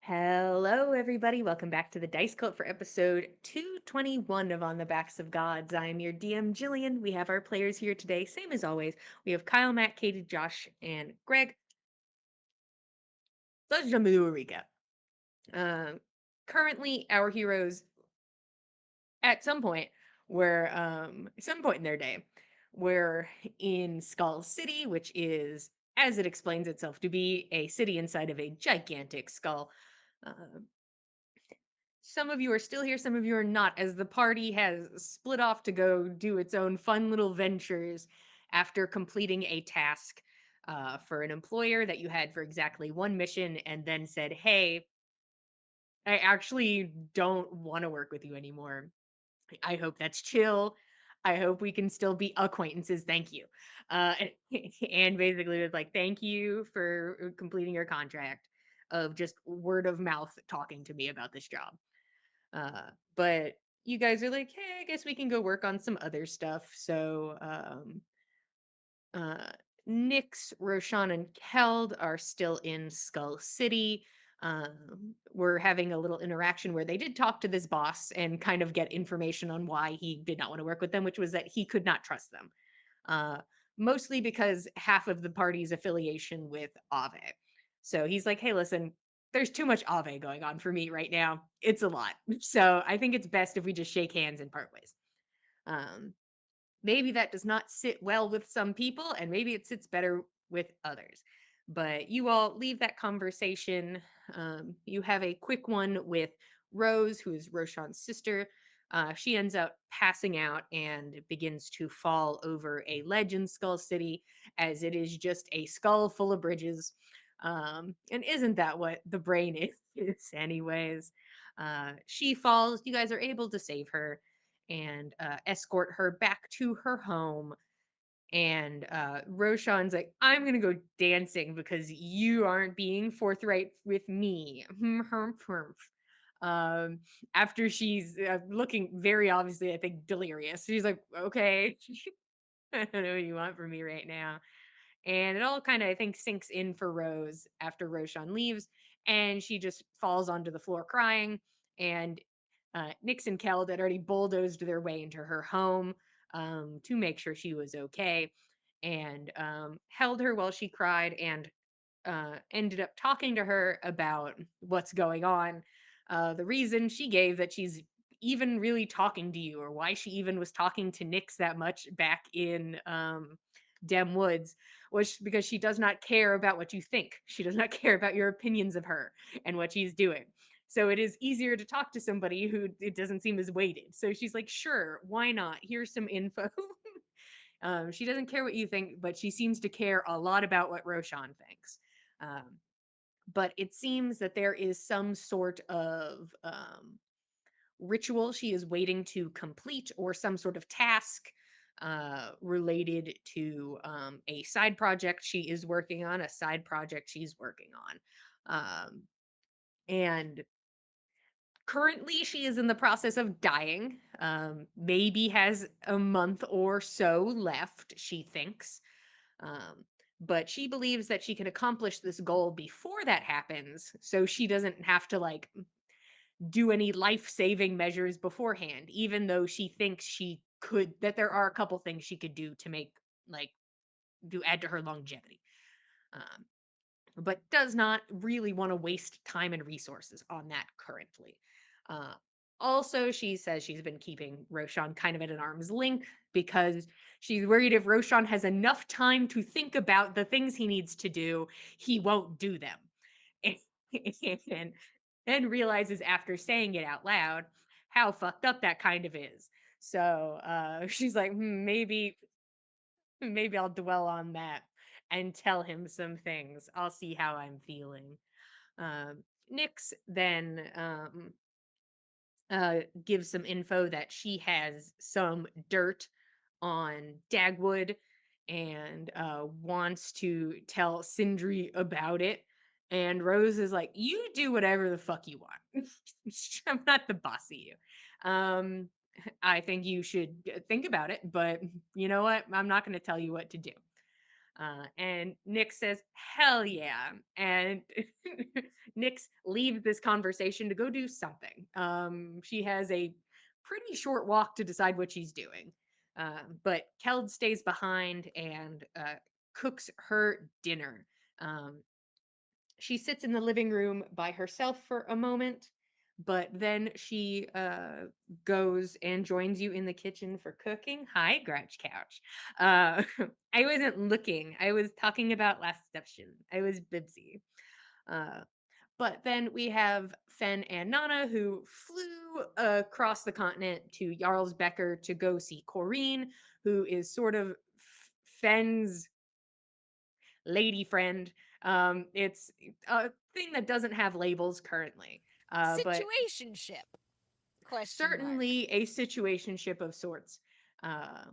Hello, everybody. Welcome back to the Dice Cult for episode 221 of On the Backs of Gods. I am your DM, Jillian. We have our players here today, same as always. We have Kyle, Matt, Katie, Josh, and Greg. Let's jump into a recap. Currently, our heroes, at some point in their day, were in Skull City, which is, as it explains itself to be, a city inside of a gigantic skull. Uh, some of you are still here, some of you are not, as the party has split off to go do its own fun little ventures after completing a task for an employer that you had for exactly one mission, and then said, "Hey, I actually don't want to work with you anymore. I hope that's chill. I hope we can still be acquaintances. Thank you." Uh, and basically was like, "Thank you for completing your contract," of just word of mouth talking to me about this job. But you guys are like, "Hey, I guess we can go work on some other stuff." So uh, Nyx, Roshan, and Keld are still in Skull City. We're having a little interaction where they did talk to this boss and kind of get information on why he did not want to work with them, which was that he could not trust them. Uh, Mostly because half of the party's affiliation with Ave. So he's like, "Hey, listen, there's too much Ave going on for me right now. It's a lot. So I think it's best if we just shake hands and part ways." Um, Maybe that does not sit well with some people, and maybe it sits better with others. But you all leave that conversation. You have a quick one with Rose, who is Roshan's sister. She ends up passing out and begins to fall over a ledge in Skull City, as it is just a skull full of bridges. And isn't that what the brain is anyways? She falls. You guys are able to save her and escort her back to her home. And Roshan's like, "I'm gonna go dancing because you aren't being forthright with me." um, After she's looking very obviously, I think, delirious, she's like, "Okay, I don't know what you want from me right now." And it all kind of, I think, sinks in for Rose after Roshan leaves, and she just falls onto the floor crying. And Nyx and Keld had already bulldozed their way into her home to make sure she was okay, and held her while she cried, and ended up talking to her about what's going on. The reason she gave that she's even really talking to you, or why she even was talking to Nyx that much back in Dem Woods, was because she does not care about what you think. She does not care about your opinions of her and what she's doing. So it is easier to talk to somebody who it doesn't seem as weighted. So she's like, "Sure, why not? Here's some info." She doesn't care what you think, but she seems to care a lot about what Roshan thinks. Um, but it seems that there is some sort of ritual she is waiting to complete, or some sort of task related to a side project she is working on, a side project she's working on. And currently she is in the process of dying. Maybe has a month or so left, she thinks. Um, but she believes that she can accomplish this goal before that happens, so she doesn't have to like do any life-saving measures beforehand, even though she thinks she could, that there are a couple things she could do to make, like, to add to her longevity. Um, but does not really want to waste time and resources on that currently. Uh, Also, she says she's been keeping Roshan kind of at an arm's length because she's worried if Roshan has enough time to think about the things he needs to do, he won't do them. And then realizes after saying it out loud how fucked up that kind of is. So she's like, maybe I'll dwell on that and tell him some things. I'll see how I'm feeling. Nyx then gives some info that she has some dirt on Dagwood, and wants to tell Sindri about it. And Rose is like, "You do whatever the fuck you want. I'm not the boss of you. Um, I think you should think about it, but you know what? I'm not going to tell you what to do." And Nyx says, hell yeah. And Nyx leaves this conversation to go do something. She has a pretty short walk to decide what she's doing. But Keld stays behind and cooks her dinner. Um, she sits in the living room by herself for a moment, but then she goes and joins you in the kitchen for cooking. Hi, Grouch Couch. Uh, I wasn't looking. I was talking about last session. I was bibsy. Uh, but then we have Fen and Nana who flew across the continent to Jarlsbecker to go see Corrine, who is sort of Fen's lady friend. It's a thing that doesn't have labels currently, but Situationship? Question mark. certainly a situationship of sorts. Uh,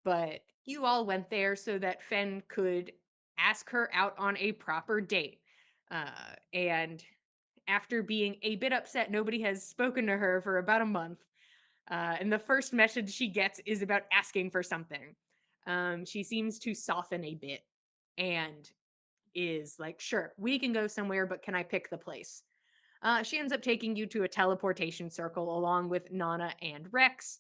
but you all went there so that Fen could ask her out on a proper date. And after being a bit upset, nobody has spoken to her for about a month. And the first message she gets is about asking for something. She seems to soften a bit and is like, sure, we can go somewhere, but can I pick the place? She ends up taking you to a teleportation circle along with Nana and Rex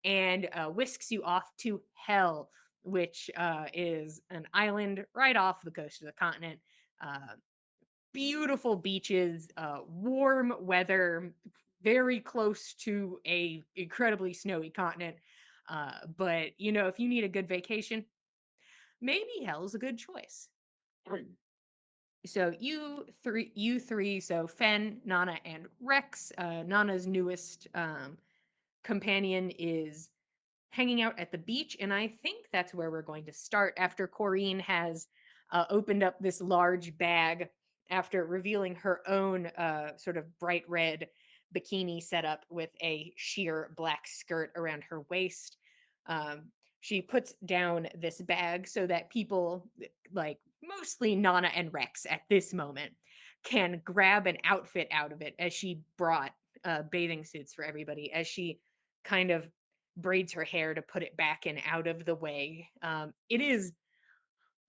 and whisks you off to Hell, which is an island right off the coast of the continent. Uh, Beautiful beaches, warm weather, very close to a incredibly snowy continent. But you know, if you need a good vacation, maybe Hell's a good choice. So you three, so Fen, Nana, and Rex. Nana's newest companion is hanging out at the beach, and I think that's where we're going to start after Corrine has opened up this large bag after revealing her own sort of bright red bikini setup with a sheer black skirt around her waist. Um, she puts down this bag so that people, like mostly Nana and Rex at this moment, can grab an outfit out of it as she brought bathing suits for everybody as she kind of braids her hair to put it back and out of the way. It is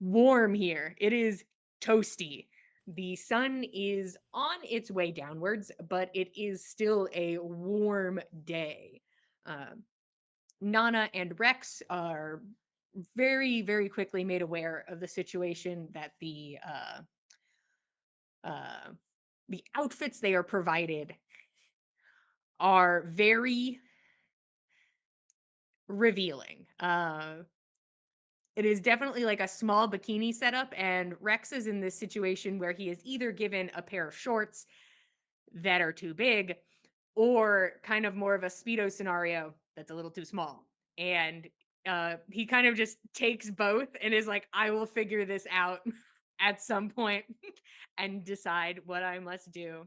warm here. It is toasty. The sun is on its way downwards, but it is still a warm day. Um, Nana and Rex are very, very quickly made aware of the situation that uh, the outfits they are provided are very revealing. It is definitely like a small bikini setup, and Rex is in this situation where he is either given a pair of shorts that are too big or kind of more of a Speedo scenario that's a little too small. And he kind of just takes both and is like, I will figure this out at some point and decide what I must do.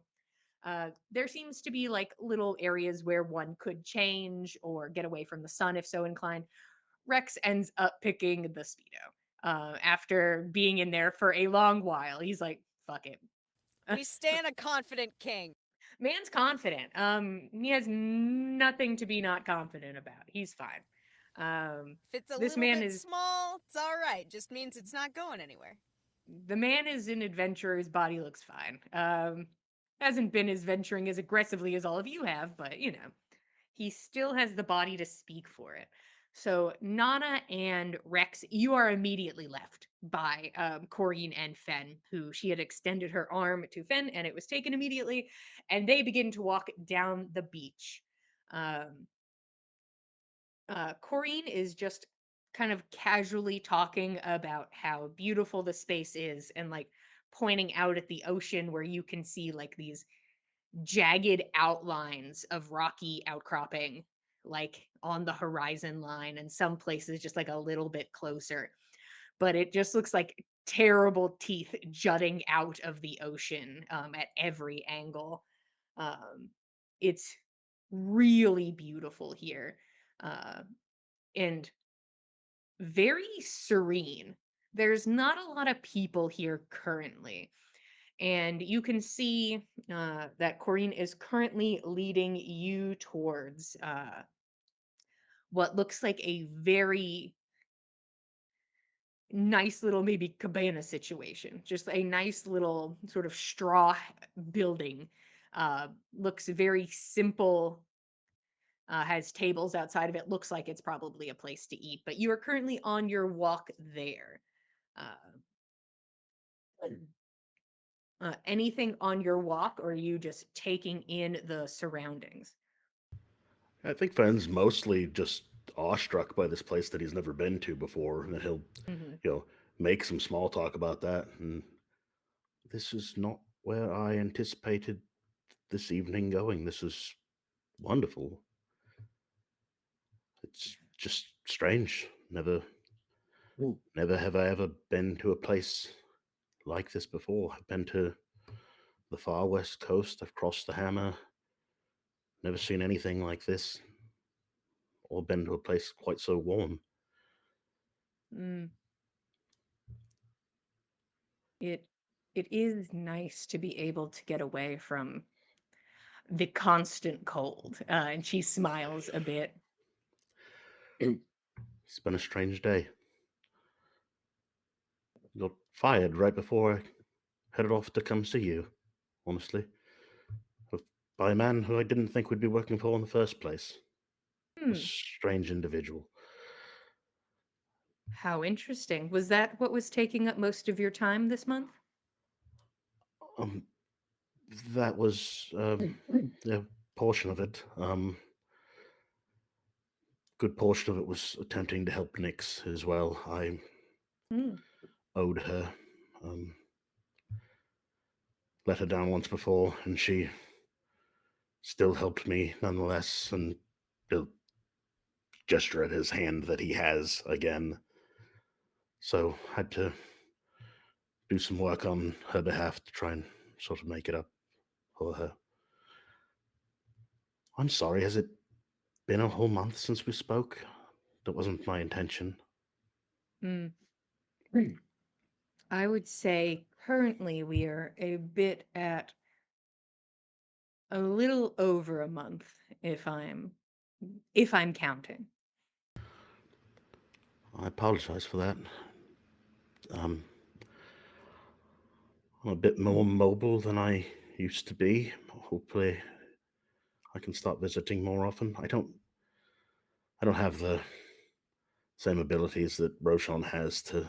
There seems to be like little areas where one could change or get away from the sun if so inclined. Rex ends up picking the Speedo. After being in there for a long while, he's like, fuck it. We stand a confident king. Man's confident. He has nothing to be not confident about. He's fine. If it's a This little man bit is small, it's alright. Just means it's not going anywhere. the man is an adventurer. His body looks fine. Hasn't been as venturing as aggressively as all of you have, but you know, he still has the body to speak for it. So Nana and Rex, you are immediately left by Corrine and Fen, who she had extended her arm to Fen, and it was taken immediately. And they begin to walk down the beach. Um, Corrine is just kind of casually talking about how beautiful the space is, and like pointing out at the ocean where you can see like these jagged outlines of rocky outcropping like on the horizon line, and some places just like a little bit closer, but it just looks like terrible teeth jutting out of the ocean at every angle. It's really beautiful here, uh, and very serene. There's not a lot of people here currently, and you can see that Corrine is currently leading you towards what looks like a very nice little maybe cabana situation, just a nice little sort of straw building. Looks very simple, has tables outside of it, looks like it's probably a place to eat, but you are currently on your walk there. Uh, Anything on your walk, or are you just taking in the surroundings? I think Fenn's mostly just awestruck by this place that he's never been to before, and he'll, Mhm. you know, make some small talk about that. And this is not where I anticipated this evening going. This is wonderful. It's just strange. Never have I ever been to a place like this before. I've been to the far west coast. I've crossed the Hammer. Never seen anything like this, or been to a place quite so warm. Mm. It it is nice to be able to get away from the constant cold. And she smiles a bit. It's been a strange day. Got fired right before I headed off to come see you, honestly. By a man who I didn't think would be working for in the first place. A Hmm. strange individual. How interesting. Was that what was taking up most of your time this month? Um, that was a portion of it. Good portion of it was attempting to help Nyx as well. I Hmm. owed her. Um, let her down once before, and she still helped me nonetheless. And he'll gesture at his hand that he has again. So had to do some work on her behalf to try and sort of make it up for her. I'm sorry, has it been a whole month since we spoke? That wasn't my intention. Hmm. I would say currently we are a bit at a little over a month, if I'm counting. I apologize for that. Um, I'm a bit more mobile than I used to be. Hopefully, I can start visiting more often. I don't have the same abilities that Roshan has to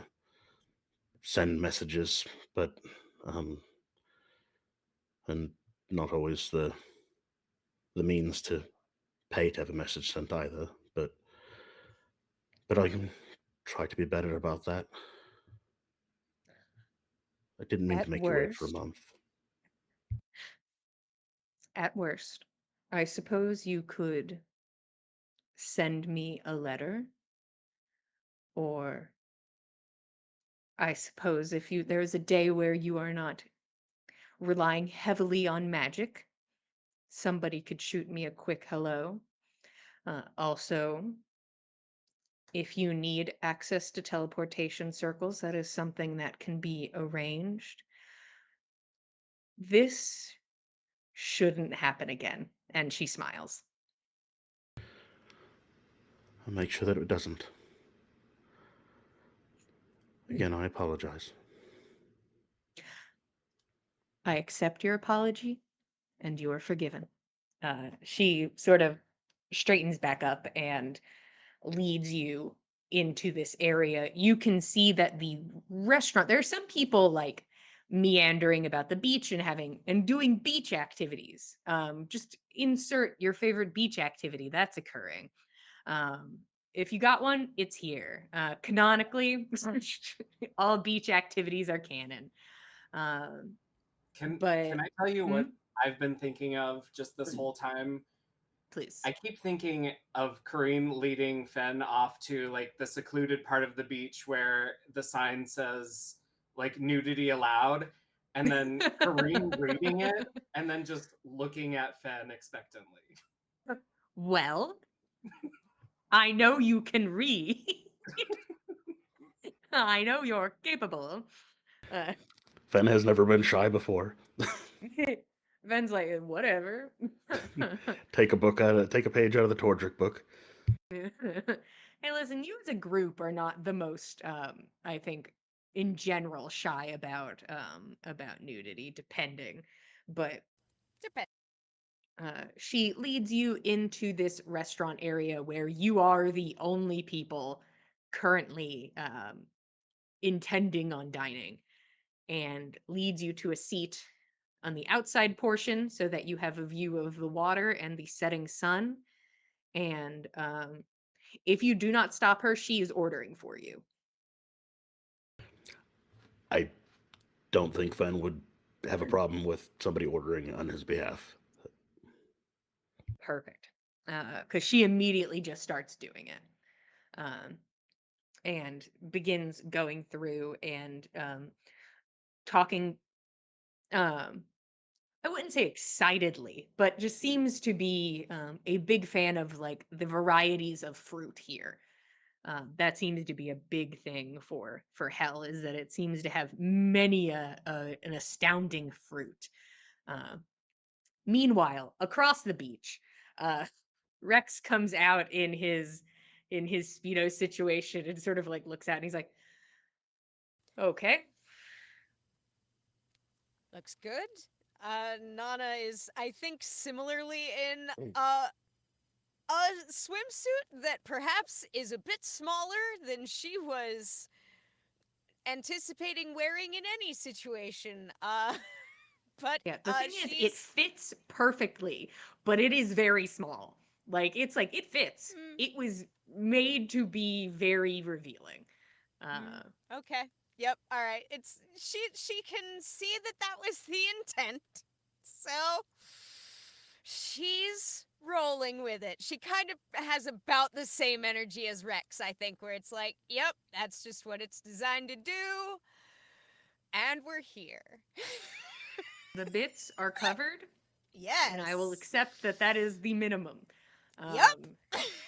send messages, but um, and not always the means to pay to have a message sent either. But I can try to be better about that. I didn't mean to At make you wait for a worst, month. at worst, I suppose you could send me a letter, or I suppose if there's a day where you are not relying heavily on magic, somebody could shoot me a quick hello. Also, if you need access to teleportation circles, that is something that can be arranged. This shouldn't happen again. And she smiles. I'll make sure that it doesn't. Again, I apologize. I accept your apology and you are forgiven. She sort of straightens back up and leads you into this area. You can see that the restaurant, there are some people like meandering about the beach and having and doing beach activities. Just insert your favorite beach activity that's occurring. Um, if you got one, it's here. Canonically, all beach activities are canon. Um, Can but I tell you hmm, what I've been thinking of just this whole time? please. I keep thinking of Kareem leading Fen off to like the secluded part of the beach where the sign says like nudity allowed, and then Kareem reading it and then just looking at Fen expectantly. Well, I know you can read. I know you're capable. Uh, Fen has never been shy before. Ben's like, whatever. Take a page out of the Tordric book. Hey, Hey, listen, you as a group are not the most, I think, in general, shy about nudity, depending. But Depends. she leads you into this restaurant area where you are the only people currently intending on dining, and leads you to a seat on the outside portion so that you have a view of the water and the setting sun. And if you do not stop her, she is ordering for you. I don't think Fen would have a problem with somebody ordering on his behalf. Perfect. Because she immediately just starts doing it. And begins going through and talking. I wouldn't say excitedly, but just seems to be a big fan of like the varieties of fruit here. That seems to be a big thing for Hell, is that it seems to have many an astounding fruit. Uh, Meanwhile, across the beach, uh, Rex comes out in his speedo situation and sort of like looks at it and he's like, "Okay, Looks good. Nana is, I think, similarly in a swimsuit that perhaps is a bit smaller than she was anticipating wearing in any situation. But yeah." The thing is, it she's fits perfectly, but it is very small. Like it fits. mm, It was made to be very revealing. Uh, okay. Yep. All right. It's she can see that that was the intent. So she's rolling with it. She kind of has about the same energy as Rex, I think, where it's like, yep, that's just what it's designed to do. And we're here. the bits are covered, and I will Yes. accept that that is the minimum, Yep.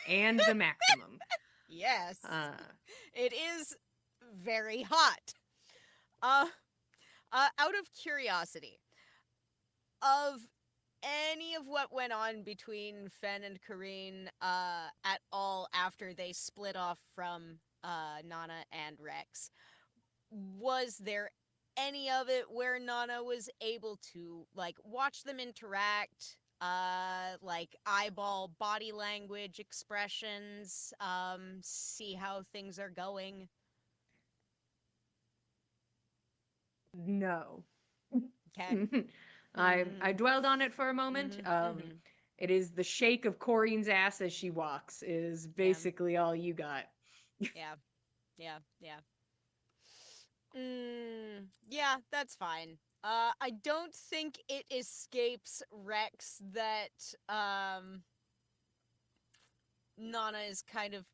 and the maximum. Yes. Uh, It is very hot. Uh, out of curiosity, of any of what went on between Fen and Kareen at all after they split off from Nana and Rex, was there any of it where Nana was able to like watch them interact, like eyeball body language expressions, see how things are going? no. Okay. I dwelled on it for a moment. Mm-hmm. It is the shake of Corrine's ass as she walks is Yeah. basically all you got. Yeah. Yeah. Yeah. Yeah, that's fine. I don't think it escapes Rex that Nana is kind of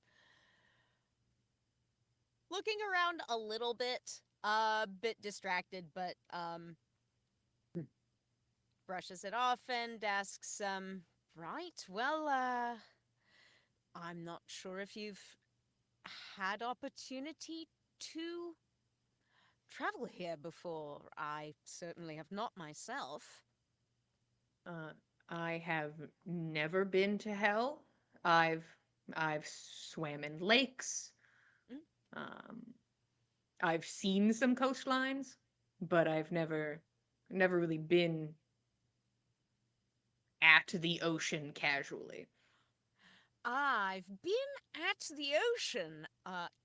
looking around a little bit, a bit distracted, but brushes it off and asks, right, well, I'm not sure if you've had opportunity to travel here before. I certainly have not myself. Uh, I have never been to Hell. I've I've swam in lakes. Mm. Um, I've seen some coastlines, but I've never really been at the ocean casually. I've been at the ocean,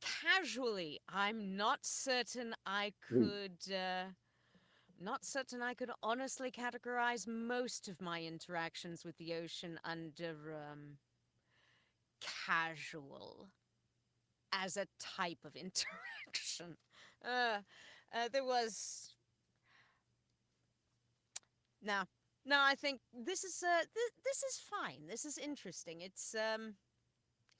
casually. I'm not certain I could, not certain I could honestly categorize most of my interactions with the ocean under, casual as a type of interaction. Uh, there was... No. No, I think this is, this is fine. This is interesting. It's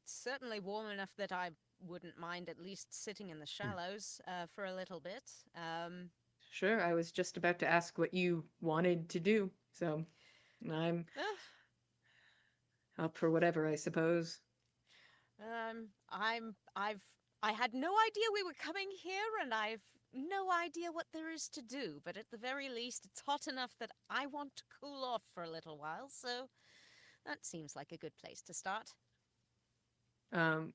certainly warm enough that I wouldn't mind at least sitting in the shallows for a little bit. Sure, I was just about to ask what you wanted to do, so I'm Uh, up for whatever, I suppose. I had no idea we were coming here, and I've no idea what there is to do, but at the very least, it's hot enough that I want to cool off for a little while, so that seems like a good place to start. Um,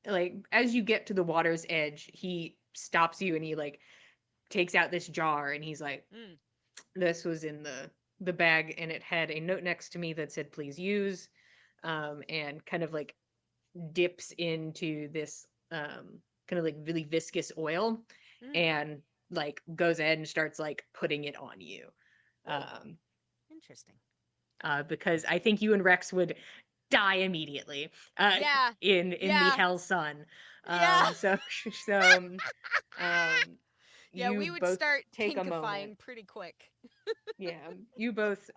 like as you get to the water's edge, he stops you and he like takes out this jar and he's like, Mm. this was in the bag and it had a note next to me that said please use, and kind of like dips into this kind of like really viscous oil Mm. and like goes ahead and starts like putting it on you. Oh, um interesting. because I think you and Rex would die immediately Yeah. in the Yeah. hell sun. Yeah. So so um Yeah, you we would both start take a moment. pinkifying pretty quick. Yeah, you both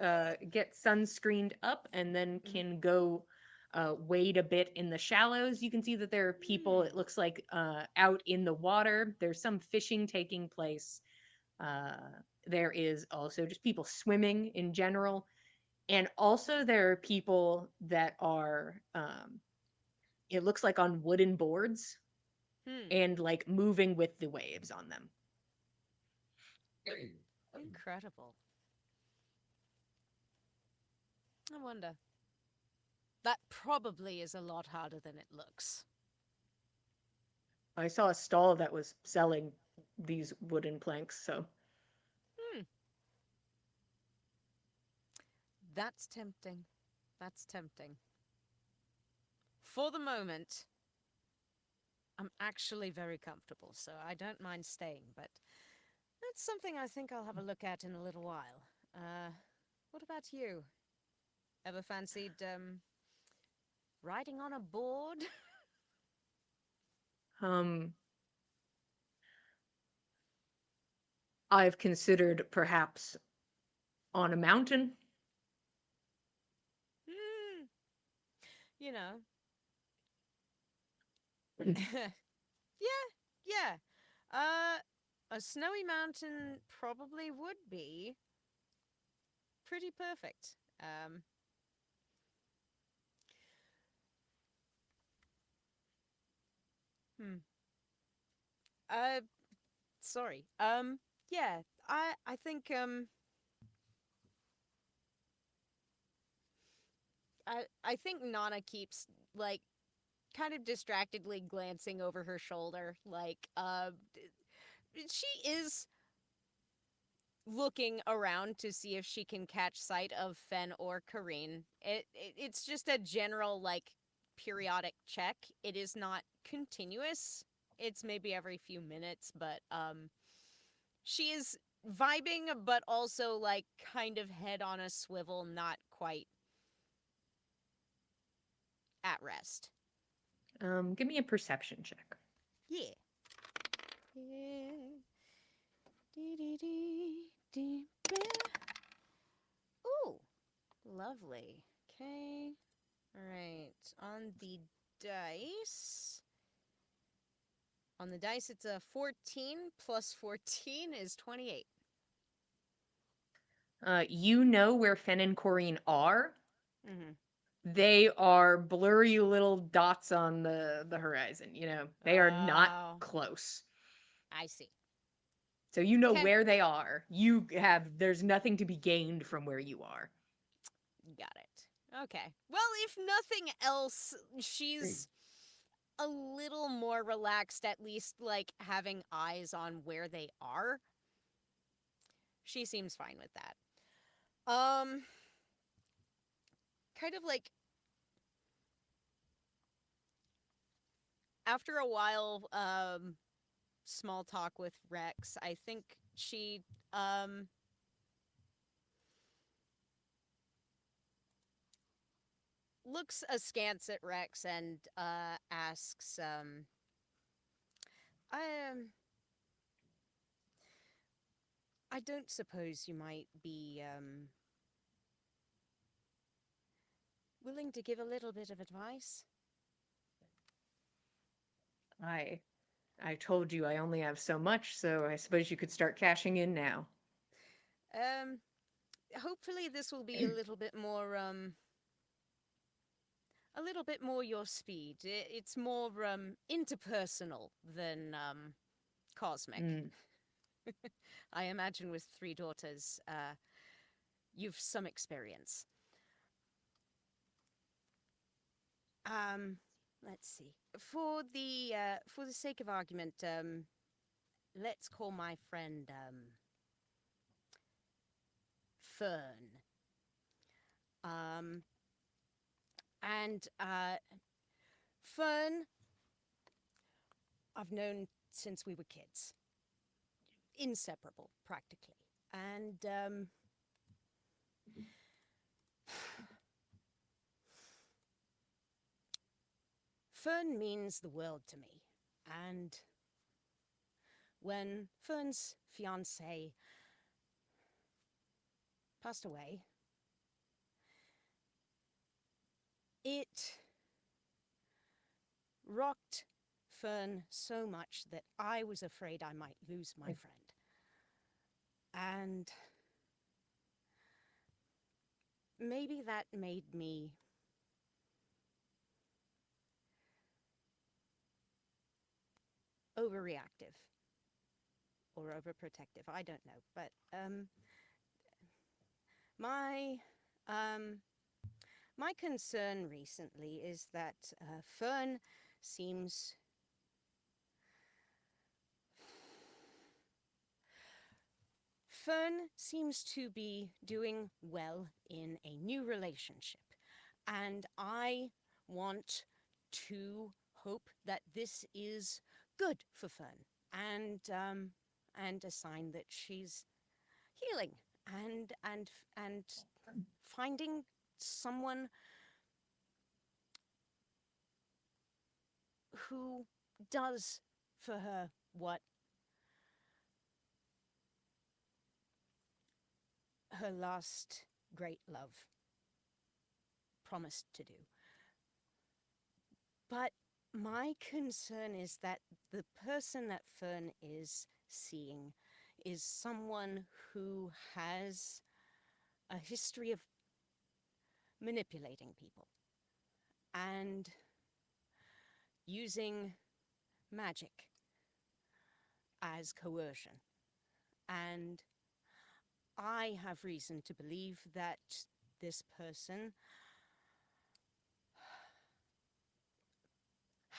get sunscreened up and then Mhm. can go wade a bit in the shallows. You can see that there are people, it Mm. looks like, out in the water. There's some fishing taking place. Uh, there is also just people swimming in general. And also, there are people that are, it looks like on wooden boards Hmm. and like moving with the waves on them. Incredible. I wonder. That probably is a lot harder than it looks. I saw a stall that was selling these wooden planks, so. Hmm. That's tempting. That's tempting. For the moment, I'm actually very comfortable, so I don't mind staying, but that's something I think I'll have a look at in a little while. What about you? Ever fancied, riding on a board? Um, I've considered perhaps on a mountain. Hmm. You know. Yeah, yeah. Uh, a snowy mountain probably would be pretty perfect. Hmm. Uh, sorry. Yeah. I think I think Nana keeps like kind of distractedly glancing over her shoulder, like she is looking around to see if she can catch sight of Fen or Kareen. It's just a general like periodic check. It is not continuous. It's maybe every few minutes, but she is vibing but also like kind of head on a swivel, not quite at rest. Give me a perception check. Yeah. Yeah. Dee, dee, dee, dee, ooh, lovely. Okay. All right. On the dice. On the dice, it's a 14 plus 14 is 28. You know where Fen and Corrine are. Mm-hmm. They are blurry little dots on the horizon. You know, they are not Oh, close. I see. So you know Okay. where they are. There's nothing to be gained from where you are. Got it. Okay. Well, if nothing else, she's a little more relaxed, at least like having eyes on where they are. She seems fine with that. Kind of like after a while, small talk with Rex, I think she looks askance at Rex and asks, I don't suppose you might be willing to give a little bit of advice? I I told you I only have so much, so I suppose you could start cashing in now. Um, hopefully this will be a little bit more your speed. It's more interpersonal than cosmic. Mm. I imagine with three daughters, you've some experience. Um, let's see. for the sake of argument, let's call my friend Fern. And Fern, I've known since we were kids, inseparable practically, and Fern means the world to me. And when Fern's fiance passed away, it rocked Fern so much that I was afraid I might lose my friend. And maybe that made me overreactive or overprotective. I don't know, but my my concern recently is that Fern seems to be doing well in a new relationship, and I want to hope that this is good for Fern and a sign that she's healing and finding someone who does for her what her last great love promised to do. But my concern is that the person that Fern is seeing is someone who has a history of manipulating people and using magic as coercion. And I have reason to believe that this person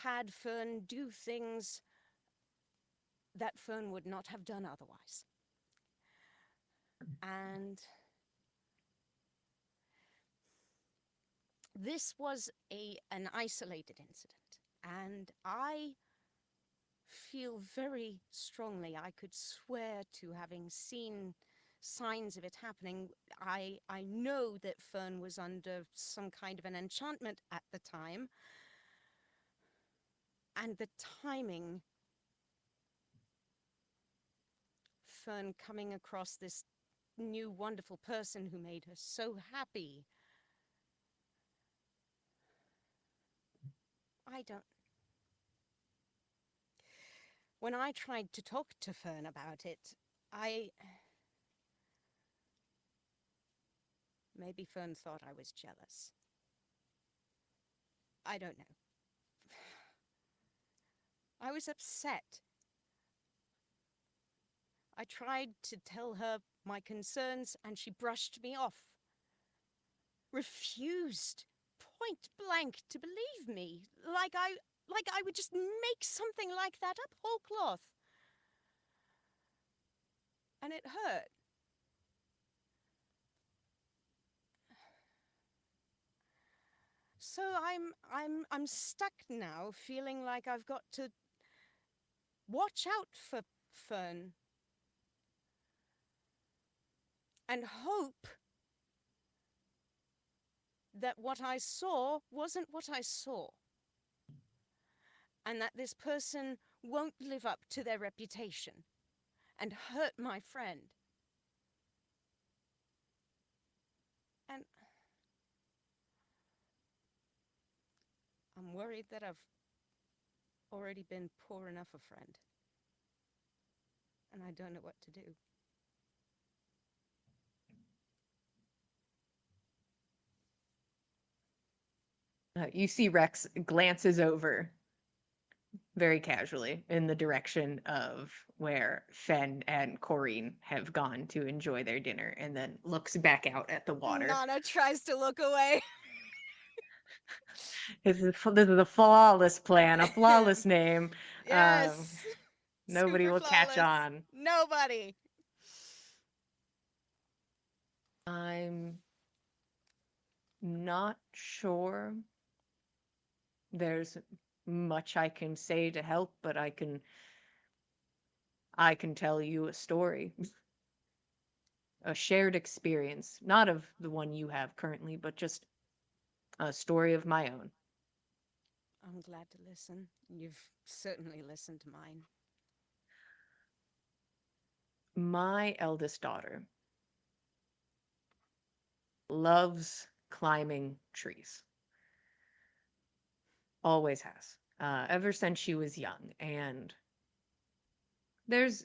had Fern do things that Fern would not have done otherwise. And this was an isolated incident, and I feel very strongly, I could swear to having seen signs of it happening. I know that Fern was under some kind of an enchantment at the time, and the timing, Fern coming across this new wonderful person who made her so happy. When I tried to talk to Fern about it, maybe Fern thought I was jealous. I don't know. I was upset. I tried to tell her my concerns and she brushed me off. Refused, point blank, to believe me, like I would just make something like that up whole cloth. And it hurt. So I'm stuck now, feeling like I've got to watch out for Fern and hope that what I saw wasn't what I saw, and that this person won't live up to their reputation and hurt my friend. And I'm worried that I've already been poor enough a friend, and I don't know what to do. You see Rex glances over very casually in the direction of where Fen and Corrine have gone to enjoy their dinner, and then looks back out at the water. Nana tries to look away. This is a flawless plan, a flawless name. Yes. Nobody Super will catch flawless. on. Nobody. I'm not sure there's much I can say to help, but I can tell you a story, a shared experience, not of the one you have currently, but just a story of my own. I'm glad to listen. You've certainly listened to mine. My eldest daughter loves climbing trees. Always has. Ever since she was young. And there's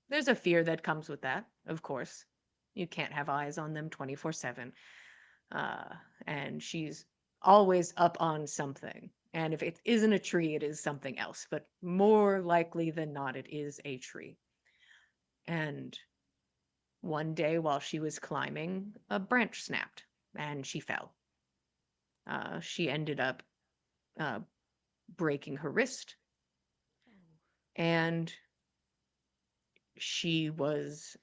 there's a fear that comes with that, of course. You can't have eyes on them 24/7. Uh, and she's always up on something. And if it isn't a tree, it is something else. But more likely than not, it is a tree. And one day while she was climbing, a branch snapped and she fell. She ended up uh, breaking her wrist, and she was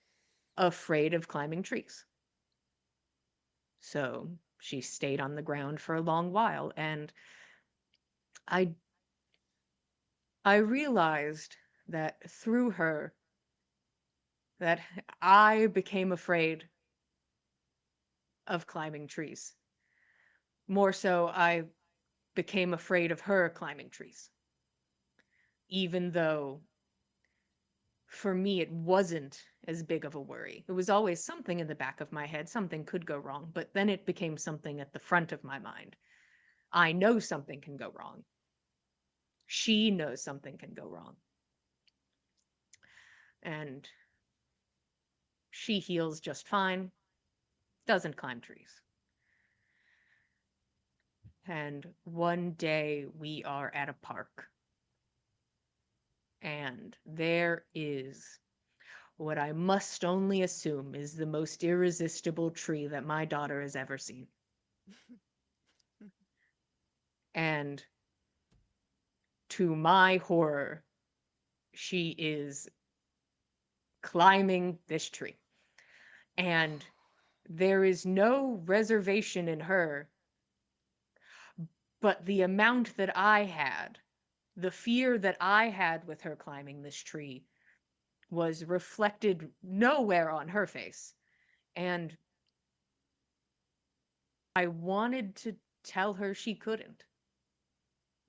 afraid of climbing trees. So she stayed on the ground for a long while, and I I realized that through her that I became afraid of climbing trees. More so, I became afraid of her climbing trees, even though for me it wasn't as big of a worry. It was always something in the back of my head, something could go wrong, but then it became something at the front of my mind. I know something can go wrong. She knows something can go wrong. And she heals just fine, doesn't climb trees. And one day we are at a park, and there is what I must only assume is the most irresistible tree that my daughter has ever seen. And to my horror, she is climbing this tree. And there is no reservation in her, but the amount that I had, the fear that I had with her climbing this tree, was reflected nowhere on her face. And I wanted to tell her she couldn't.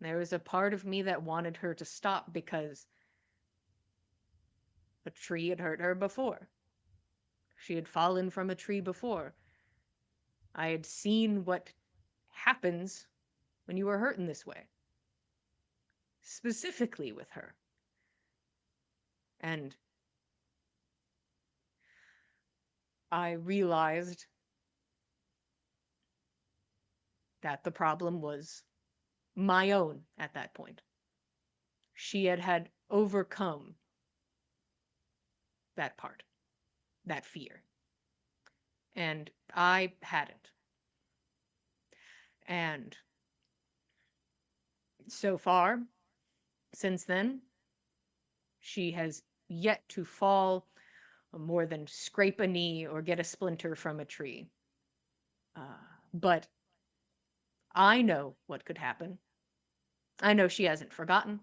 There was a part of me that wanted her to stop because a tree had hurt her before. She had fallen from a tree before. I had seen what happens when you are hurt in this way, specifically with her. And I realized that the problem was my own at that point. She had overcome that part, that fear. And I hadn't. And so far, since then, she has yet to fall more than scrape a knee or get a splinter from a tree. But I know what could happen. I know she hasn't forgotten.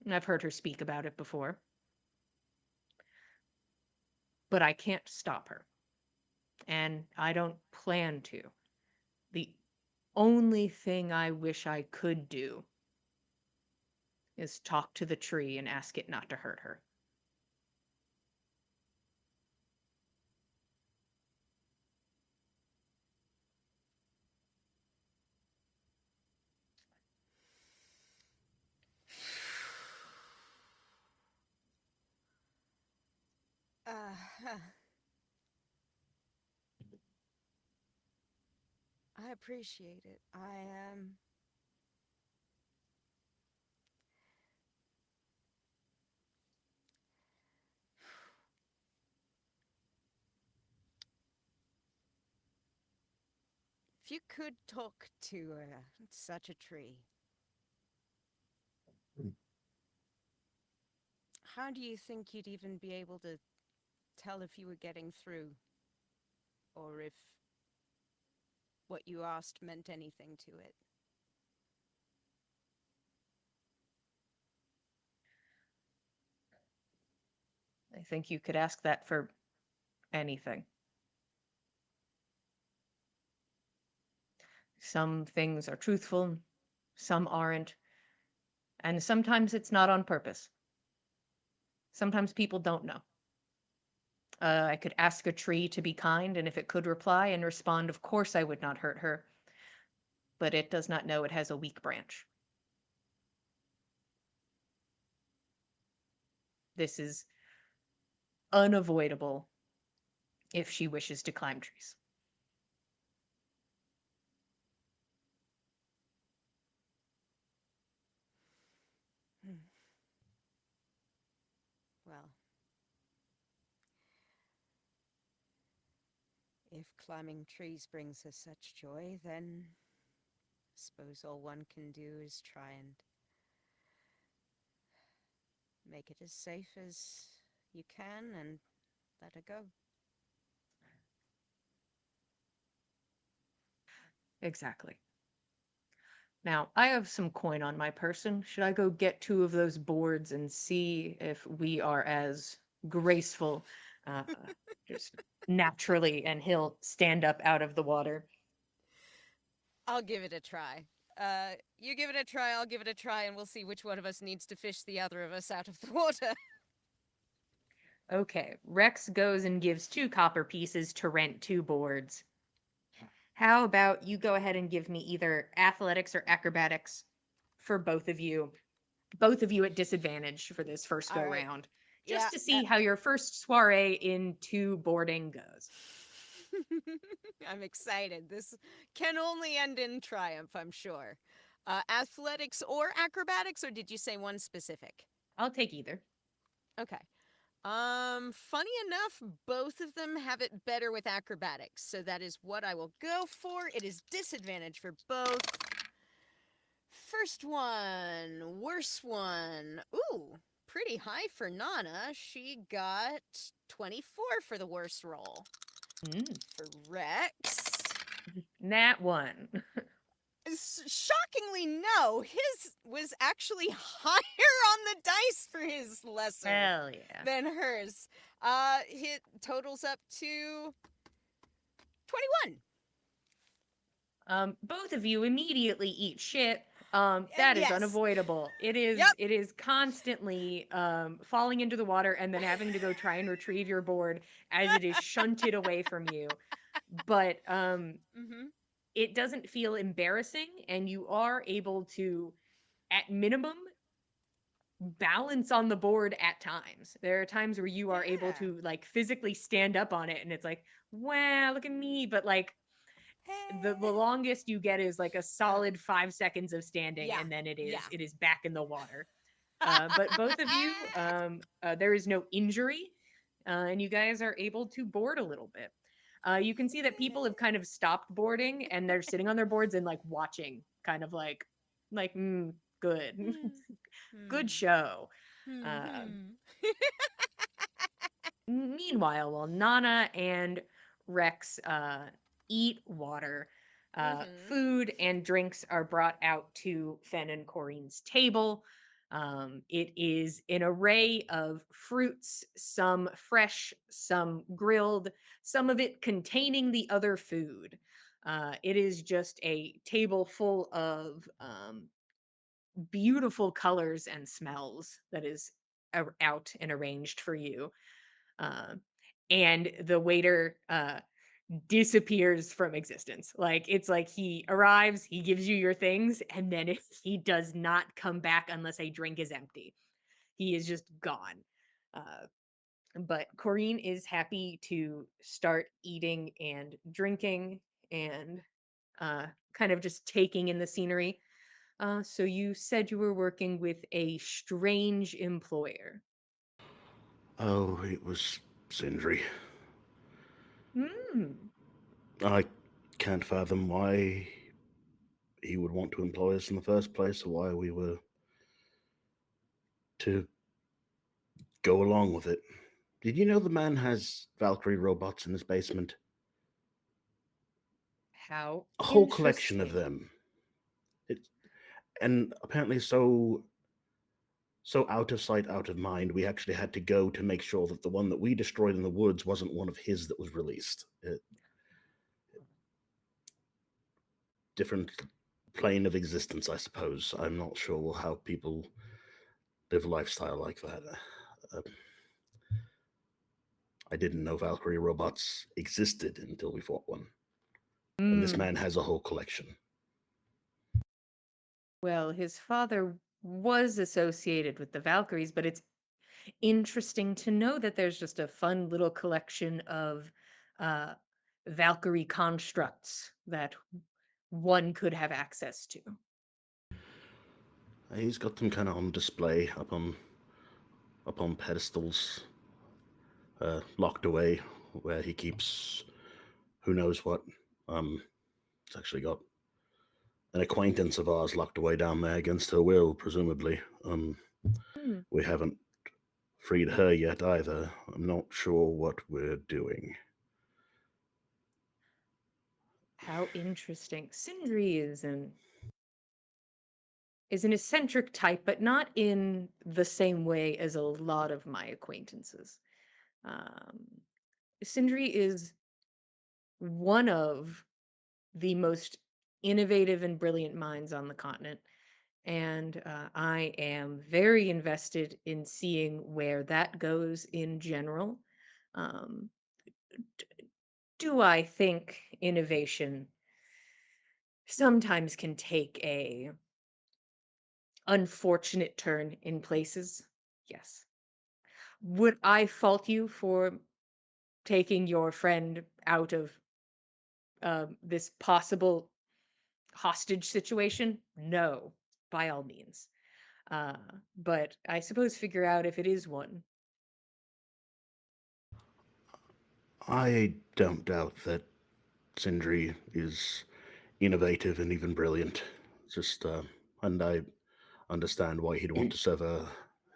I've heard her speak about it before. But I can't stop her. And I don't plan to. The only thing I wish I could do is talk to the tree and ask it not to hurt her. Uh, I appreciate it. If you could talk to such a tree, Mm. how do you think you'd even be able to tell if you were getting through, or if what you asked meant anything to it? I think you could ask that for anything. Some things are truthful, some aren't, and sometimes it's not on purpose. Sometimes people don't know. I could ask a tree to be kind, and if it could reply and respond, of course I would not hurt her, but it does not know it has a weak branch. This is unavoidable if she wishes to climb trees. Hmm. Well, if climbing trees brings us such joy, then I suppose all one can do is try and make it as safe as you can and let her go. Exactly. Now, I have some coin on my person. Should I go get two of those boards and see if we are as graceful, uh, just naturally, and he'll stand up out of the water. I'll give it a try. You give it a try, I'll give it a try, and we'll see which one of us needs to fish the other of us out of the water. Okay, Rex goes and gives 2 copper pieces to rent 2 boards. How about you go ahead and give me either athletics or acrobatics for both of you at disadvantage for this first All go right. round, Yeah. just to see how your first soiree into boarding goes. I'm excited. This can only end in triumph, I'm sure. Athletics or acrobatics, or did you say one specific? I'll take either. Okay. Funny enough, both of them have it better with acrobatics, so that is what I will go for. It is disadvantage for both. First one, worst one. Ooh, pretty high for Nana. She got 24 for the worst roll. Mm, For Rex, Nat one. shockingly, no. His was actually higher on the dice for his lesser Hell yeah. than hers. Hit totals up to 21. Both of you immediately eat shit. That is Yes. unavoidable. Yep. It is constantly falling into the water and then having to go try and retrieve your board as it is shunted away from you. But Mm-hmm. it doesn't feel embarrassing, and you are able to, at minimum, balance on the board at times. There are times where you are able Yeah. to like physically stand up on it and it's like, wow, look at me. But like the longest you get is like a solid 5 seconds of standing, Yeah. and then Yeah. it is back in the water. But both of you, there is no injury, and you guys are able to board a little bit. You can see that people have kind of stopped boarding and they're sitting on their boards and like watching, kind of like good, good show. Uh, Meanwhile, while Nana and Rex eat water, Mm-hmm. food and drinks are brought out to Fen and Corrine's table. It is an array of fruits, some fresh, some grilled, some of it containing the other food. It is just a table full of beautiful colors and smells that is out and arranged for you. Um, and the waiter disappears from existence. Like it's like he arrives, he gives you your things, and then he does not come back unless a drink is empty. He is just gone. Uh, but Corrine is happy to start eating and drinking and kind of just taking in the scenery. So you said you were working with a strange employer. Oh, it was Sindri. Hmm. I can't fathom why he would want to employ us in the first place, or why we were to go along with it. Did you know the man has Valkyrie robots in his basement? How A whole collection of interesting. them. It, and apparently so out of sight, out of mind, we actually had to go to make sure that the one that we destroyed in the woods wasn't one of his that was released. Different plane of existence, I suppose. I'm not sure how people live a lifestyle like that. Uh, I didn't know Valkyrie robots existed until we fought one. And this Mm. man has a whole collection. Well, his father was associated with the Valkyries, but it's interesting to know that there's just a fun little collection of uh, Valkyrie constructs that one could have access to. He's got them kind of on display up on pedestals, locked away, where he keeps who knows what. It's actually got an acquaintance of ours locked away down there against her will, presumably. Hmm. We haven't freed her yet either. I'm not sure what we're doing. How interesting. Sindri is an eccentric type, but not in the same way as a lot of my acquaintances. Um, Sindri is one of the most innovative and brilliant minds on the continent. And I am very invested in seeing where that goes in general. Um, do I think innovation sometimes can take a unfortunate turn in places? Yes. Would I fault you for taking your friend out of this possible hostage situation? No, by all means. Uh, but I suppose figure out if it is one. I don't doubt that Sindri is innovative and even brilliant. Just, and I understand why he'd want to sever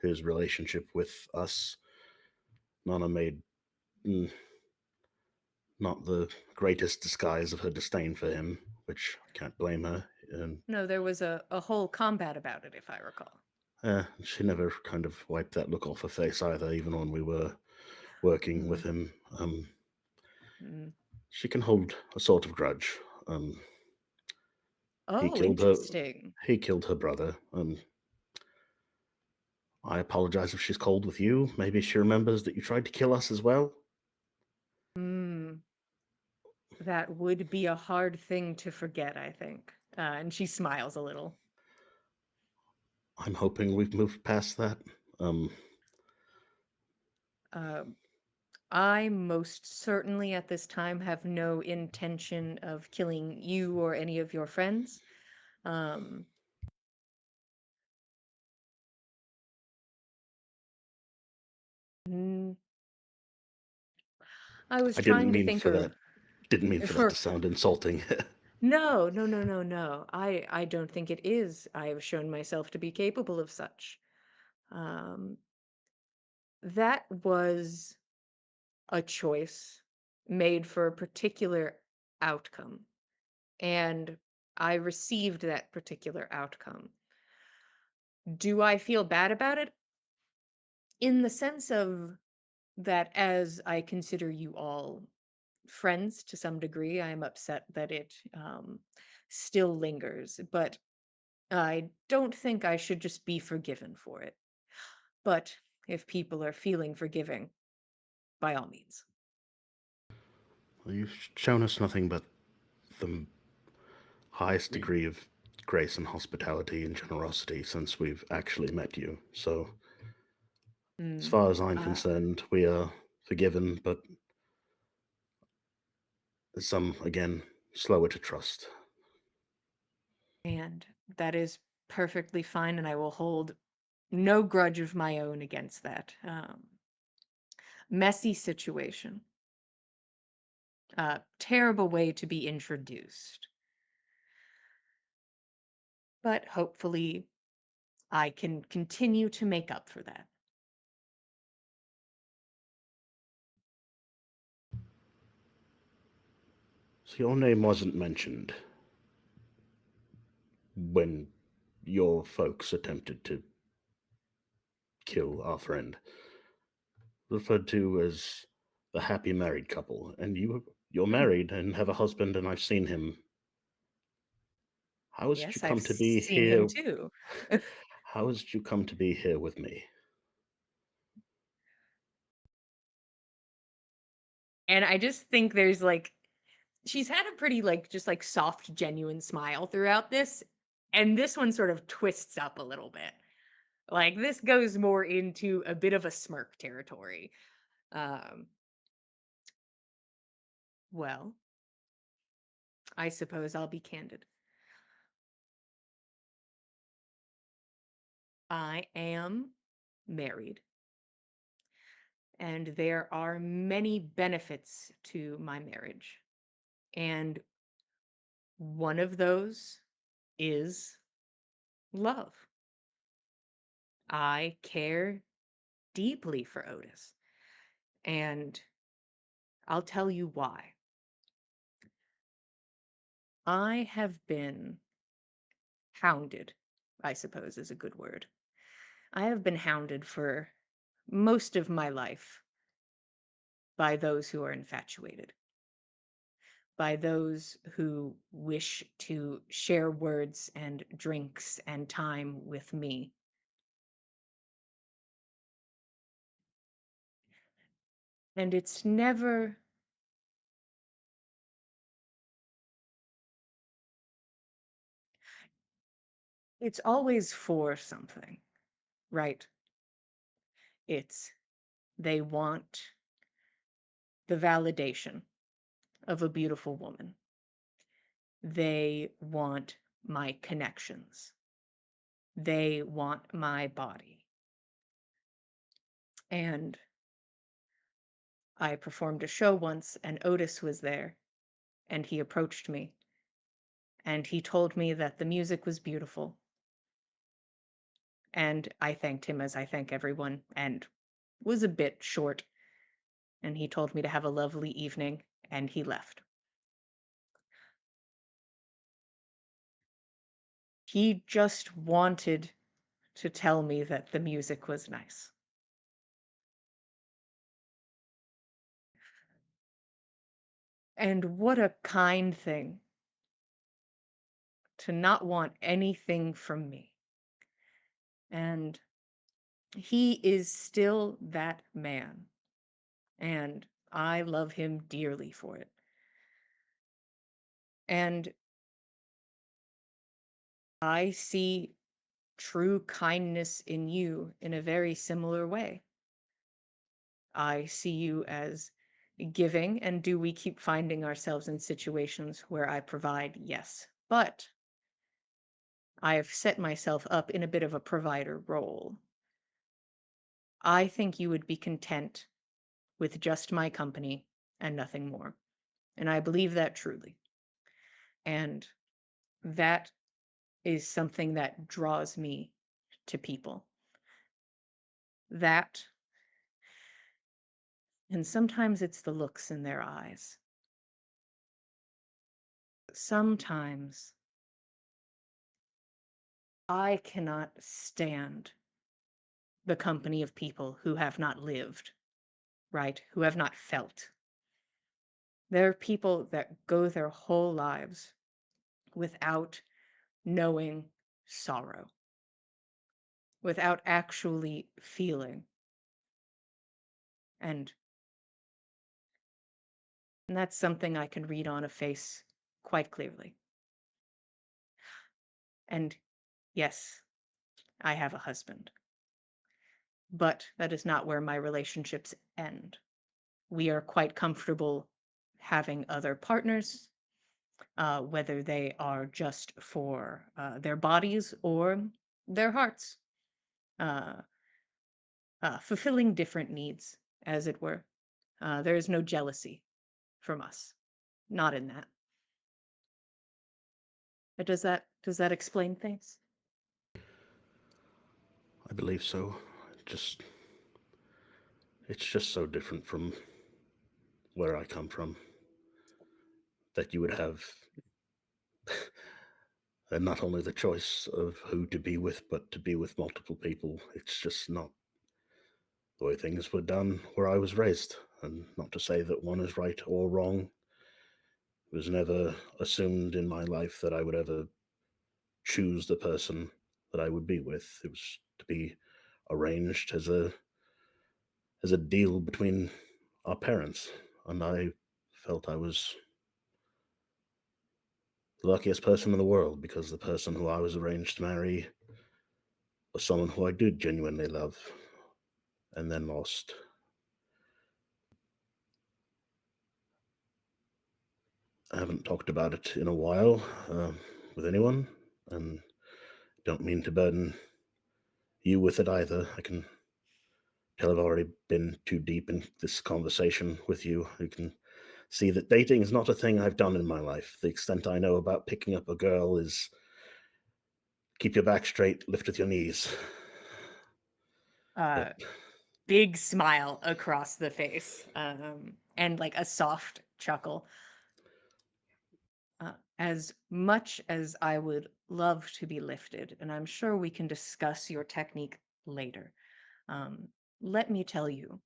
his relationship with us. Nana made mm, not the greatest disguise of her disdain for him, which I can't blame her. No, there was a whole combat about it, if I recall. She never kind of wiped that look off her face either, even when we were working with Mm, him. mm. She can hold a sort of grudge. He Oh, killed her. interesting. He killed her brother. I apologize if she's cold with you. Maybe she remembers that you tried to kill us as well. Mm, that would be a hard thing to forget, I think. And she smiles a little. I'm hoping we've moved past that. Um, Uh, I most certainly at this time have no intention of killing you or any of your friends. Um, mm, I was I didn't trying to mean think for that. of Didn't mean for that to for sound insulting. no, no, no, no, no. I don't think it is. I have shown myself to be capable of such. Um, that was a choice made for a particular outcome, and I received that particular outcome. Do I feel bad about it? In the sense of that, as I consider you all friends to some degree, I am upset that it still lingers, but I don't think I should just be forgiven for it. But if people are feeling forgiving, by all means. You've shown us nothing but the highest degree of grace and hospitality and generosity since we've actually met you. So, as Mm. far as I'm Uh, concerned, we are forgiven, but some, again, slower to trust. and that is perfectly fine, and I will hold no grudge of my own against that. Messy situation. Terrible way to be introduced. But hopefully, I can continue to make up for that. So your name wasn't mentioned when your folks attempted to kill our friend. Referred to as the happy married couple, and you're Hmm. married and have a husband, and I've seen him. How is it you Yes, I've come to be seen him here? too. How is it you come to be here with me? And I just think there's like she's had a pretty like just like soft, genuine smile throughout this. And this one sort of twists up a little bit. Like this goes more into a bit of a smirk territory. Um, well, I suppose I'll be candid. I am married, and there are many benefits to my marriage. And one of those is love. I care deeply for Otis, and I'll tell you why. I have been hounded, I suppose is a good word. I have been hounded for most of my life by those who are infatuated, by those who wish to share words and drinks and time with me. And it's always for something, right? It's they want the validation of a beautiful woman. They want my connections. They want my body. And I performed a show once, and Otis was there, and he approached me, and he told me that the music was beautiful. And I thanked him as I thank everyone, and was a bit short. And he told me to have a lovely evening, and he left. He just wanted to tell me that the music was nice. And what a kind thing to not want anything from me. And he is still that man. And I love him dearly for it. And I see true kindness in you in a very similar way. I see you as giving, and do we keep finding ourselves in situations where I provide? Yes. But I have set myself up in a bit of a provider role. I think you would be content with just my company and nothing more. And I believe that truly. And that is something that draws me to people. That, and sometimes it's the looks in their eyes. Sometimes I cannot stand the company of people who have not lived, right? Who have not felt. There are people that go their whole lives without knowing sorrow, without actually feeling. And, and that's something I can read on a face quite clearly. And yes, I have a husband, but that is not where my relationships end. We are quite comfortable having other partners, whether they are just for their bodies or their hearts, uh, fulfilling different needs, as it were. There is no jealousy from us. not in that. But does that explain things? I believe so. Just it's just so different from where I come from that you would have not only the choice of who to be with, but to be with multiple people. It's just not the way things were done where I was raised. And not to say that one is right or wrong. It was never assumed in my life that I would ever choose the person that I would be with. It was to be arranged as a deal between our parents, and I felt I was the luckiest person in the world because the person who I was arranged to marry was someone who I did genuinely love and then lost. I haven't talked about it in a while with anyone, and don't mean to burden you with it either. I can tell I've already been too deep in this conversation with you. You can see that dating is not a thing I've done in my life. The extent I know about picking up a girl is keep your back straight, lift with your knees. Uh, But Big smile across the face, and like a soft chuckle. As much as I would love to be lifted, and I'm sure we can discuss your technique later, um, let me tell you,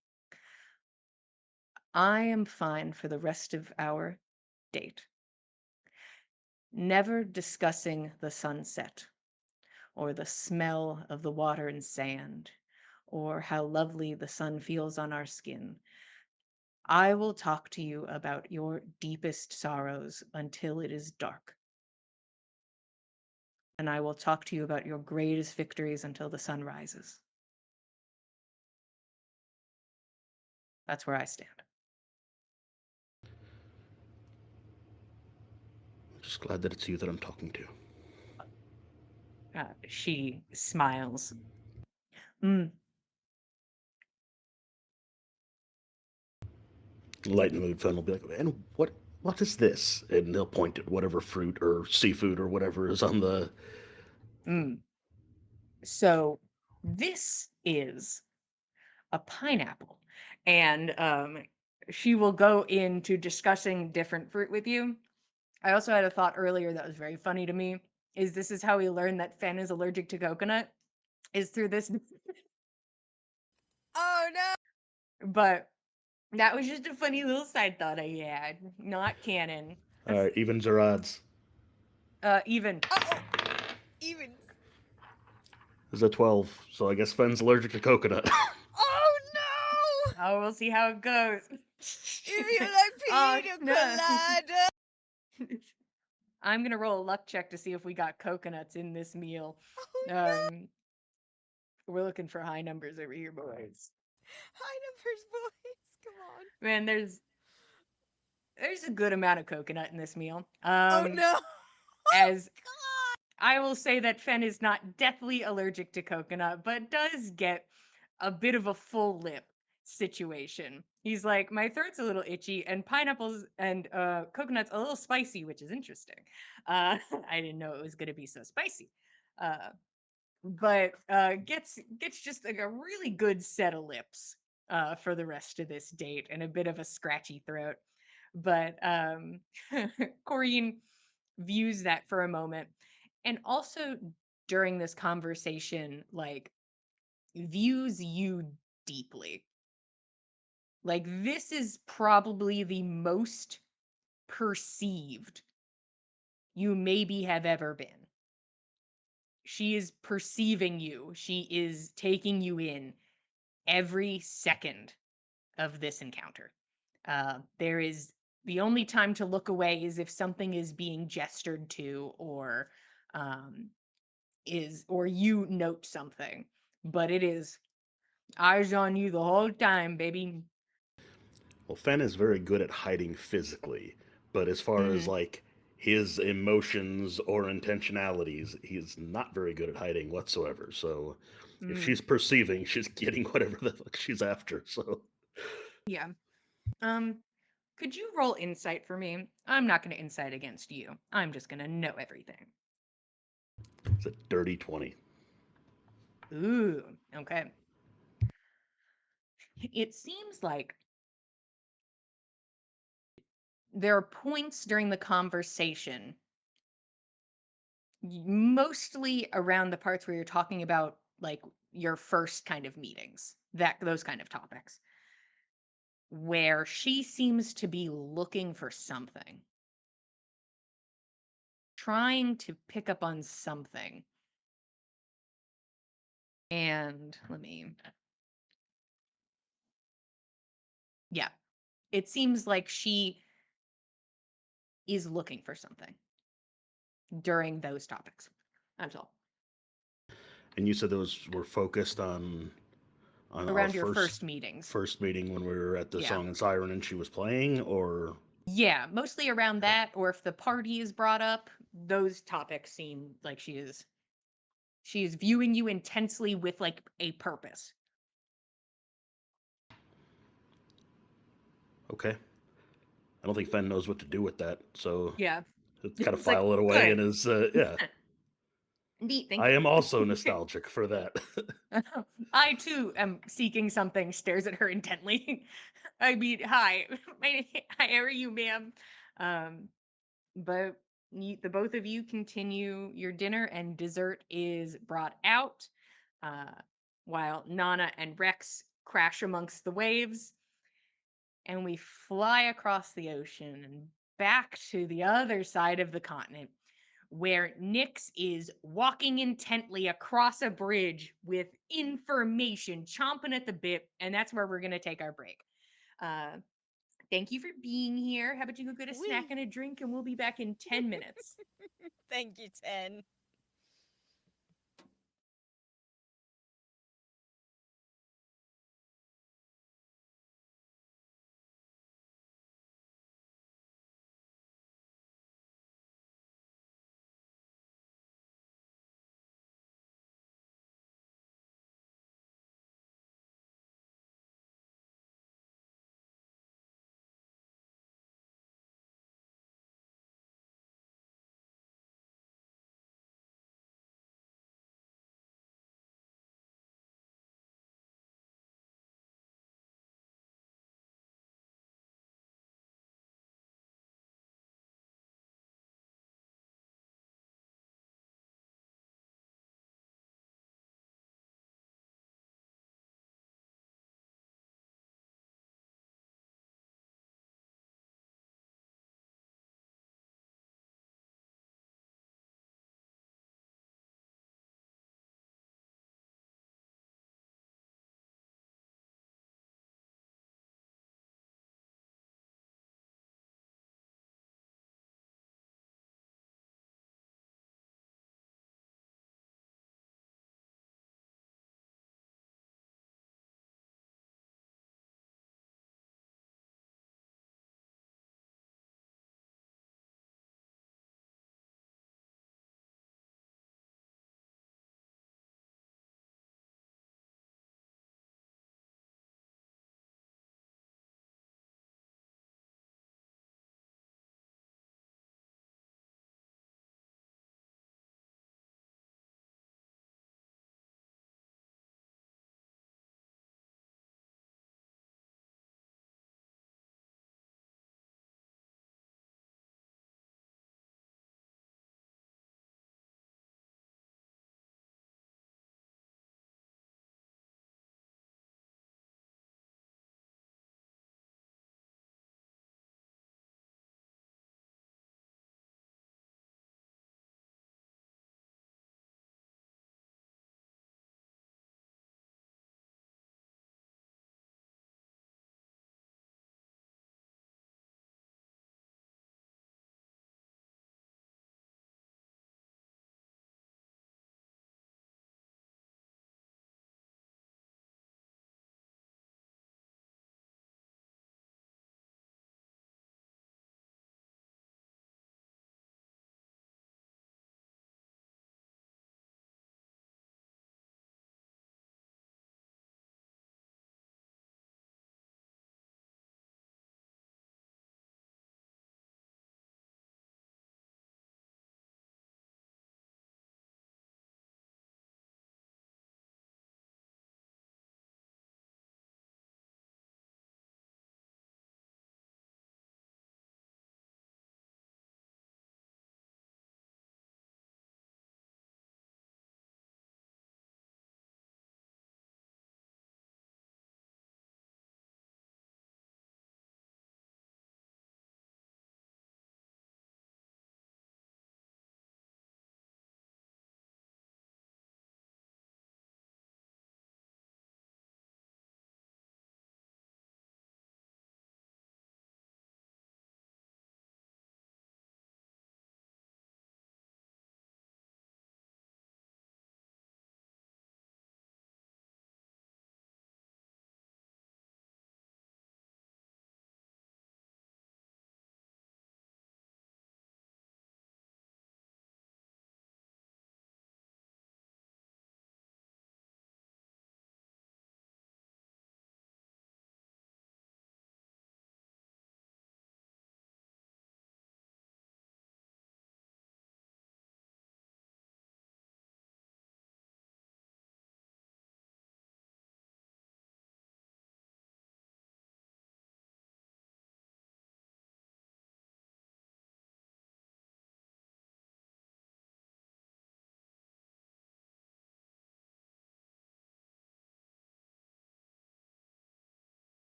I am fine for the rest of our date. Never discussing the sunset, or the smell of the water and sand, or how lovely the sun feels on our skin. I will talk to you about your deepest sorrows until it is dark. And I will talk to you about your greatest victories until the sun rises. That's where I stand. I'm just glad that it's you that I'm talking to. She smiles. Mm, Light in the mood Finn will be like, and what is this? And they'll point at whatever fruit or seafood or whatever is on the. mm. So this is a pineapple. And she will go into discussing different fruit with you. I also had a thought earlier that was very funny to me. Is this is how we learned that Fen is allergic to coconut? Is through this, Oh no! but that was just a funny little side thought I had. Not canon. All right, evens or odds? Even. Uh-oh! Even. There's a 12, so I guess Fenn's allergic to coconut. Oh no! Oh, we'll see how it goes. If you like Oh, pina no. colada. I'm gonna roll a luck check to see if we got coconuts in this meal. Oh no! We're looking for high numbers over here, boys. High numbers, boys. Come on. Man, there's a good amount of coconut in this meal. Oh no! As God! I will say that Fen is not deathly allergic to coconut, but does get a bit of a full lip situation. He's like, my throat's a little itchy, and pineapples and coconuts a little spicy, which is interesting. I didn't know it was gonna be so spicy. Uh, but gets just like a really good set of lips for the rest of this date and a bit of a scratchy throat. But Corrine views that for a moment, and also during this conversation, like views you deeply. Like this is probably the most perceived you maybe have ever been. She is perceiving you. She is taking you in every second of this encounter. There is the only time to look away is if something is being gestured to or um, or you note something. But it is eyes on you the whole time, baby. Well, Fenn is very good at hiding physically, but as far as Mm, like his emotions or intentionalities, he's not very good at hiding whatsoever. So if mm, she's perceiving, she's getting whatever the fuck she's after. So yeah. Um, Could you roll insight for me? I'm not going to insight against you. I'm just going to know everything. It's a dirty 20. Ooh, okay. It seems like there are points during the conversation, mostly around the parts where you're talking about like your first kind of meetings, that those kind of topics, where she seems to be looking for something, trying to pick up on something. And yeah, it seems like she is looking for something during those topics. That's all. And you said those were focused on our Around your first meetings. first meeting when we were at the Yeah. Song and Siren and she was playing, or Yeah, mostly around Okay. that, or if the party is brought up, those topics seem like she is viewing you intensely with like a purpose. okay. I don't think Fen knows what to do with that, so Yeah. it's kind of It's like, file it away good. in his yeah. Neat, thank I you. am also nostalgic for that. I too am seeking something, stares at her intently. I mean, hi. How are you, ma'am? Um, but the both of you continue your dinner, and dessert is brought out, uh, while Nana and Rex crash amongst the waves, and we fly across the ocean and back to the other side of the continent, where Nyx is walking intently across a bridge with information chomping at the bit, and that's where we're going to take our break. Uh, Thank you for being here. How about you go get a snack Wee. and a drink, and we'll be back in 10 minutes. Thank you, 10.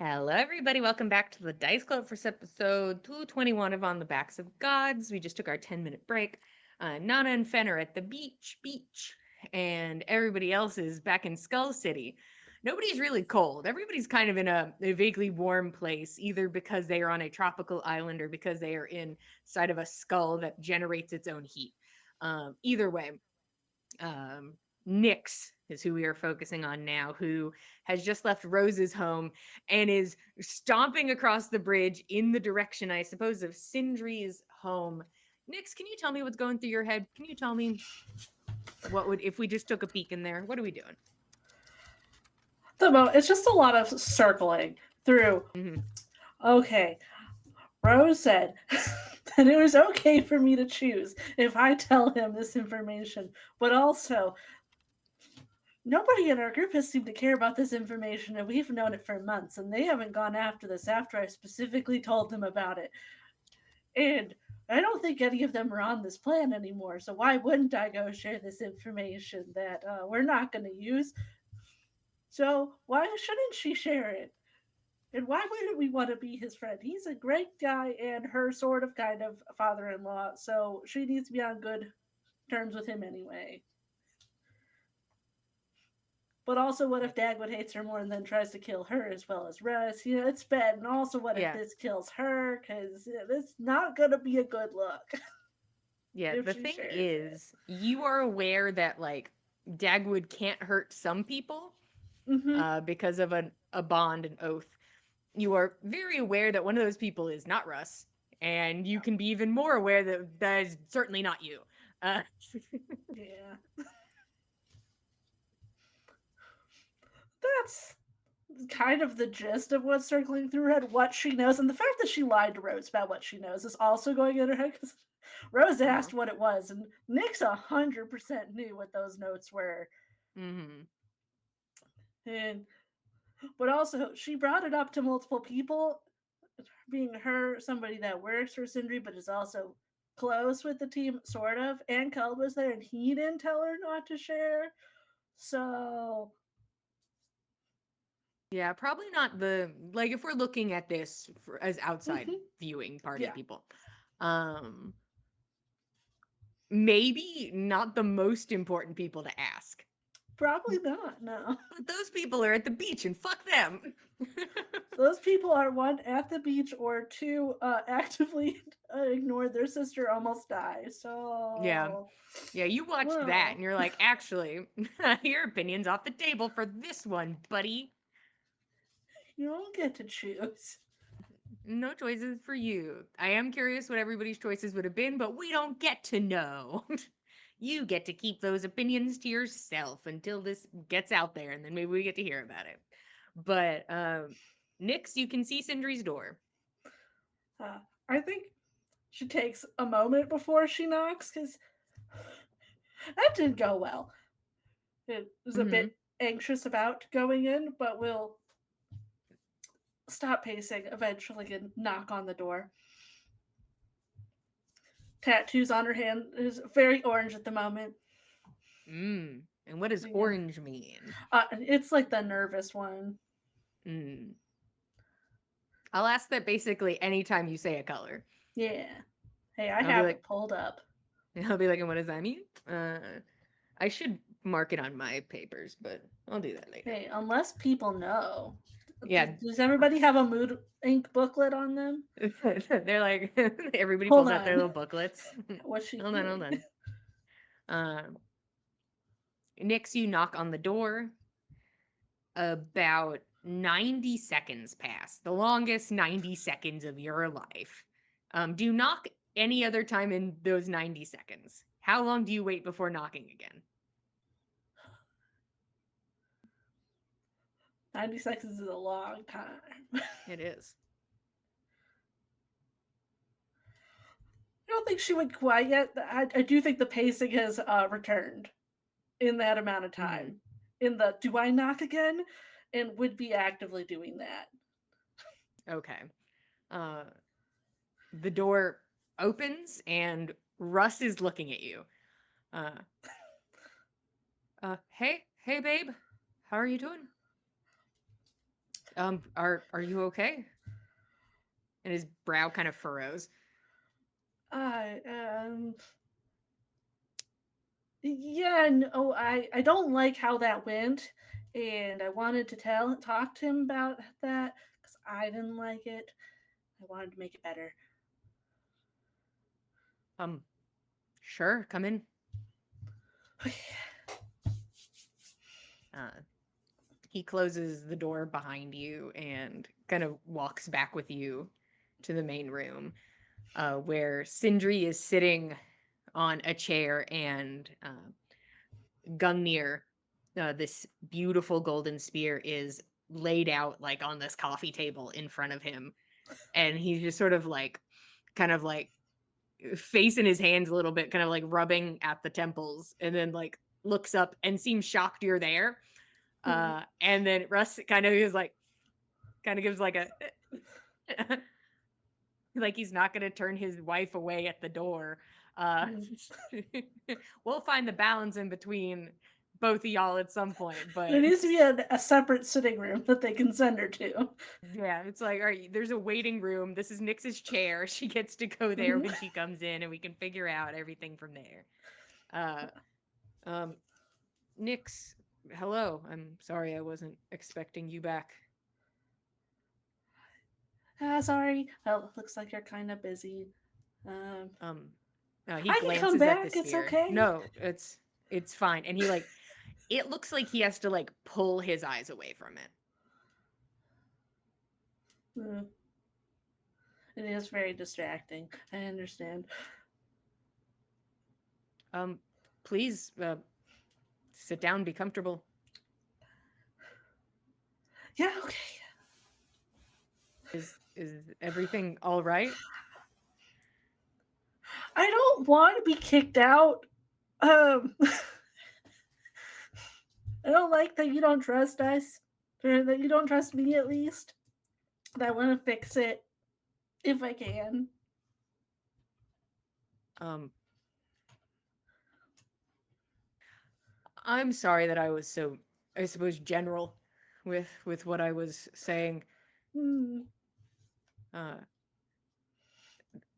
Hello, everybody. Welcome back to the Dice Club for episode 221 of On the Backs of Gods. We just took our 10-minute break. Nana and Fen are at the beach, and everybody else is back in Skull City. Nobody's really cold. Everybody's kind of in a vaguely warm place, either because they are on a tropical island or because they are inside of a skull that generates its own heat. Either way, Nyx is who we are focusing on now, who has just left Rose's home and is stomping across the bridge in the direction, I suppose, of Sindri's home. Nyx, can you tell me what's going through your head? Can you tell me what would, if we just took a peek in there, what are we doing? It's just a lot of circling through. Mhm. Okay, Rose said that it was okay for me to choose if I tell him this information, but also nobody in our group has seemed to care about this information, and we've known it for months, and they haven't gone after this after I specifically told them about it. And I don't think any of them are on this plan anymore, so why wouldn't I go share this information that we're not going to use? So why shouldn't she share it? And why wouldn't we want to be his friend? He's a great guy and her sort of kind of father-in-law, so she needs to be on good terms with him anyway. But also, what if Dagwood hates her more and then tries to kill her as well as Russ? You know, it's bad. And also, what Yeah. if this kills her? Because it's not going to be a good look. Yeah, If the she thing shares is, you are aware that, like, Dagwood can't hurt some people because of a bond, an oath. You are very aware that one of those people is not Russ, and you can be even more aware that that is certainly not you. Yeah. That's kind of the gist of what's circling through her head, what she knows. And the fact that she lied to Rose about what she knows is also going in her head because Rose asked what it was, and Nyx 100% knew what those notes were. Mm-hmm. But also, she brought it up to multiple people, being her, somebody that works for Sindri, but is also close with the team, sort of. And Cull was there, and he didn't tell her not to share. So, Yeah, probably not the, like, if we're looking at this as outside viewing party Yeah. people, maybe not the most important people to ask. probably not, no. But those people are at the beach, and fuck them. Those people are, one, at the beach, or two, actively ignored their sister almost die. So, Yeah, you watched that, well, and you're like, actually, your opinion's off the table for this one, buddy. you don't get to choose. No choices for you. I am curious what everybody's choices would have been, but we don't get to know. You get to keep those opinions to yourself until this gets out there, and then maybe we get to hear about it. But Nyx, you can see Sindri's door. I think she takes a moment before she knocks, because that didn't go well. It was a bit anxious about going in, but we'll stop pacing eventually and knock on the door. Tattoos on her hand is very orange at the moment. And what does Yeah. orange mean? It's like the nervous one. I'll ask that basically anytime you say a color. Yeah. Hey, I I'll be have like- it pulled up. And I'll be like, and what does that mean? I should mark it on my papers, but I'll do that later. Hey, unless people know. Yeah. Does everybody have a mood ink booklet on them? They're like, everybody Hold pulls out their on. little booklets. What's she Hold doing? on. Nyx, you knock on the door. About 90 seconds pass. The longest 90 seconds of your life. Do you knock any other time in those 90 seconds? How long do you wait before knocking again? 90 seconds is a long time. It is. I don't think she would quite yet. I do think the pacing has returned in that amount of time. In the do I knock again? And would be actively doing that. Okay. The door opens and Russ is looking at you. Hey babe, how are you doing? Are you okay? And his brow kind of furrows. I yeah, no, I don't like how that went, and I wanted to talk to him about that because I didn't like it. I wanted to make it better. Sure, come in. He closes the door behind you and kind of walks back with you to the main room, where Sindri is sitting on a chair and Gungnir, this beautiful golden spear, is laid out like on this coffee table in front of him, and he's just sort of like, kind of like facing his hands a little bit, kind of like rubbing at the temples, and then like looks up and seems shocked you're there. And then Russ kind of is like, kind of gives like a like he's not going to turn his wife away at the door. We'll find the balance in between both of y'all at some point, but There needs to be a separate sitting room that they can send her to. yeah, it's like, all right, there's a waiting room. This is Nyx's chair. She gets to go there when she comes in, and we can figure out everything from there. Nyx, hello. I'm sorry I wasn't expecting you back. Sorry. Well, looks like you're kind of busy. He I can come glances at the back. It's spear. okay. No, it's fine. And he like, it looks like he has to like pull his eyes away from it. It is very distracting. I understand. Please sit down, be comfortable. Yeah, okay. Is everything all right? I don't want to be kicked out. I don't like that you don't trust us, or that you don't trust me at least. But I want to fix it if I can. I'm sorry that I was so, I suppose, general with what I was saying.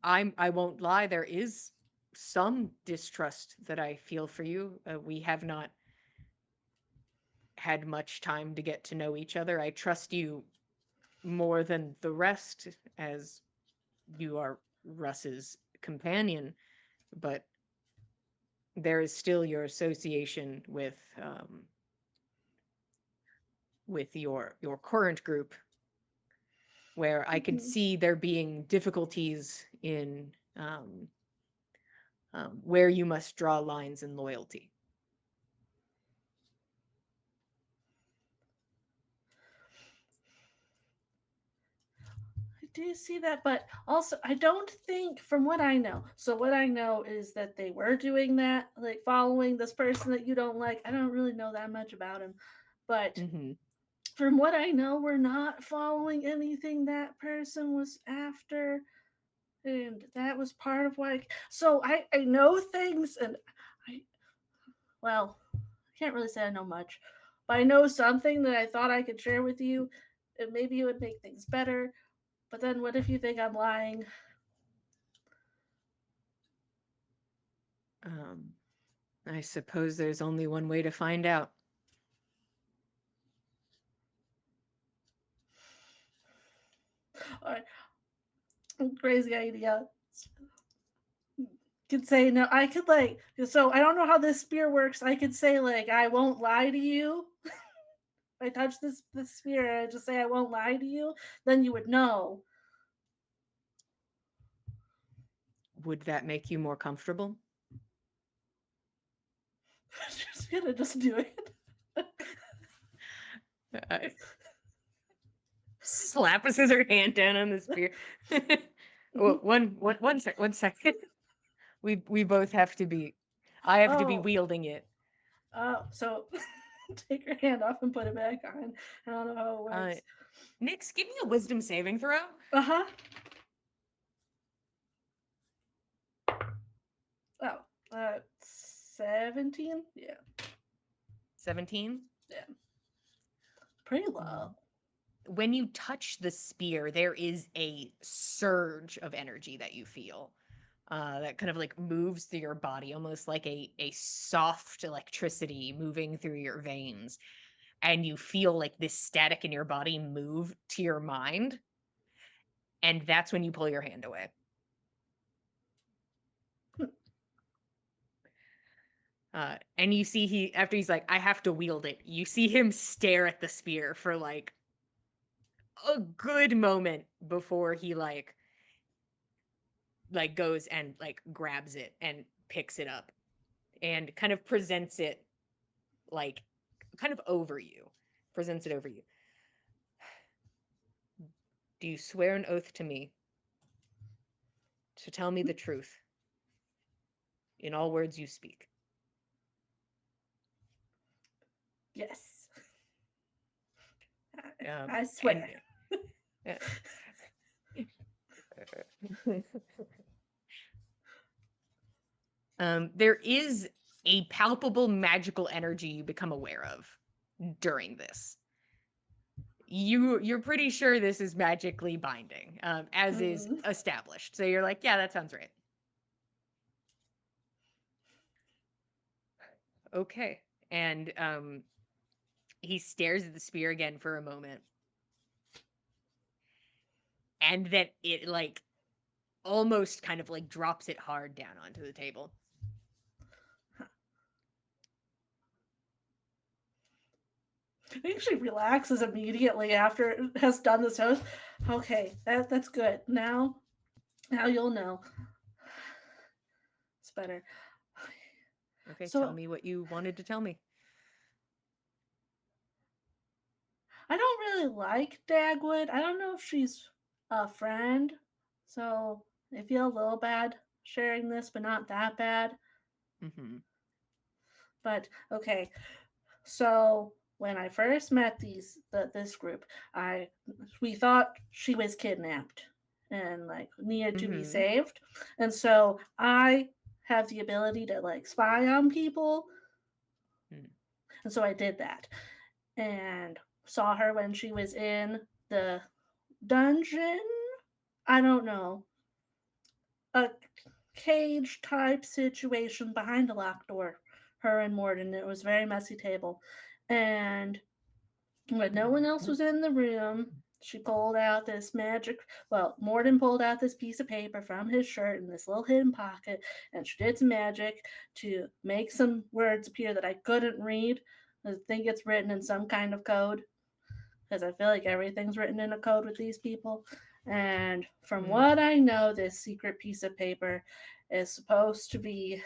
I won't lie, there is some distrust that I feel for you. We have not had much time to get to know each other. I trust you more than the rest, as you are Russ's companion, but there is still your association with your current group, where I could see there being difficulties in where you must draw lines in loyalty. I do see that, but also I don't think, from what I know, so what I know is that they were doing that, like following this person that you don't like. I don't really know that much about him, but from what I know, we're not following anything that person was after, and that was part of why. So I know things, and well, I can't really say I know much, but I know something that I thought I could share with you, and maybe it would make things better. But then what if you think I'm lying? I suppose there's only one way to find out. All right. Crazy idea. Could say no. I could like, so I don't know how this spear works. I could say like, I won't lie to you. If I touch this spear, I just say I won't lie to you. Then you would know. Would that make you more comfortable? She's gonna just do it. Slap her hand down on the spear. Well, one second. We both have to be. I have to be wielding it. So take your hand off and put it back on. I don't know how it works. Nyx, give me a wisdom saving throw. 17? Yeah. 17? Yeah. Pretty low. when you touch the spear, there is a surge of energy that you feel that kind of like moves through your body, almost like a soft electricity moving through your veins. And you feel like this static in your body move to your mind. And that's when you pull your hand away. And you see after he's like, I have to wield it, you see him stare at the spear for like a good moment before he like goes and like grabs it and picks it up and kind of presents it like kind of over you. Presents it over you. Do you swear an oath to me to tell me the truth in all words you speak? Yes. Um, I swear. and- there is a palpable magical energy you become aware of during this. You're pretty sure this is magically binding, as is Mhm. established. So you're like, yeah, that sounds right. Okay. And he stares at the spear again for a moment. And then it like almost kind of like drops it hard down onto the table. He actually relaxes immediately after it has done this. Okay, that's good. Now you'll know. It's better. Okay, So- tell me what you wanted to tell me. I don't really like Dagwood. I don't know if she's a friend, so I feel a little bad sharing this, but not that bad. Mm-hmm. But okay, so when I first met this group, we thought she was kidnapped and like needed to be Mhm. saved, and so I have the ability to like spy on people, and so I did that, and saw her when she was in the dungeon. I don't know, a cage type situation behind a locked door. Her and Morden. It was a very messy table, and when no one else was in the room, she pulled out this magic. Well, Morden pulled out this piece of paper from his shirt in this little hidden pocket, and she did some magic to make some words appear that I couldn't read. I think it's written in some kind of code, because I feel like everything's written in a code with these people. And from what I know, this secret piece of paper is supposed to be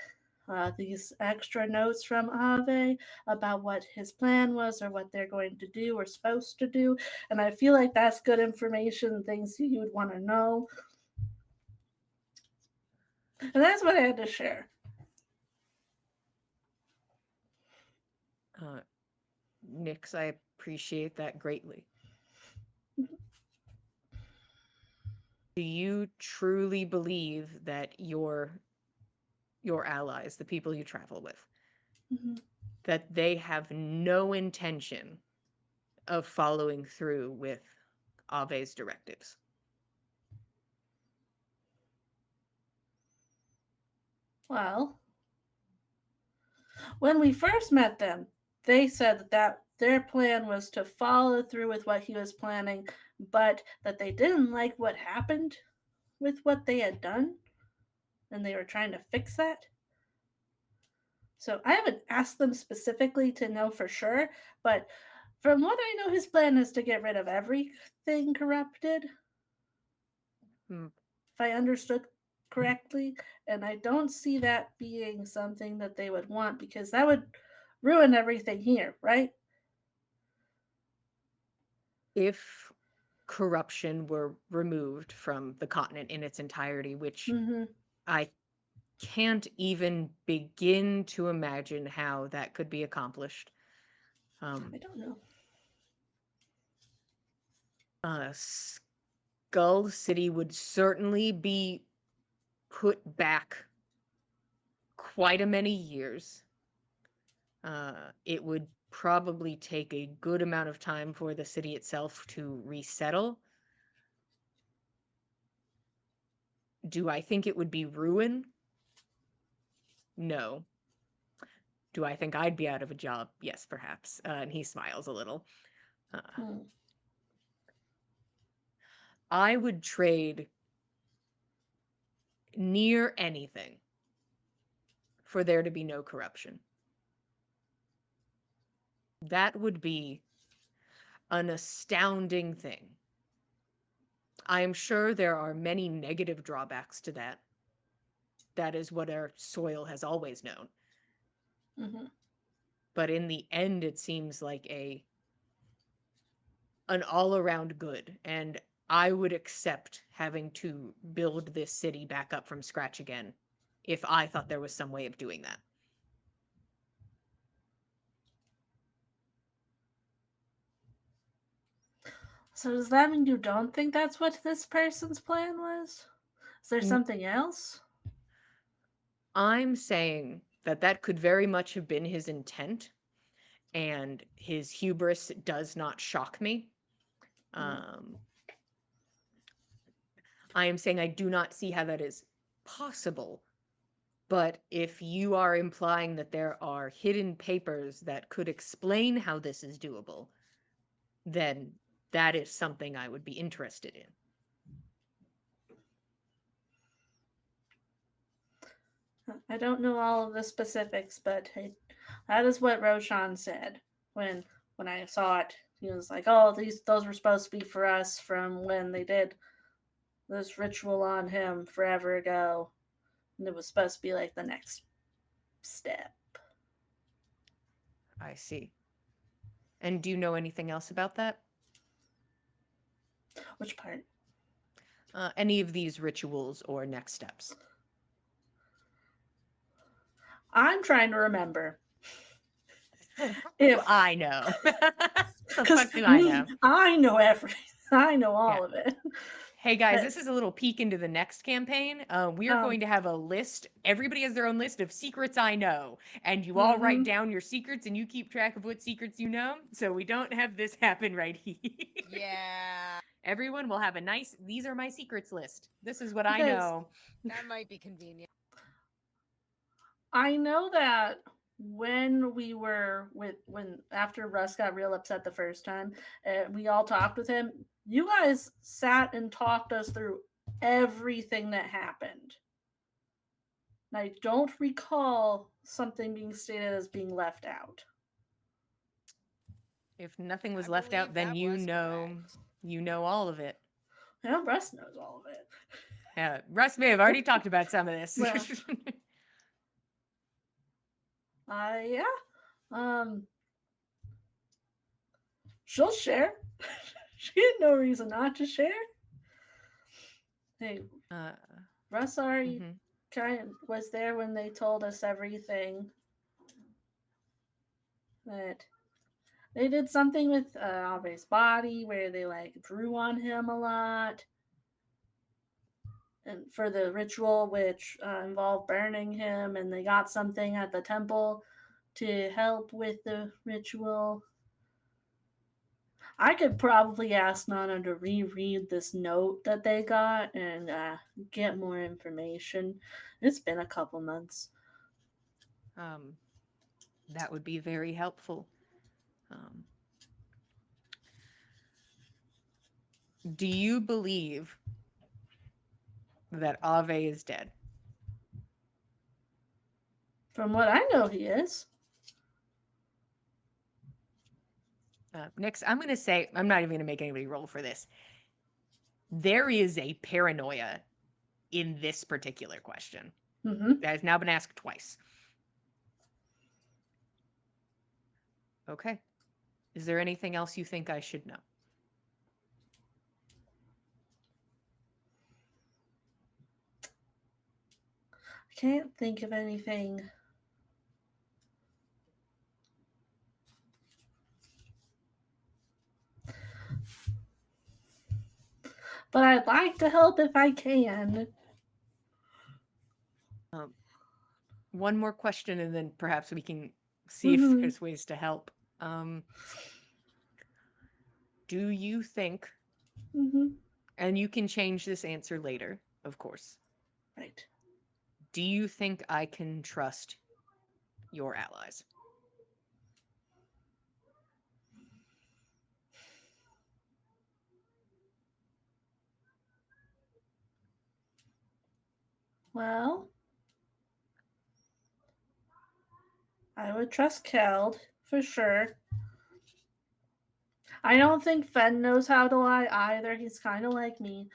these extra notes from Ave about what his plan was or what they're going to do or supposed to do. And I feel like that's good information, things you would want to know. And that's what I had to share. Nix, I appreciate that greatly. Do you truly believe that your allies, the people you travel with, that they have no intention of following through with Ave's directives? Well, when we first met them, they said that their plan was to follow through with what he was planning, but that they didn't like what happened with what they had done, and they were trying to fix that. So I haven't asked them specifically to know for sure, but from what I know, his plan is to get rid of everything corrupted. If I understood correctly, and I don't see that being something that they would want, because that would ruin everything here, right? If corruption were removed from the continent in its entirety, which I can't even begin to imagine how that could be accomplished. I don't know. Skull City would certainly be put back quite a many years. It would probably take a good amount of time for the city itself to resettle. Do I think it would be ruin? No. Do I think I'd be out of a job? Yes, perhaps. And he smiles a little. Hmm. I would trade near anything for there to be no corruption. That would be an astounding thing. I am sure there are many negative drawbacks to that. That is what our soil has always known. Mhm. But in the end, it seems like an all-around good, and I would accept having to build this city back up from scratch again if I thought there was some way of doing that. So does that mean you don't think that's what this person's plan was? Is there N- something else? I'm saying that that could very much have been his intent, and his hubris does not shock me. I am saying I do not see how that is possible. But if you are implying that there are hidden papers that could explain how this is doable, then that is something I would be interested in. I don't know all of the specifics, but that is what Roshan said when I saw it. He was like, "Oh, those were supposed to be for us from when they did this ritual on him forever ago, and it was supposed to be like the next step." I see. And do you know anything else about that? Which part? Any of these rituals or next steps? I'm trying to remember. If I know. The because fuck do I know? I know everything. I know all Yeah. of it. Hey guys, But- this is a little peek into the next campaign. We are Um, going to have a list. Everybody has their own list of secrets I know, and you all write mhm. down your secrets, and you keep track of what secrets you know. So we don't have this happen right here. Yeah, Everyone will have a nice. These are my secrets list. This is what I Because- know. that might be convenient. I know that when after Russ got real upset the first time, we all talked with him. You guys sat and talked us through everything that happened. And I don't recall something being stated as being left out. If nothing was I left out, believe then that you was know, correct. you know all of it. Yeah, Russ knows all of it. Russ may have already talked about some of this. Well, yeah. She'll share. She had no reason not to share. Hey, Russ already was there when they told us everything. That they did something with Ave's body where they drew on him a lot. And for the ritual, which involved burning him, and they got something at the temple to help with the ritual. I could probably ask Nana to reread this note that they got and get more information. It's been a couple months. That would be very helpful. Do you believe that Ave is dead? From what I know, he is. Nix, I'm going to say, I'm not even going to make anybody roll for this. There is a paranoia in this particular question that has now been asked twice. Okay. Is there anything else you think I should know? I can't think of anything. But I'd like to help if I can. One more question, and then perhaps we can see if there's ways to help. Um, do you think, Mm-hmm. and you can change this answer later, of course, Right. do you think I can trust your allies? Well, I would trust Keld for sure. I don't think Fen knows how to lie either. He's kind of like me.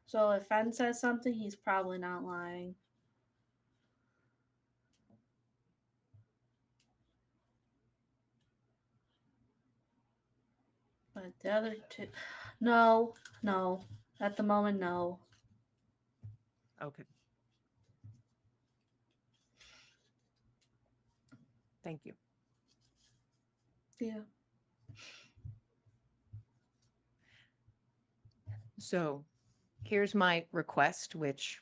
So if Fen says something, he's probably not lying. But the other two, no. At the moment, no. Okay. Thank you. Yeah. So here's my request, which,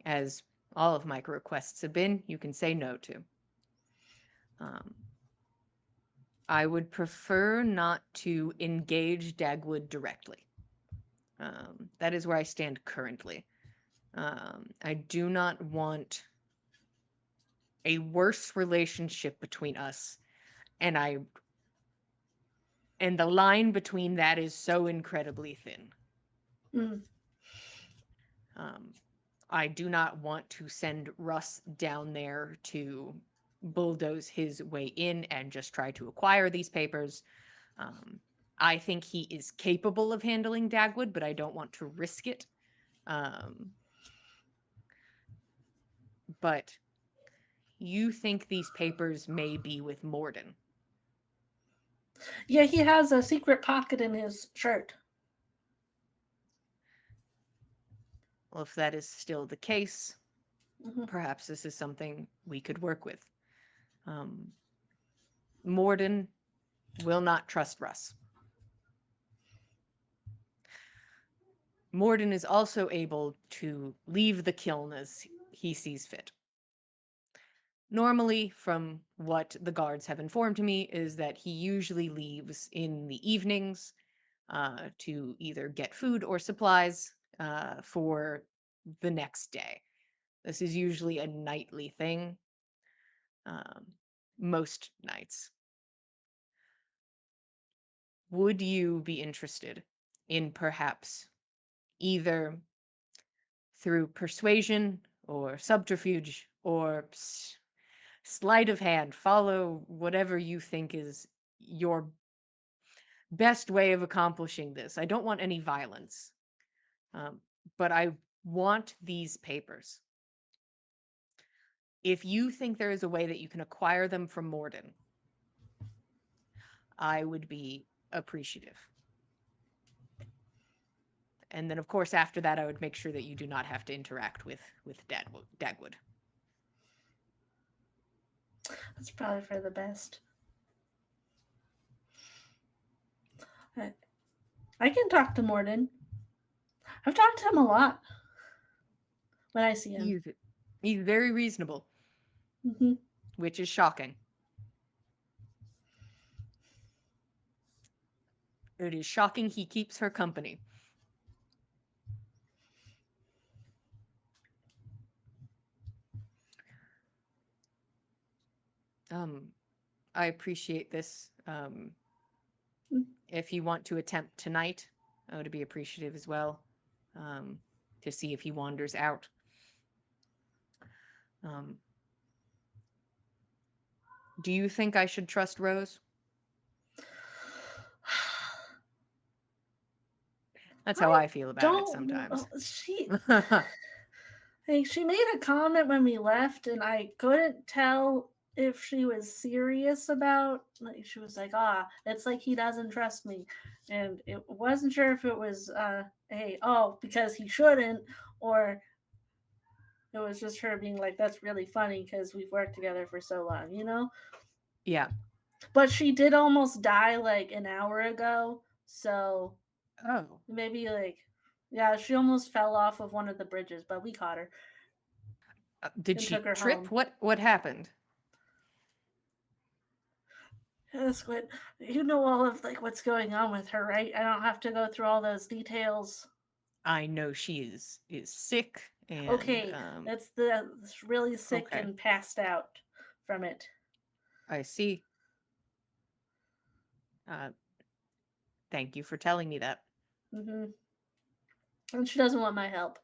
as all of my requests have been, you can say no to. I would prefer not to engage Dagwood directly. That is where I stand currently. I do not want a worse relationship between us, and the line between that is so incredibly thin. Mm. I do not want to send Russ down there to bulldoze his way in and just try to acquire these papers. I think he is capable of handling Dagwood, but I don't want to risk it. But you think these papers may be with Morden. Yeah, he has a secret pocket in his shirt. Well, if that is still the case, Mhm. perhaps this is something we could work with. Morden will not trust Russ. Morden is also able to leave the kiln as he sees fit. Normally, from what the guards have informed me, is that he usually leaves in the evenings to either get food or supplies for the next day. This is usually a nightly thing, most nights. Would you be interested in perhaps either through persuasion or subterfuge or sleight of hand, follow whatever you think is your best way of accomplishing this? I don't want any violence, but I want these papers. If you think there is a way that you can acquire them from Morden, I would be appreciative. And then, of course, after that, I would make sure that you do not have to interact with Dagwood. That's probably for the best. I can talk to Morden. I've talked to him a lot when I see him. He's very reasonable, Mm-hmm. which is shocking. It is shocking he keeps her company. I appreciate this. If you want to attempt tonight, I would be appreciative as well, to see if he wanders out. Do you think I should trust Rose? That's how I feel about it sometimes. She made a comment when we left, and I couldn't tell if she was serious about. Like, she was like, it's like he doesn't trust me, and it wasn't sure if it was because he shouldn't, or it was just her being like, that's really funny because we've worked together for so long, you know? Yeah. But she did almost die like an hour ago, so maybe she almost fell off of one of the bridges, but we caught her. Did she trip? Home. What happened? Squid, you know all of like what's going on with her, right? I don't have to go through all those details. I know she is sick and Okay, it's really sick okay. and passed out from it. I see. Uh Thank you for telling me that. Hmm. And she doesn't want my help.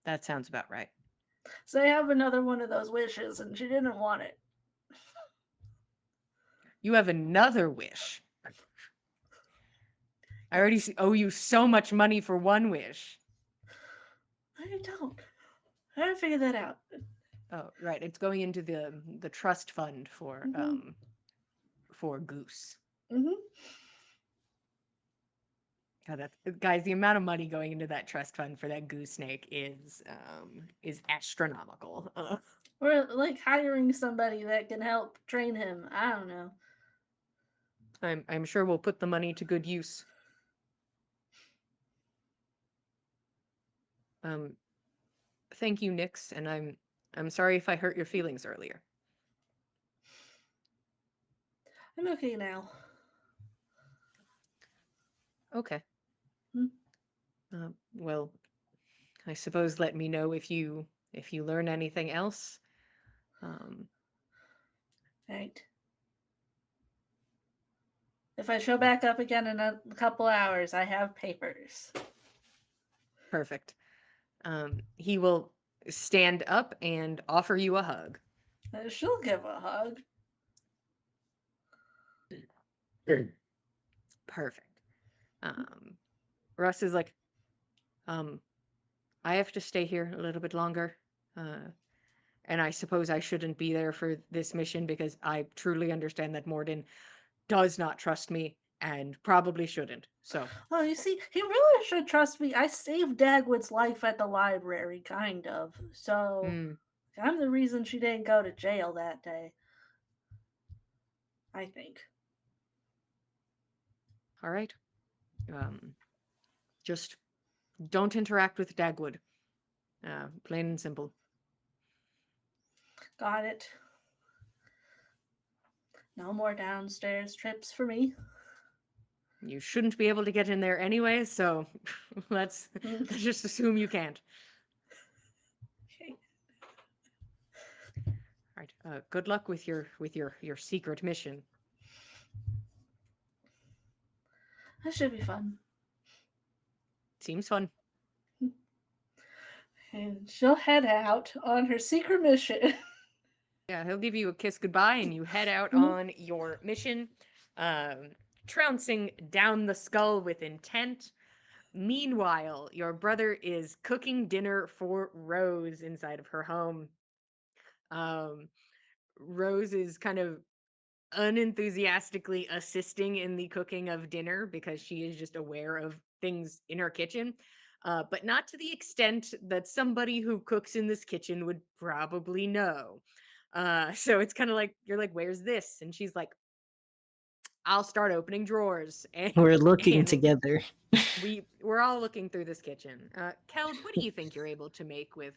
That sounds about right. So I have another one of those wishes, and she didn't want it. You have another wish. I already Yes. owe you so much money for one wish. I don't. I haven't figured that out. Oh, right. It's going into the trust fund Hmm. for Goose. Hmm. God, that's guys, the amount of money going into that trust fund for that goose snake is astronomical. Or like hiring somebody that can help train him. I don't know. I'm sure we'll put the money to good use. Um, Thank you, Nix, and I'm sorry if I hurt your feelings earlier. I'm okay now. Okay. Hmm. Well, I suppose let me know if you learn anything else. Um, Right. If I show back up again in a couple hours, I have papers. Perfect. He will stand up and offer you a hug. She'll give a hug. Perfect. Russ is like, I have to stay here a little bit longer. And I suppose I shouldn't be there for this mission because I truly understand that Morden does not trust me and probably shouldn't. So, Oh, you see, he really should trust me. I saved Dagwood's life at the library, kind of. So mm, I'm the reason she didn't go to jail that day. I think. all right. Just don't interact with Dagwood. Plain and simple. Got it. No more downstairs trips for me. You shouldn't be able to get in there anyway, so let's Okay. just assume you can't. All right. Good luck with your secret mission. That should be fun. Seems fun. And she'll head out on her secret mission. Yeah, he'll give you a kiss goodbye and you head out Mhm. on your mission, trouncing down the skull with intent. Meanwhile, your brother is cooking dinner for Rose inside of her home. Um, Rose is kind of unenthusiastically assisting in the cooking of dinner because she is just aware of things in her kitchen, but not to the extent that somebody who cooks in this kitchen would probably know. So it's kind of like you're like, "Where's this?" And she's like, "I'll start opening drawers." We're looking And together. we're all looking through this kitchen. Keld, what do you think you're able to make with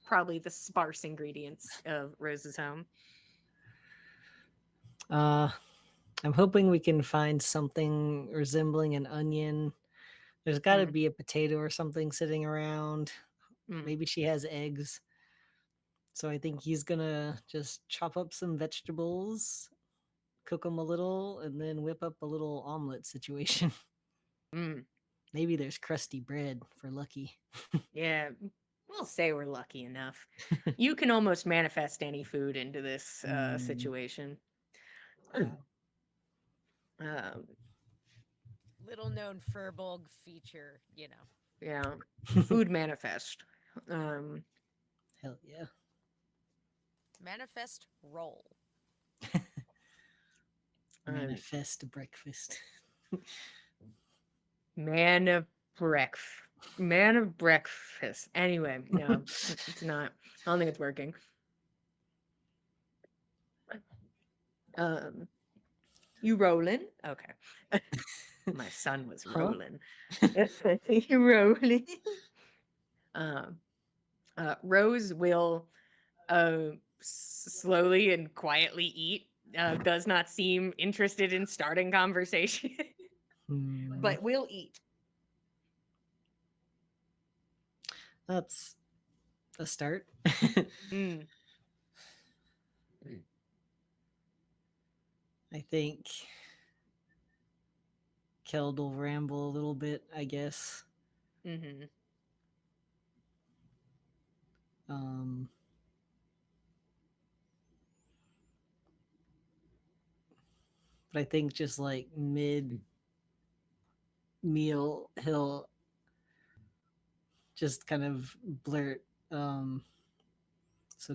probably the sparse ingredients of Rose's home? Uh, I'm hoping we can find something resembling an onion. There's got to Mm, be a potato or something sitting around. mm. Maybe she has eggs. So I think he's gonna just chop up some vegetables, cook them a little, and then whip up a little omelet situation. Mm. Maybe there's crusty bread for Lucky. Yeah, we'll say we're lucky enough. You can almost manifest any food into this situation. Um, Little known Furbolg feature, you know. yeah, food manifest. Um, Hell yeah. Manifest roll. Manifest breakfast. man of breakfast. Anyway, no, it's not. I don't think it's working. Um, you rolling? Okay. My son was Huh? rolling. You rolling? Rose will slowly and quietly eat. Does not seem interested in starting conversation, Hmm. but will eat. That's a start. Mm. I think Keld will ramble a little bit, I guess. Hmm. Um, but I think just like mid meal, he'll just kind of blurt, so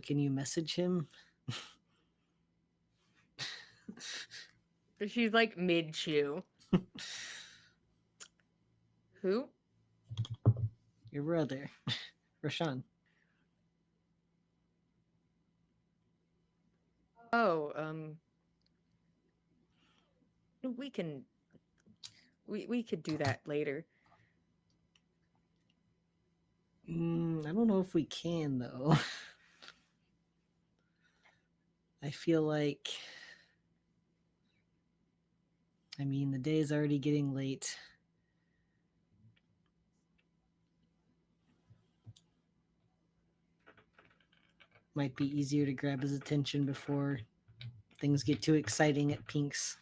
can you message him? She's like mid chew. Who? Your brother, Rashawn. Oh, we can we could do that later. I don't know if we can though. I feel like, I mean, the day is already getting late. Might be easier to grab his attention before things get too exciting at Pink's.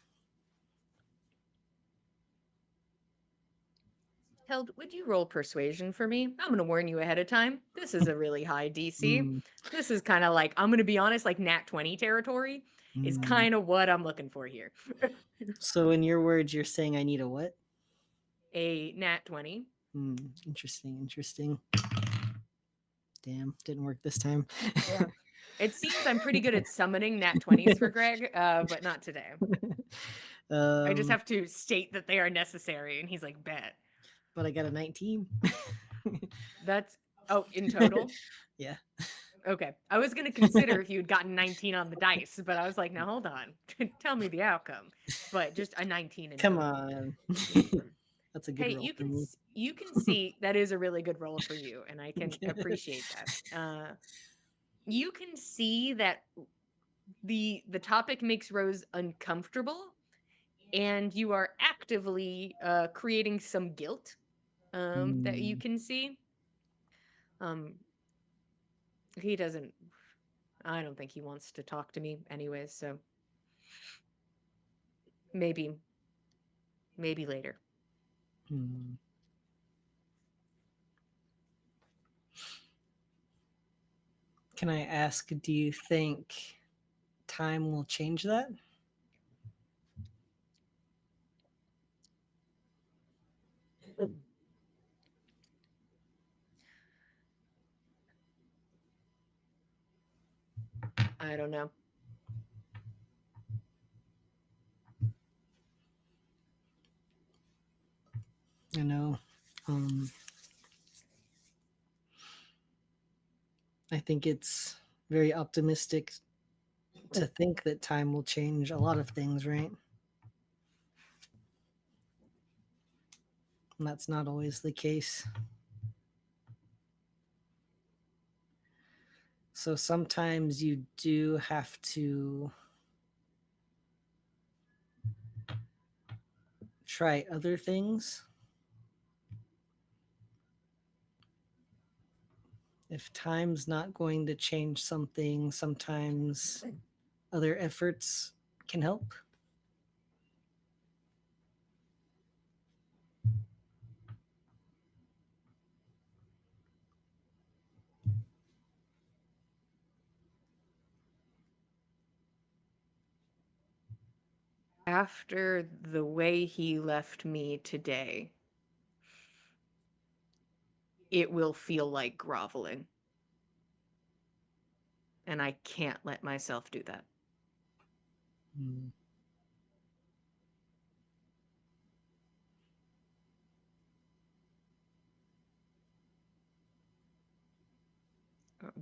Held, would you roll persuasion for me? I'm going to warn you ahead of time. This is a really high DC. Mm, This is kind of like, I'm going to be honest, like Nat 20 territory is mm. kind of what I'm looking for here. So, in your words, you're saying I need a what? A Nat 20. Interesting, interesting. Damn, didn't work this time. Yeah. It seems I'm pretty good at summoning Nat 20s for Greg, but not today. I just have to state that they are necessary. And he's like, bet. But I got a 19. That's, oh, in total? Yeah. Okay. I was going to consider if you had gotten 19 on the dice, but I was like, now hold on. Tell me the outcome. But just a 19 in Come total. on. That's a good Hey, roll you for can me. you can see that is a really good roll for you, and I can appreciate that. You can see that the topic makes Rose uncomfortable, and you are actively creating some guilt that you can see. Um, he doesn't. I don't think he wants to talk to me anyways. So maybe later. Hmm. Can I ask, do you think time will change that? I don't know. I know. I think it's very optimistic to think that time will change a lot of things, right? And that's not always the case. So sometimes you do have to try other things. If time's not going to change something, sometimes other efforts can help. After the way he left me today, it will feel like groveling. And I can't let myself do that. Hmm.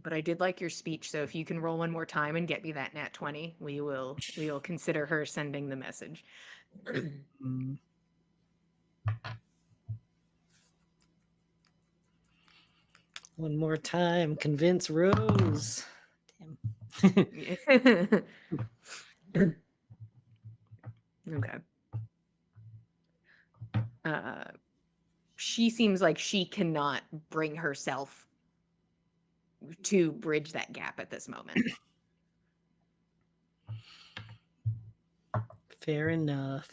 But I did like your speech, so if you can roll one more time and get me that nat 20, we will consider her sending the message. Hmm. One more time, convince Rose. Damn. Okay. She seems like she cannot bring herself to bridge that gap at this moment. Fair enough.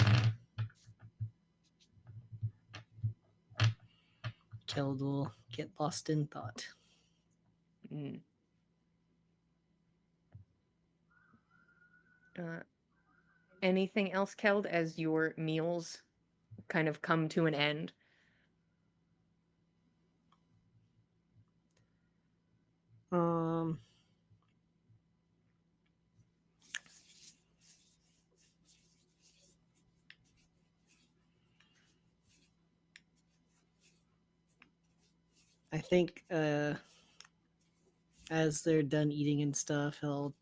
Keld will get lost in thought. Mm. Anything else, Keld, as your meals kind of come to an end? Um, I think as they're done eating and stuff, he'll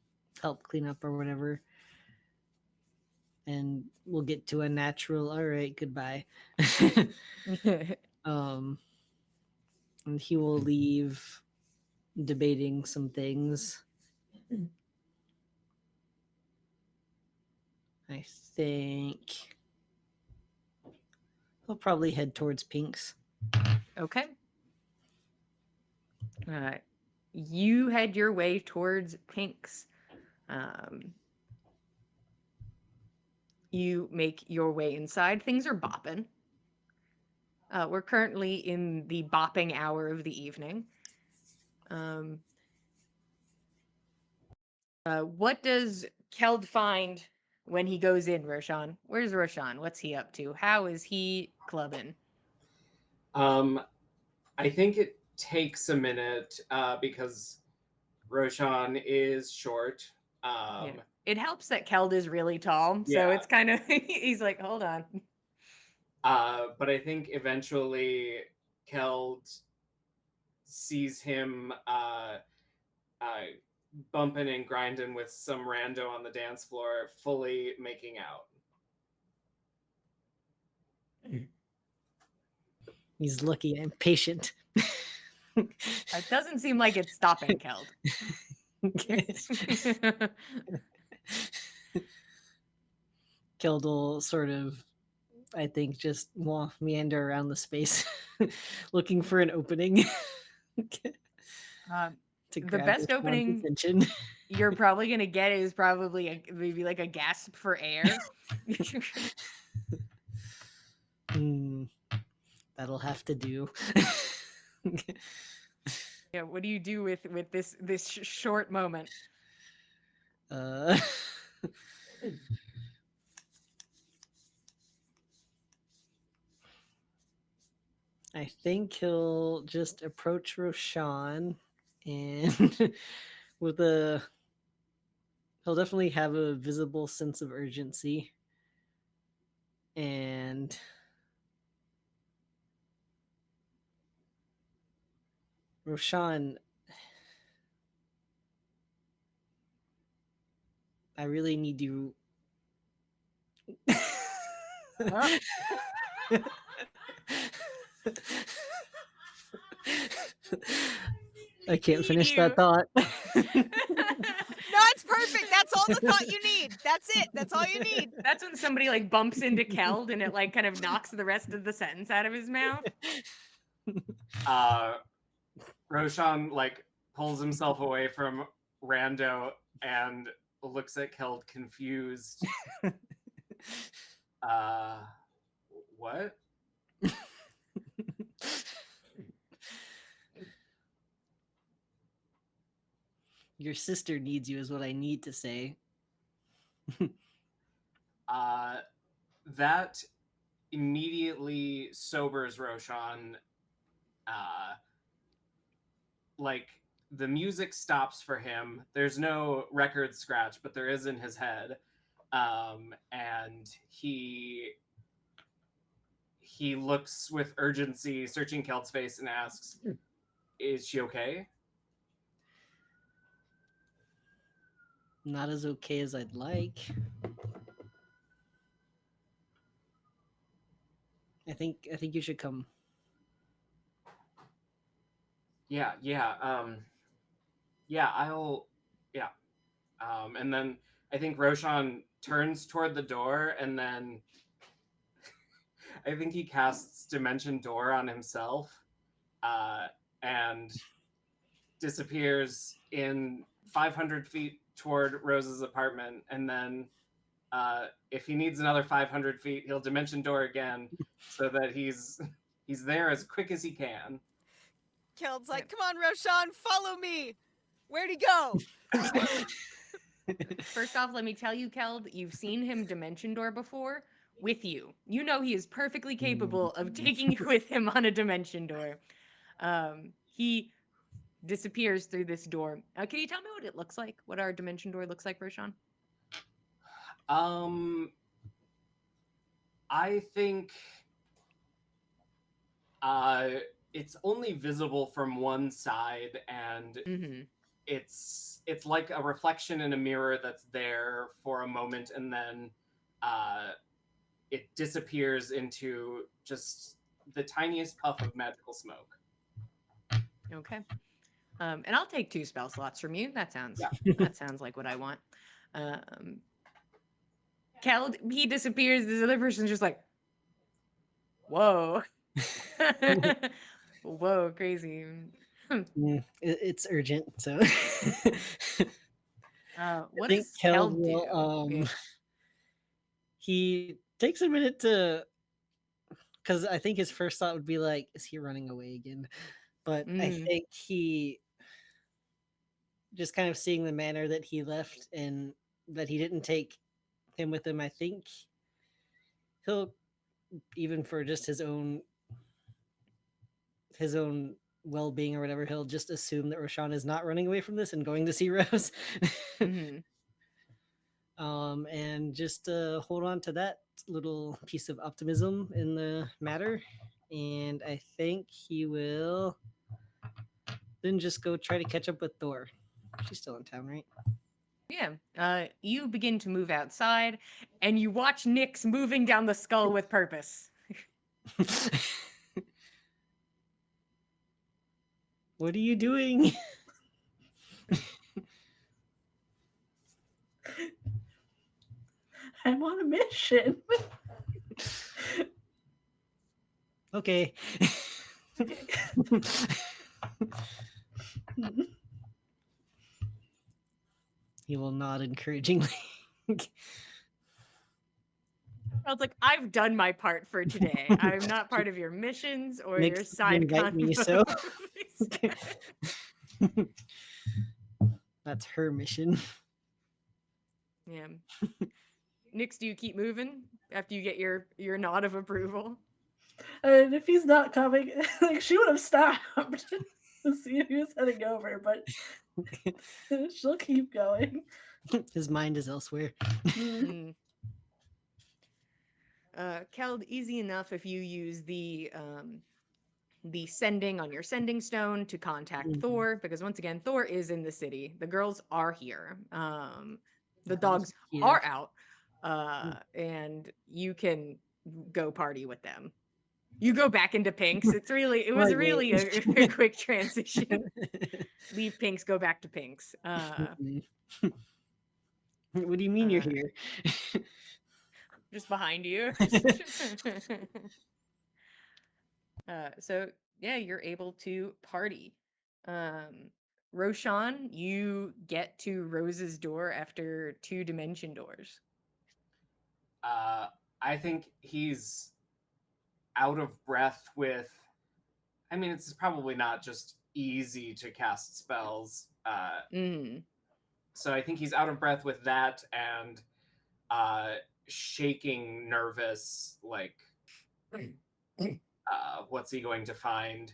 help clean up or whatever. And we'll get to a natural, all right, goodbye. And he will leave debating some things. I think he'll probably head towards Pink's. Okay. You head your way towards Pink's. You make your way inside. Things are bopping. We're currently in the bopping hour of the evening. What does Keld find when he goes in, Roshan? Where's Roshan? What's he up to? How is he clubbing? I think it takes a minute because Roshan is short. Yeah. It helps that Keld is really tall, so Yeah. it's kind of he's like, hold on. But I think eventually Keld sees him bumping and grinding with some rando on the dance floor, fully making out. He's lucky I'm patient. It doesn't seem like it's stopping Keld. Keld will sort of, I think, just meander around the space looking for an opening. To grab best Roshan's opening- attention. You're probably gonna get is probably maybe like a gasp for air. That'll have to do. Yeah, what do you do with this short moment? I think he'll just approach Roshan and he'll definitely have a visible sense of urgency. And Roshan, I really need you. I can't finish that thought. No, it's perfect. That's all the thought you need. That's it. That's all you need. That's when somebody like bumps into Keld and it like kind of knocks the rest of the sentence out of his mouth. Roshan like pulls himself away from Rando and looks at Keld confused. What? Your sister needs you is what I need to say. That immediately sobers Roshan. Like the music stops for him. There's no record scratch, but there is in his head. And he looks with urgency, searching Keld's face, and asks, "Is she okay?" Not as okay as I'd like. I think you should come. Yeah. Yeah. And then I think Roshan turns toward the door, and then I think he casts Dimension Door on himself, and disappears in 500 feet toward Rose's apartment. And then if he needs another 500 feet, he'll Dimension Door again, so that he's there as quick as he can. Keld's like, come on, Roshan, follow me. Where'd he go? First off, let me tell you, Keld, you've seen him Dimension Door before with you. You know he is perfectly capable of taking you with him on a Dimension Door. He disappears through this door. Can you tell me what it looks like? What our Dimension Door looks like, Roshan? I think it's only visible from one side, and Mm-hmm. it's like a reflection in a mirror that's there for a moment, and then it disappears into just the tiniest puff of magical smoke. Okay. And I'll take 2 spell slots from you. That sounds like what I want. Keld, he disappears. This other person's just like, whoa. Whoa, crazy. It's urgent, so What think does Keld Keld do? will, Yeah. he takes a minute to, because I think his first thought would be like, is he running away again? But I think he just kind of seeing the manner that he left and that he didn't take him with him, I think he'll, even for just his own well-being or whatever, he'll just assume that Roshan is not running away from this and going to see Rose. Mhm. And just hold on to that little piece of optimism in the matter. And I think he will then just go try to catch up with Thor. She's still in town, right? Yeah. You begin to move outside, and you watch Nyx moving down the skull with purpose. What are you doing? I'm on a mission. Okay. He will nod encouragingly. I was like, I've done my part for today. I'm not part of your missions or your Nyx side invite me, convos. so that's her mission. Yeah. Nyx, do you keep moving after you get your nod of approval? And if he's not coming, like she would have stopped to see if he was heading over, but she'll keep going. His mind is elsewhere. Mm. Keld, easy enough if you use the sending on your sending stone to contact Thor, because once again, Thor is in the city. The girls are here. The dogs are out, and you can go party with them. You go back into Pinks. It was really a quick transition. Leave Pinks, go back to Pinks. What do you mean you're here? Just behind you. So yeah, you're able to party. Roshan, you get to Rose's door after 2 Dimension Doors. I think he's out of breath with. I mean, it's probably not just easy to cast spells. So I think he's out of breath with that and shaking, nervous, like, what's he going to find?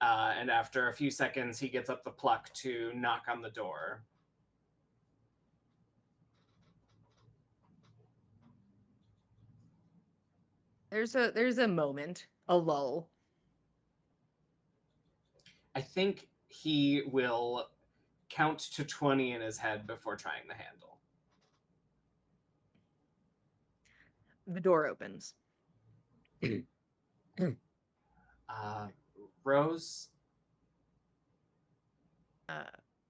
And after a few seconds, he gets up the pluck to knock on the door. There's a moment, a lull. I think he will count to 20 in his head before trying the handle. The door opens. Rose?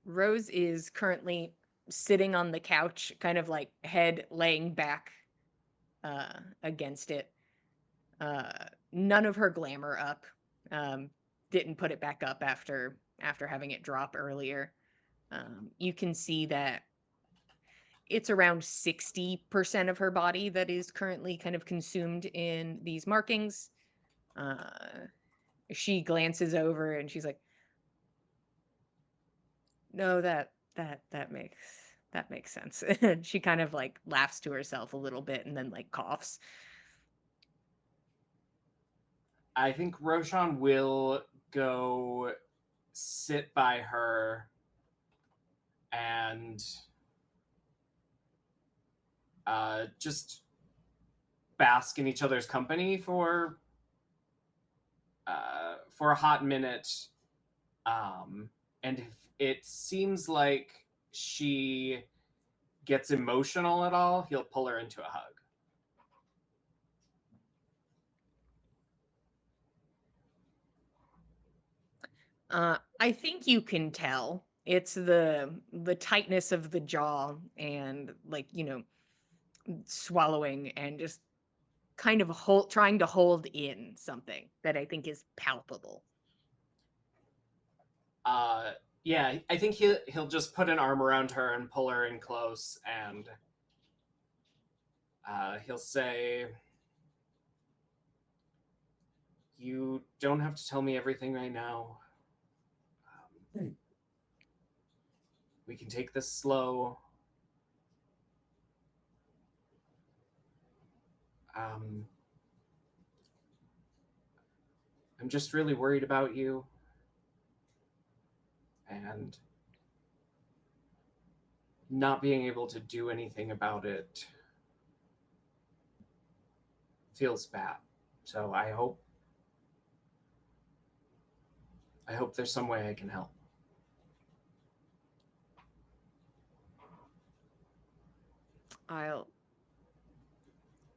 Rose is currently sitting on the couch, kind of like head laying back against it. None of her glamour up. Didn't put it back up after having it drop earlier. You can see that it's around 60% of her body that is currently kind of consumed in these markings. She glances over and she's like, "No, that makes sense." And she kind of like laughs to herself a little bit and then like coughs. I think Roshan will go sit by her and just bask in each other's company for a hot minute. And if it seems like she gets emotional at all, he'll pull her into a hug. I think you can tell it's the tightness of the jaw and like, swallowing and just kind of trying to hold in something that I think is palpable. Yeah, I think he'll just put an arm around her and pull her in close, and he'll say, "You don't have to tell me everything right now. We can take this slow. I'm just really worried about you, and not being able to do anything about it feels bad. So I hope there's some way I can help." I'll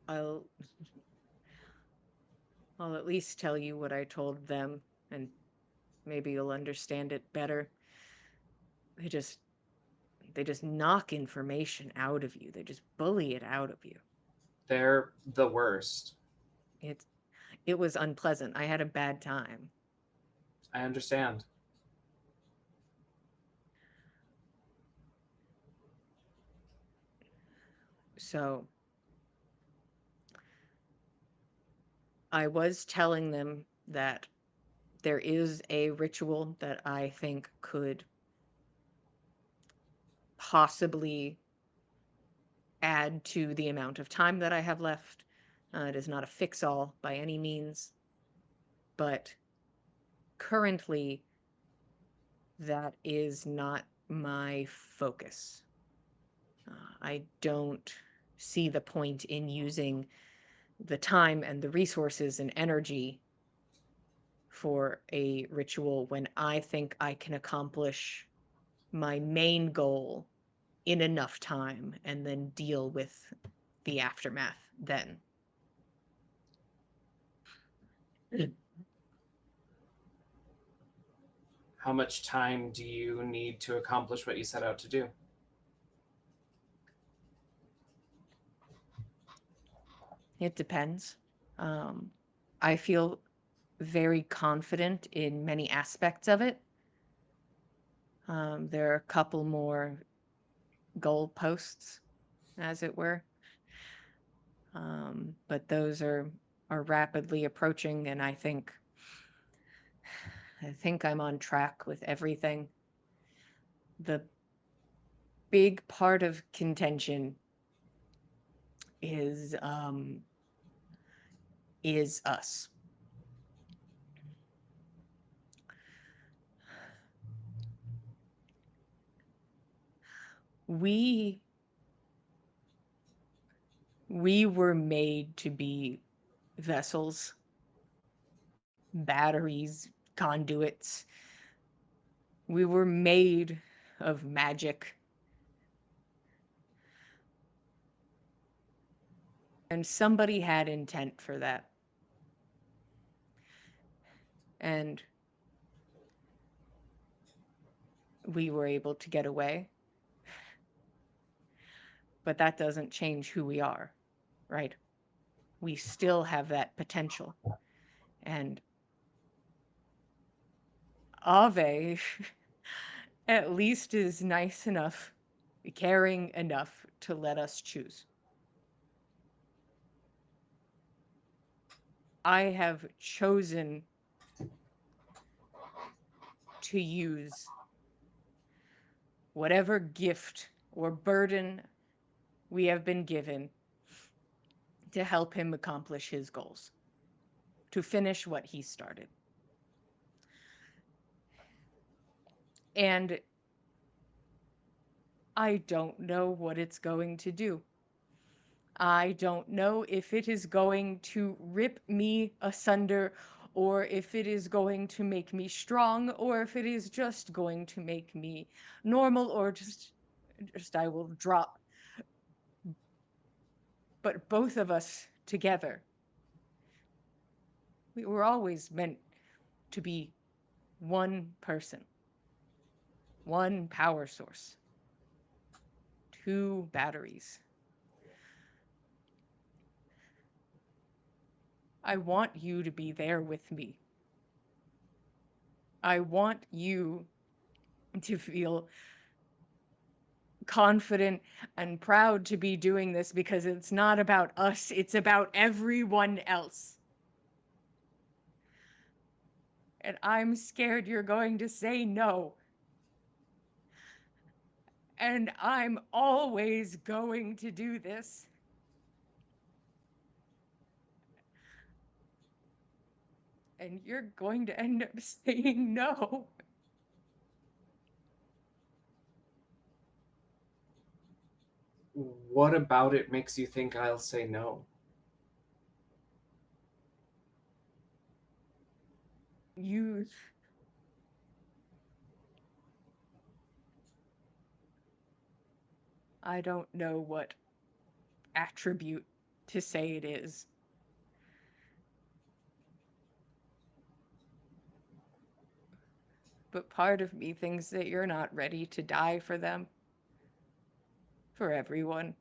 I'll I'll at least tell you what I told them, and maybe you'll understand it better. They just knock information out of you. They just bully it out of you. They're the worst. It it was unpleasant. I had a bad time. I understand. So I was telling them that there is a ritual that I think could possibly add to the amount of time that I have left. It is not a fix-all by any means, but currently that is not my focus. I don't see the point in using the time and the resources and energy for a ritual when I think I can accomplish my main goal in enough time and then deal with the aftermath then. How much time do you need to accomplish what you set out to do? It depends. I feel very confident in many aspects of it. There are a couple more goalposts, as it were. But those are rapidly approaching, and I think I'm on track with everything. The big part of contention is us. We were made to be vessels, batteries, conduits. We were made of magic. And somebody had intent for that. And we were able to get away. But that doesn't change who we are, right? We still have that potential. And Ave at least is nice enough, caring enough to let us choose. I have chosen to use whatever gift or burden we have been given to help him accomplish his goals, to finish what he started. And I don't know what it's going to do. I don't know if it is going to rip me asunder, or if it is going to make me strong, or if it is just going to make me normal, or just I will drop. But both of us together, we were always meant to be one person, one power source, two batteries. I want you to be there with me. I want you to feel confident and proud to be doing this, because it's not about us, it's about everyone else. And I'm scared you're going to say no. And I'm always going to do this. And you're going to end up saying no. What about it makes you think I'll say no? I don't know what attribute to say it is. But part of me thinks that you're not ready to die for them. For everyone.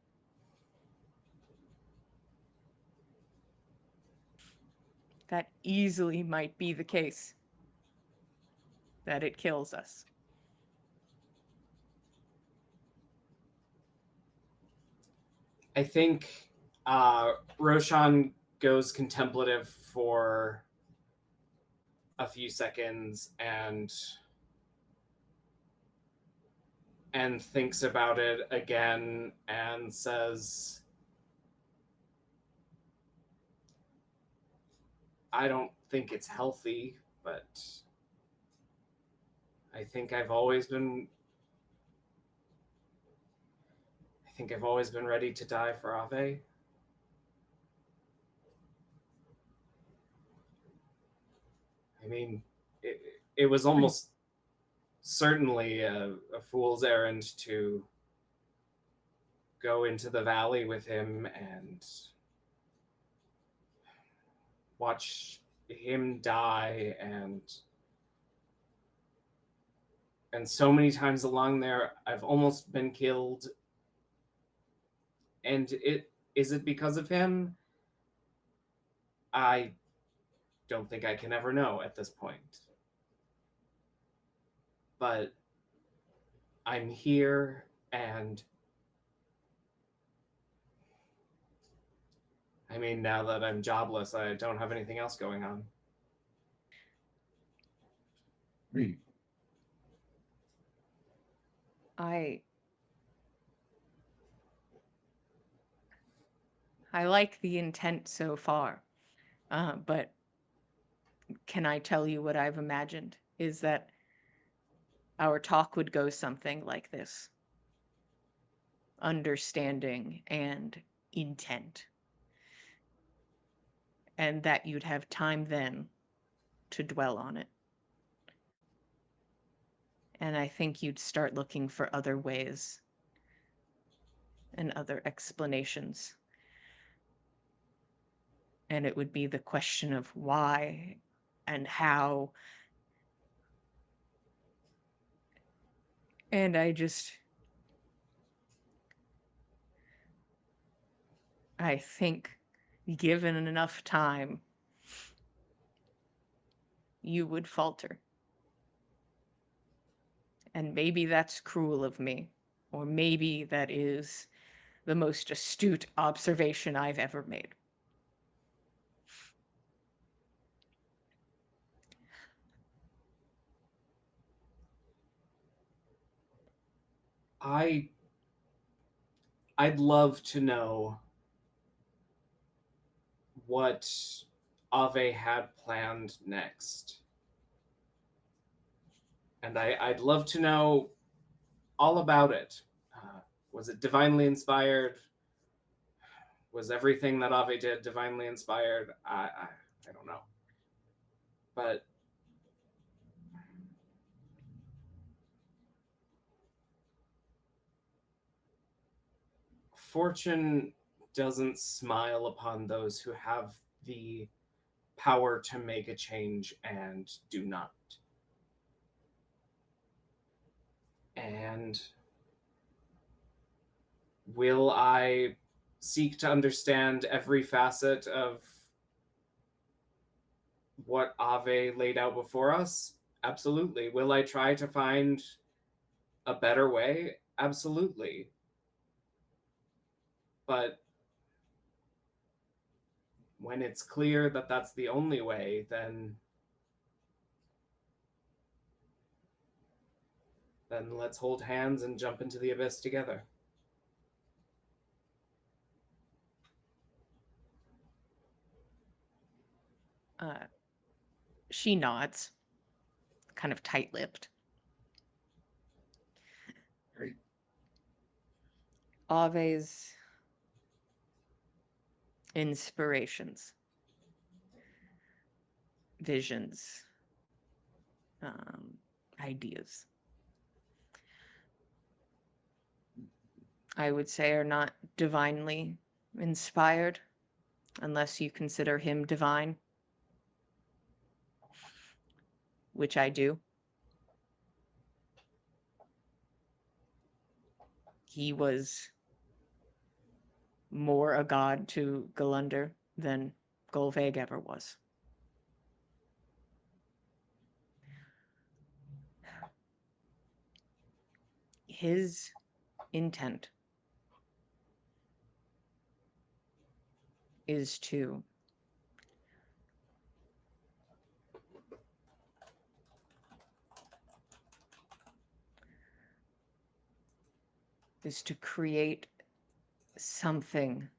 That easily might be the case. That it kills us. I think Roshan goes contemplative for a few seconds and thinks about it again and says, I don't think it's healthy, but I think I've always been ready to die for Ave. I mean, it was almost certainly a fool's errand to go into the valley with him and watch him die, and so many times along there I've almost been killed. And is it because of him? I don't think I can ever know at this point. But I'm here, and I mean, now that I'm jobless, I don't have anything else going on. I like the intent so far, but can I tell you what I've imagined? Is that our talk would go something like this: understanding and intent. And that you'd have time then to dwell on it. And I think you'd start looking for other ways and other explanations. And it would be the question of why and how. And I think given enough time, you would falter. And maybe that's cruel of me, or maybe that is the most astute observation I've ever made. I'd love to know what Ave had planned next. And I'd love to know all about it. Was it divinely inspired? Was everything that Ave did divinely inspired? I don't know. But fortune doesn't smile upon those who have the power to make a change and do not. And will I seek to understand every facet of what Ave laid out before us? Absolutely. Will I try to find a better way? Absolutely. But when it's clear that that's the only way, then let's hold hands and jump into the abyss together. She nods, kind of tight-lipped. Ave's inspirations, visions, ideas, I would say, are not divinely inspired, unless you consider him divine, which I do. He was more a god to Galunder than Golvaig ever was. His intent is to create something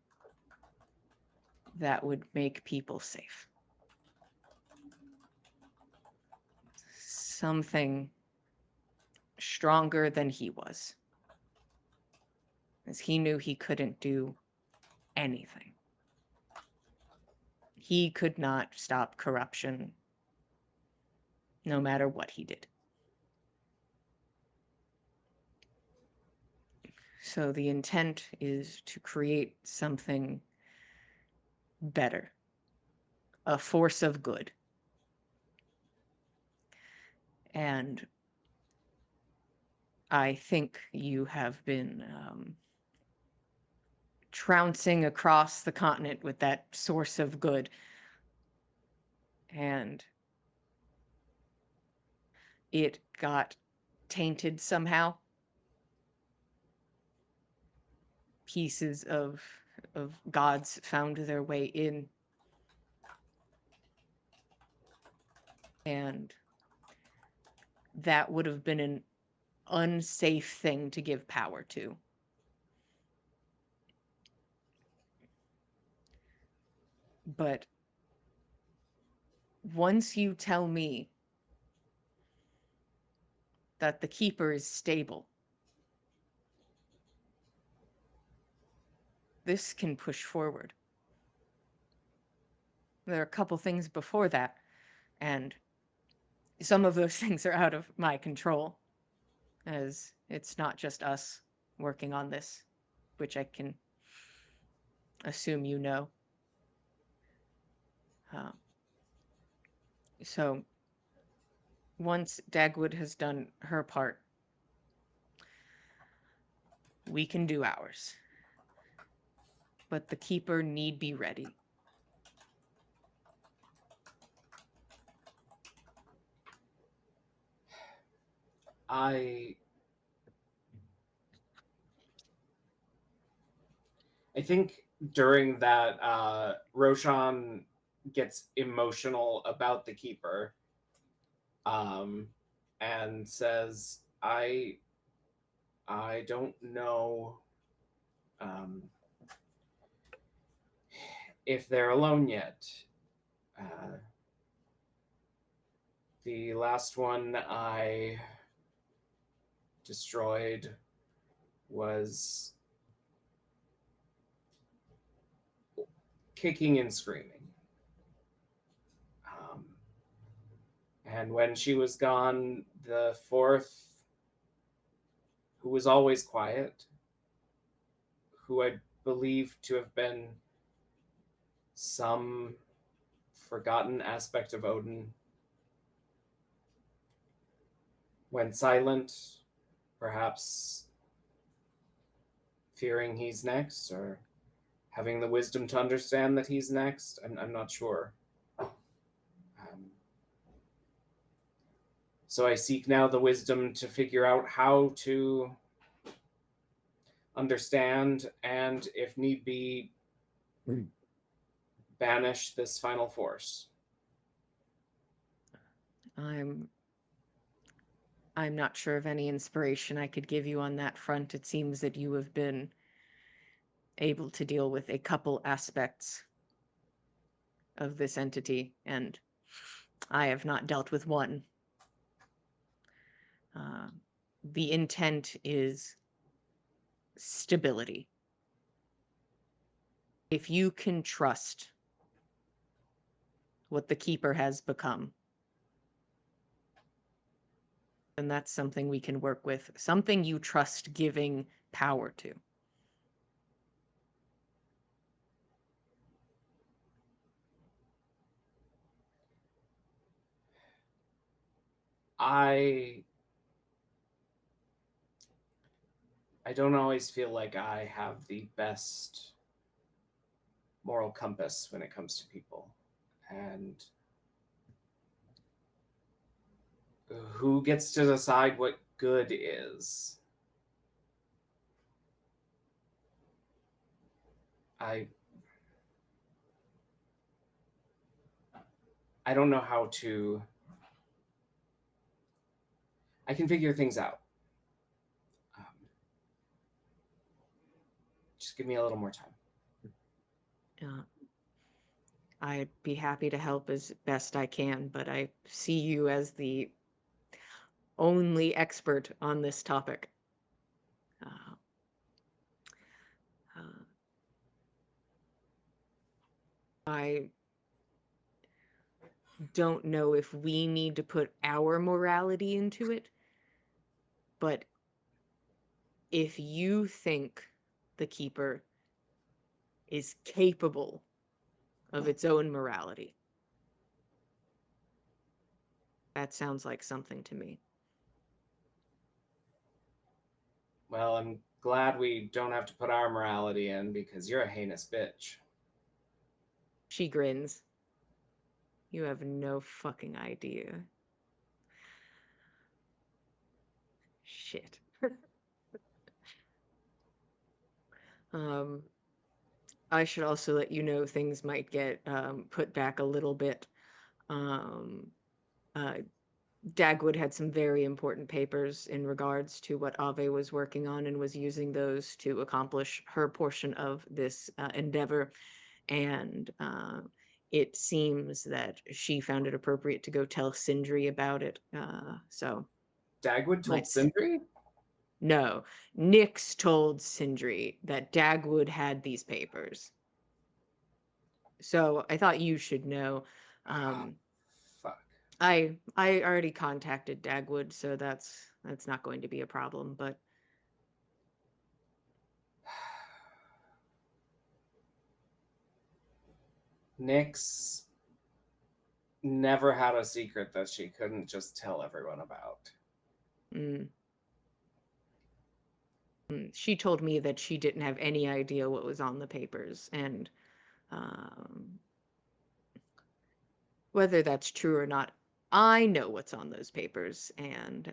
that would make people safe. Something stronger than he was. As he knew he couldn't do anything. He could not stop corruption, no matter what he did. So the intent is to create something better, a force of good. And I think you have been trouncing across the continent with that source of good. And it got tainted somehow. Pieces of gods found their way in. And that would have been an unsafe thing to give power to. But once you tell me that the Keeper is stable, this can push forward. There are a couple things before that, and some of those things are out of my control, as it's not just us working on this, which I can assume you know. So once Dagwood has done her part, We can do ours. But the keeper need be ready. I think during that, Roshan gets emotional about the keeper, and says, I don't know if they're alone yet. The last one I destroyed was kicking and screaming. And when she was gone, the fourth, who was always quiet, who I believe to have been some forgotten aspect of Odin, went silent, perhaps fearing he's next, or having the wisdom to understand that he's next. I'm not sure. So I seek now the wisdom to figure out how to understand and, if need be, banish this final force. I'm not sure of any inspiration I could give you on that front. It seems that you have been able to deal with a couple aspects of this entity, and I have not dealt with one. The intent is stability. If you can trust what the keeper has become, then that's something we can work with, something you trust giving power to. I don't always feel like I have the best moral compass when it comes to people. And who gets to decide what good is? I don't know how to. I can figure things out. Just give me a little more time. I'd be happy to help as best I can, but I see you as the only expert on this topic. I don't know if we need to put our morality into it, but if you think the keeper is capable of its own morality, that sounds like something to me. Well, I'm glad we don't have to put our morality in, because you're a heinous bitch. She grins. You have no fucking idea. Shit. I should also let you know things might get put back a little bit. Dagwood had some very important papers in regards to what Ave was working on, and was using those to accomplish her portion of this endeavor. And it seems that she found it appropriate to go tell Sindri about it. So Dagwood told let's- Sindri? No, Nyx told Sindri that Dagwood had these papers. So I thought you should know. Fuck. I already contacted Dagwood, so that's not going to be a problem, but Nyx never had a secret that she couldn't just tell everyone about. she told me that she didn't have any idea what was on the papers, and whether that's true or not, I know what's on those papers, and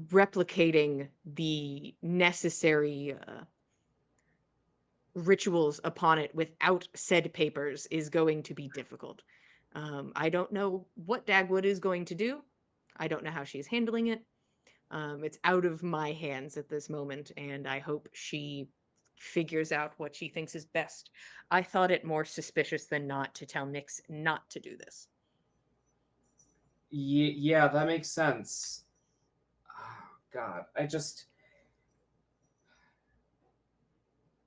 replicating the necessary rituals upon it without said papers is going to be difficult. I don't know what Dagwood is going to do. I don't know how she's handling it. It's out of my hands at this moment, and I hope she figures out what she thinks is best. I thought it more suspicious than not to tell Nyx not to do this. Yeah, that makes sense. Oh, God,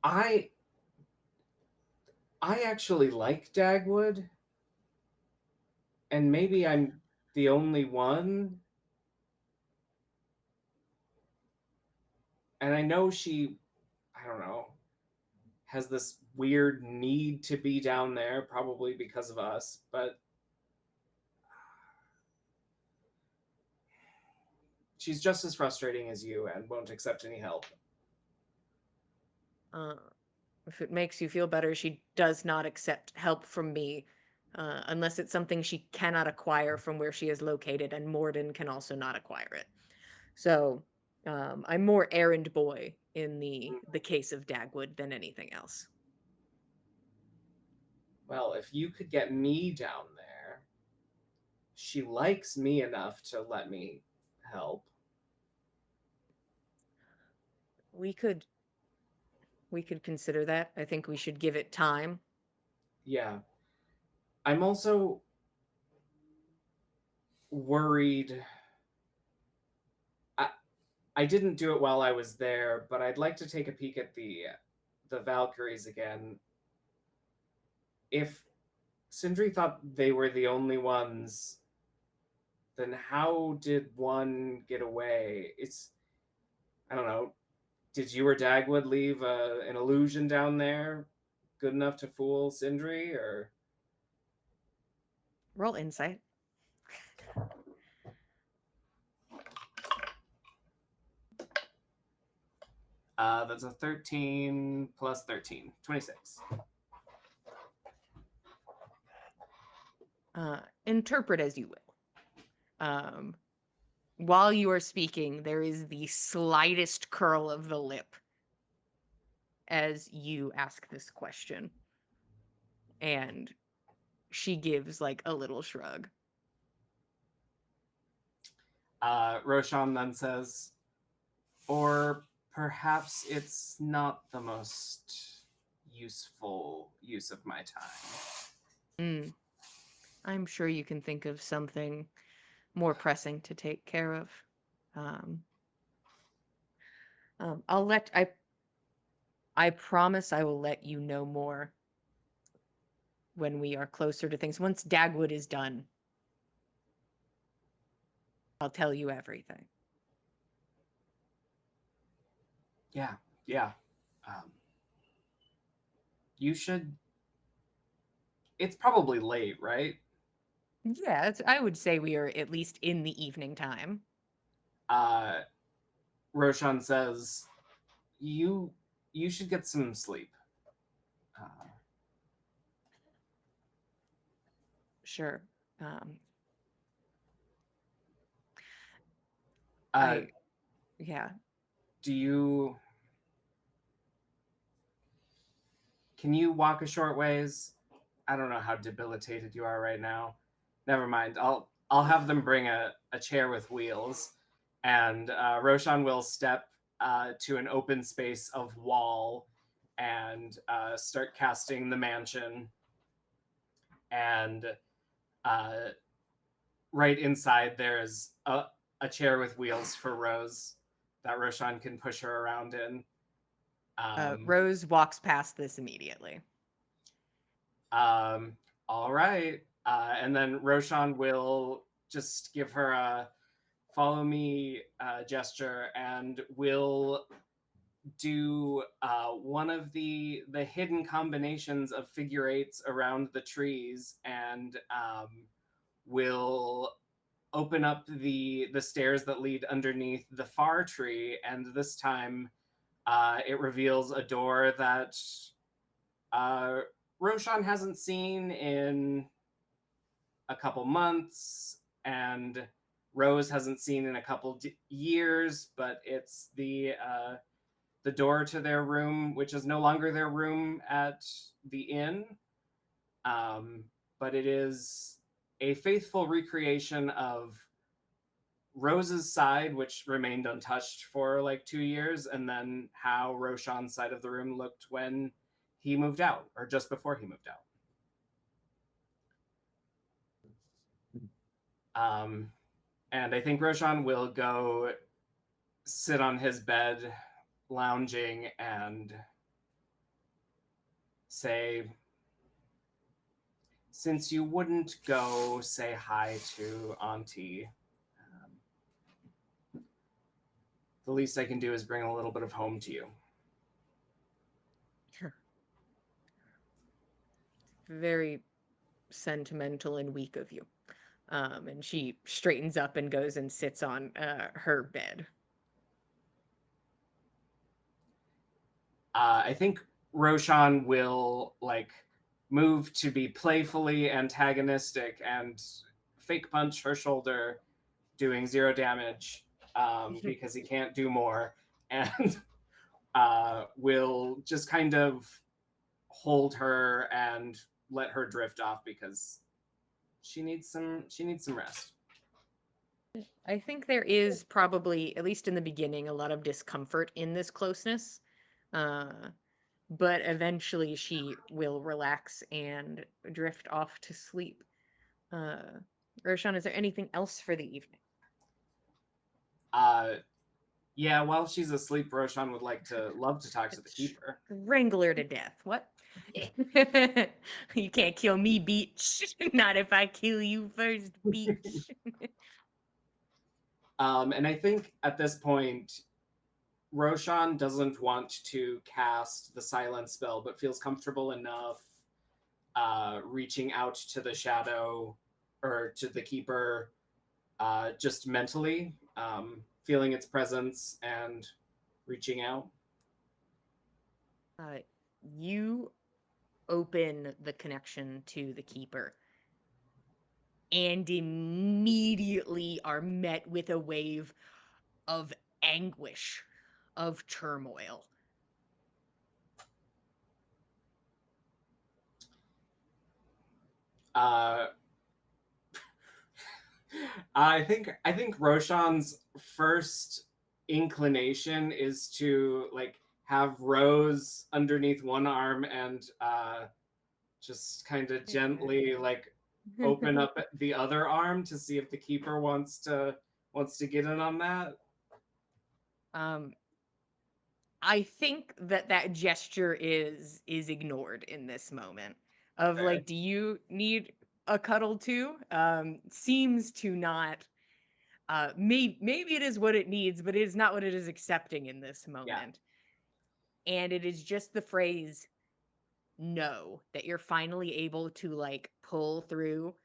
I actually like Dagwood, and maybe I'm the only one. And I know she, I don't know, has this weird need to be down there, probably because of us, but she's just as frustrating as you and won't accept any help. If it makes you feel better, she does not accept help from me, unless it's something she cannot acquire from where she is located, and Morden can also not acquire it. So I'm more errand boy in the case of Dagwood than anything else. Well, if you could get me down there, she likes me enough to let me help. We could consider that. I think we should give it time. Yeah. I'm also worried. I didn't do it while I was there, but I'd like to take a peek at the Valkyries again. If Sindri thought they were the only ones, then how did one get away? I don't know. Did you or Dagwood leave an illusion down there good enough to fool Sindri, or? Roll insight. That's a 13 plus 13, 26. Interpret as you will. While you are speaking, there is the slightest curl of the lip as you ask this question. And she gives like a little shrug. Roshan then says, or perhaps it's not the most useful use of my time. I'm sure you can think of something more pressing to take care of. I promise I will let you know more when we are closer to things. Once Dagwood is done, I'll tell you everything. Yeah. You should. It's probably late, right? Yeah, I would say we are at least in the evening time. Roshan says, you should get some sleep. Sure. Yeah. Can you walk a short ways? I don't know how debilitated you are right now. Never mind. I'll have them bring a chair with wheels, and Roshan will step to an open space of wall and start casting the mansion. And right inside there's a chair with wheels for Rose that Roshan can push her around in. Rose walks past this immediately. All right. And then Roshan will just give her a follow me gesture, and will do one of the hidden combinations of figure eights around the trees, and will open up the stairs that lead underneath the far tree, and this time It reveals a door that Roshan hasn't seen in a couple months, and Rose hasn't seen in a couple years, but it's the door to their room, which is no longer their room at the inn, but it is a faithful recreation of Rose's side, which remained untouched for like 2 years, and then how Roshan's side of the room looked when he moved out, or just before he moved out. And I think Roshan will go sit on his bed, lounging, and say, since you wouldn't go say hi to Auntie, the least I can do is bring a little bit of home to you. Sure. Very sentimental and weak of you. And she straightens up and goes and sits on her bed. I think Roshan will like move to be playfully antagonistic and fake punch her shoulder, doing 0 damage because he can't do more, and will just kind of hold her and let her drift off because she needs some rest. I think there is probably, at least in the beginning, a lot of discomfort in this closeness. But eventually she will relax and drift off to sleep. Roshan, is there anything else for the evening? Yeah, while she's asleep, Roshan would love to talk to the keeper. Strangle her to death. What? You can't kill me, beach. Not if I kill you first, beach. And I think at this point, Roshan doesn't want to cast the silence spell, but feels comfortable enough reaching out to the shadow or to the keeper just mentally, feeling its presence and reaching out. You open the connection to the keeper and immediately are met with a wave of anguish, of turmoil. I think Roshan's first inclination is to like have Rose underneath one arm and just kind of gently like open up the other arm to see if the keeper wants to get in on that. I think that gesture is ignored in this moment of Fair. like, do you need a cuddle too? Seems to not. Maybe it is what it needs, but it is not what it is accepting in this moment. And it is just the phrase no that you're finally able to like pull through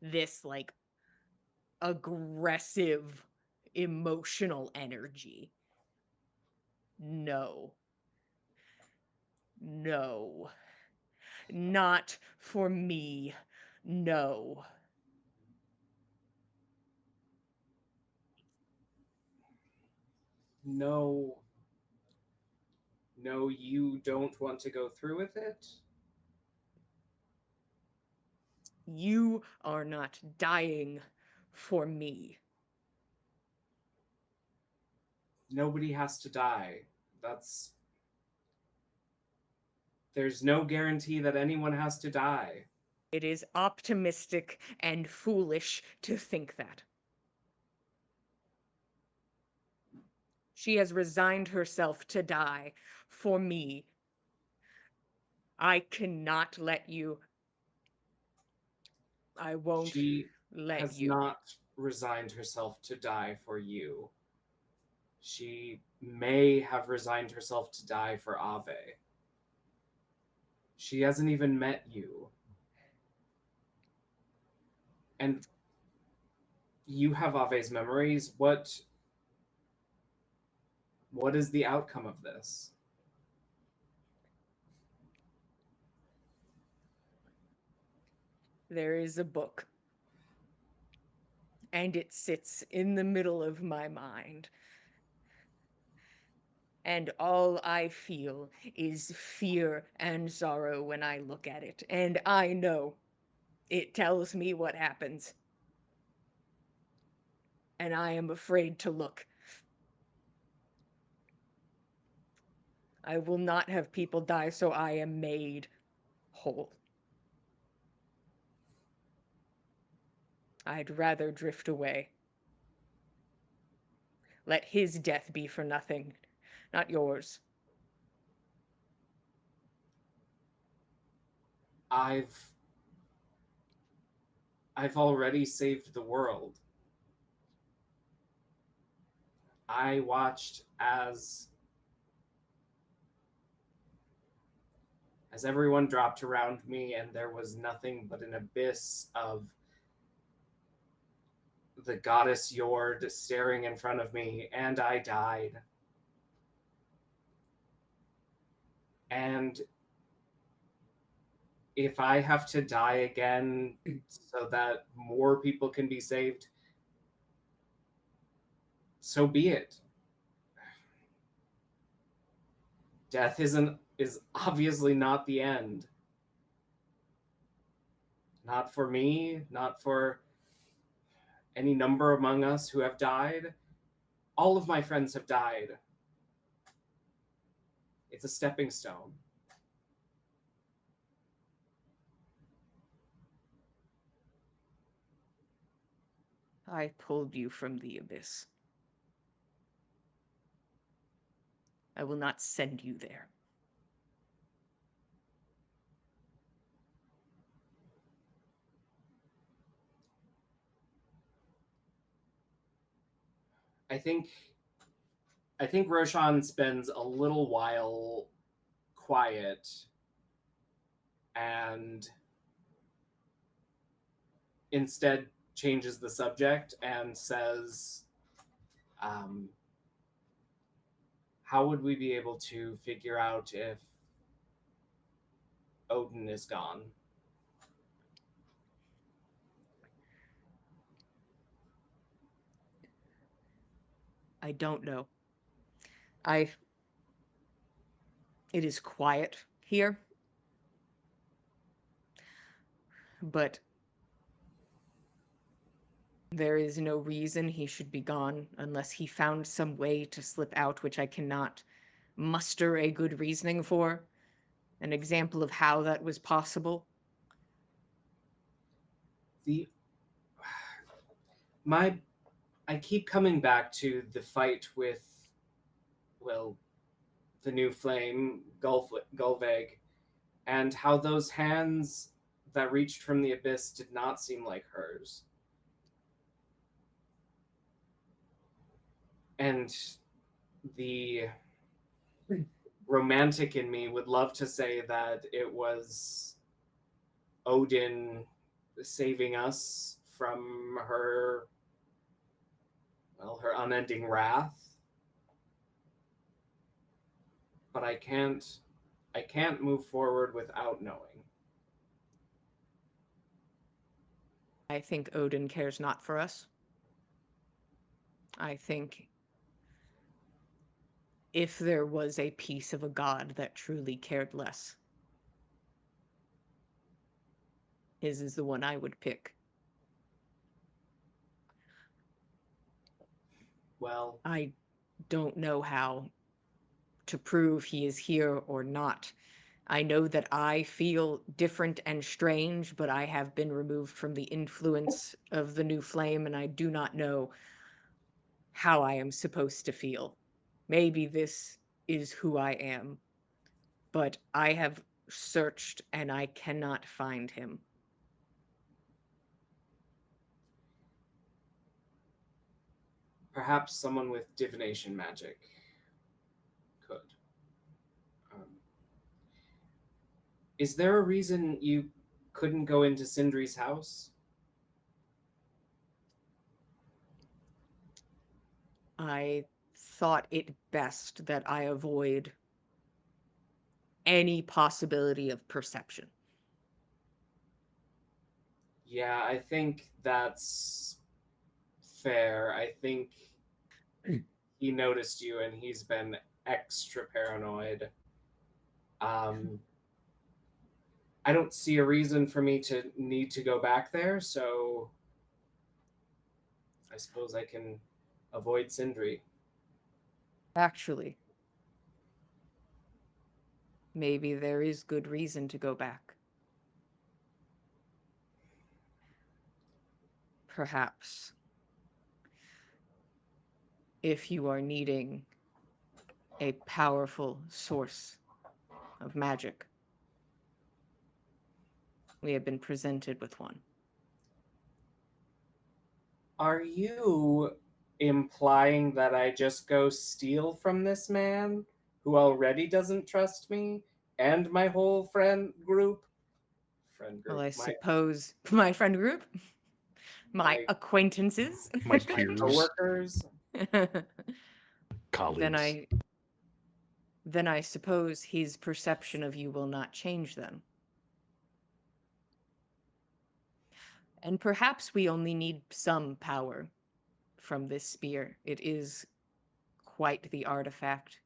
this like aggressive emotional energy. No. No. Not for me. No. No, you don't want to go through with it? You are not dying for me. Nobody has to die. There's no guarantee that anyone has to die. It is optimistic and foolish to think that. She has resigned herself to die for me. I cannot let you. I won't She let has you. not resigned herself to die for you. She may have resigned herself to die for Ave. She hasn't even met you. And you have Ave's memories. What is the outcome of this? There is a book, and it sits in the middle of my mind. And all I feel is fear and sorrow when I look at it. And I know it tells me what happens. And I am afraid to look. I will not have people die, so I am made whole. I'd rather drift away. Let his death be for nothing, not yours. I've already saved the world. I watched as everyone dropped around me and there was nothing but an abyss of the goddess Yord staring in front of me, and I died. And if I have to die again so that more people can be saved, so be it. Death is obviously not the end. Not for me, not for any number among us who have died. All of my friends have died. It's a stepping stone. I pulled you from the abyss. I will not send you there. I think Roshan spends a little while quiet and instead changes the subject and says, how would we be able to figure out if Odin is gone? I don't know. It is quiet here, but there is no reason he should be gone unless he found some way to slip out, which I cannot muster a good reasoning for. An example of how that was possible. I keep coming back to the fight with, well, the new flame, Gulveg, and how those hands that reached from the abyss did not seem like hers. And the romantic in me would love to say that it was Odin saving us from her, well, her unending wrath. But I can't move forward without knowing. I think Odin cares not for us. I think if there was a piece of a god that truly cared less, his is the one I would pick. Well, I don't know how to prove he is here or not. I know that I feel different and strange, but I have been removed from the influence of the new flame, and I do not know how I am supposed to feel. Maybe this is who I am, but I have searched and I cannot find him. perhaps someone with divination magic could. Is there a reason you couldn't go into Sindri's house? I thought it best that I avoid any possibility of perception. Yeah, I think that's fair. I think he noticed you and he's been extra paranoid. Um, I don't see a reason for me to need to go back there, so I suppose I can avoid Sindri. Actually, maybe there is good reason to go back. Perhaps if you are needing a powerful source of magic, we have been presented with one. Are you implying that I just go steal from this man who already doesn't trust me and my whole friend group? Well, I My suppose my friend group, my my acquaintances, My my peers, coworkers. then colleagues. I suppose his perception of you will not change then. And perhaps we only need some power from this spear. It is quite the artifact.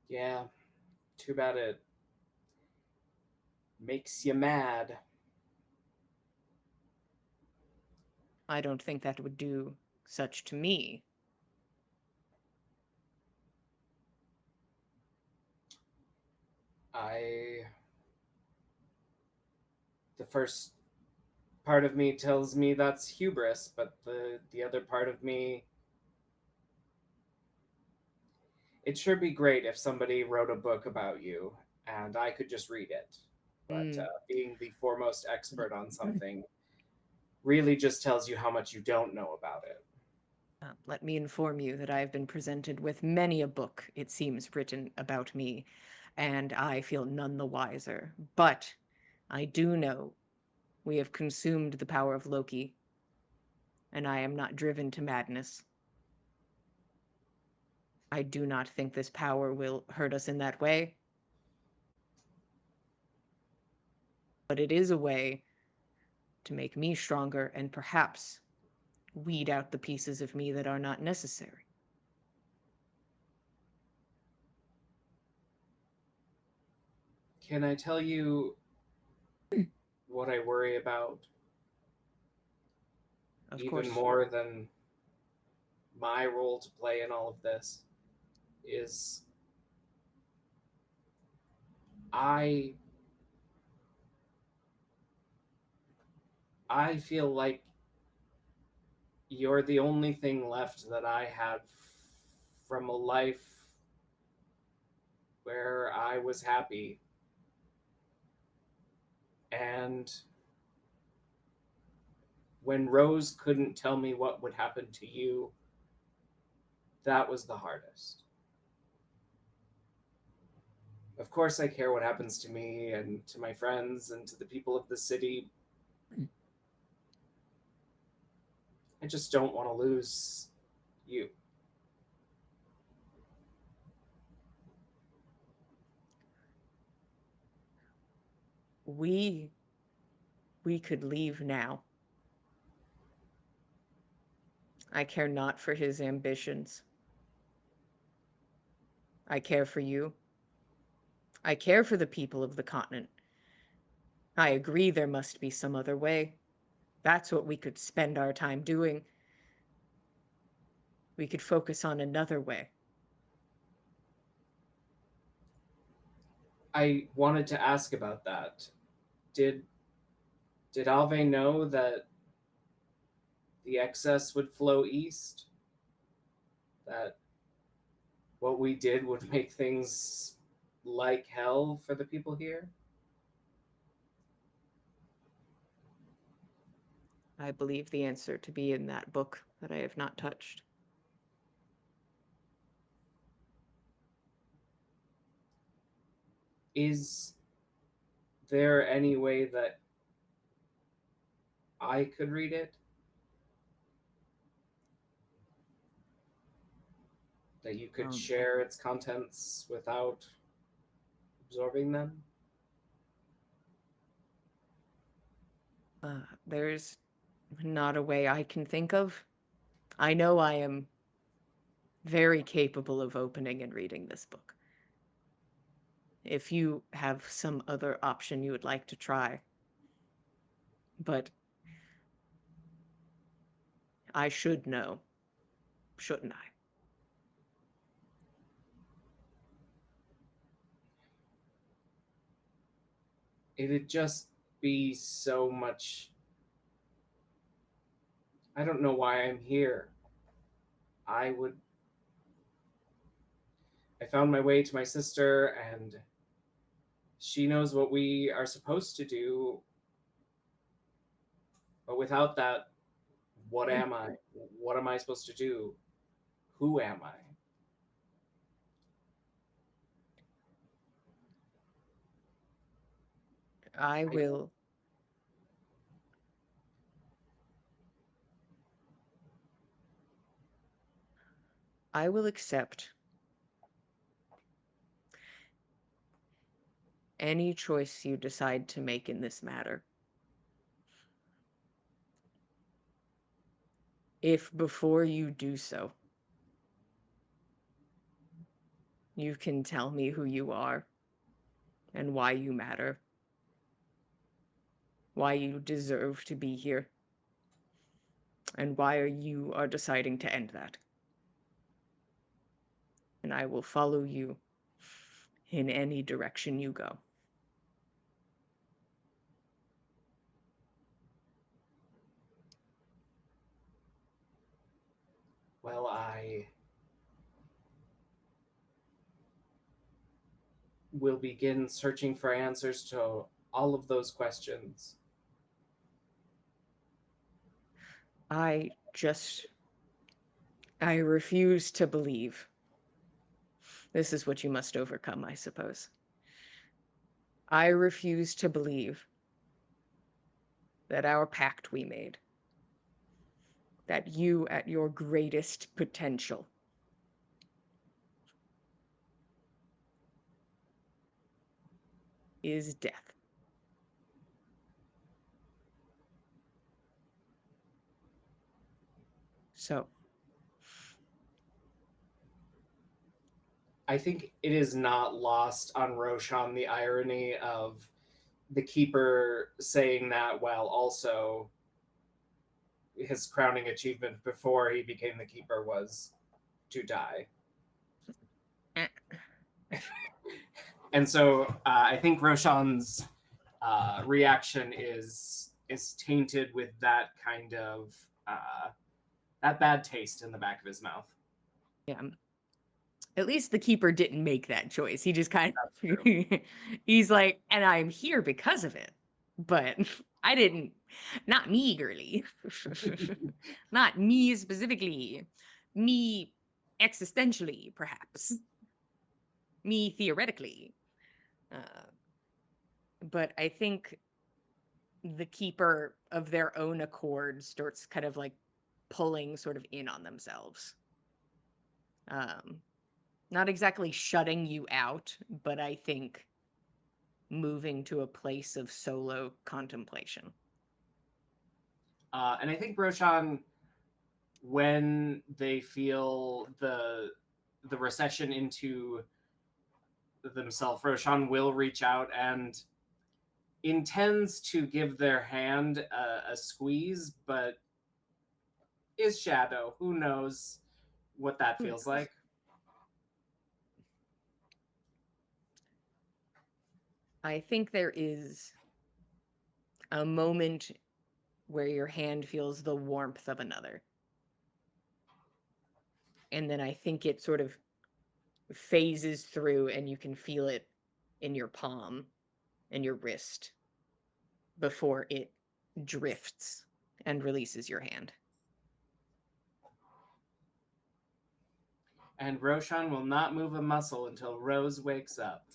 Yeah, too bad it makes you mad. I don't think that would do such to me. The first part of me tells me that's hubris, but the other part of me, it'd sure be great if somebody wrote a book about you and I could just read it. But Mm. being the foremost expert on something really just tells you how much you don't know about it. Let me inform you that I have been presented with many a book, it seems, written about me, and I feel none the wiser. But I do know we have consumed the power of Loki, and I am not driven to madness. I do not think this power will hurt us in that way. But it is a way to make me stronger and perhaps weed out the pieces of me that are not necessary. Can I tell you what I worry about Of even course. more than my role to play in all of this? Is I I feel like you're the only thing left that I had from a life where I was happy. And when Rose couldn't tell me what would happen to you, that was the hardest. Of course, I care what happens to me and to my friends and to the people of the city. I just don't want to lose you. We could leave now. I care not for his ambitions. I care for you. I care for the people of the continent. I agree there must be some other way. That's what we could spend our time doing. We could focus on another way. I wanted to ask about that. Did Alve know that the excess would flow east? That what we did would make things like hell for the people here? I believe the answer to be in that book that I have not touched. Is there any way that I could read it? that you could share its contents without absorbing them? There's not a way I can think of. I know I am very capable of opening and reading this book. If you have some other option you would like to try. But I should know, shouldn't I? It'd just be so much. I don't know why I'm here. I found my way to my sister, and she knows what we are supposed to do. But without that, what am I? What am I supposed to do? Who am I? I will. I will accept any choice you decide to make in this matter. If before you do so, you can tell me who you are and why you matter, why you deserve to be here, and why you are deciding to end that. And I will follow you in any direction you go. Well, I will begin searching for answers to all of those questions. I refuse to believe. This is what you must overcome, I suppose. I refuse to believe that our pact we made, that you at your greatest potential is death. So, I think it is not lost on Roshan the irony of the keeper saying that while also his crowning achievement before he became the keeper was to die. And so I think Roshan's reaction is tainted with that kind of that bad taste in the back of his mouth. yeah. At least the keeper didn't make that choice. He just kind That's of true. he's like, and I'm here because of it. But I didn't, not me, girly. Not me specifically. Me existentially, perhaps. Me theoretically. But I think the keeper of their own accord starts kind of like pulling sort of in on themselves. Not exactly shutting you out, but I think moving to a place of solo contemplation. And I think Roshan, when they feel the recession into themselves, Roshan will reach out and intends to give their hand a squeeze, but is shadow. Who knows what that Who feels knows? like? I think there is a moment where your hand feels the warmth of another. And then I think it sort of phases through and you can feel it in your palm and your wrist before it drifts and releases your hand. And Roshan will not move a muscle until Rose wakes up.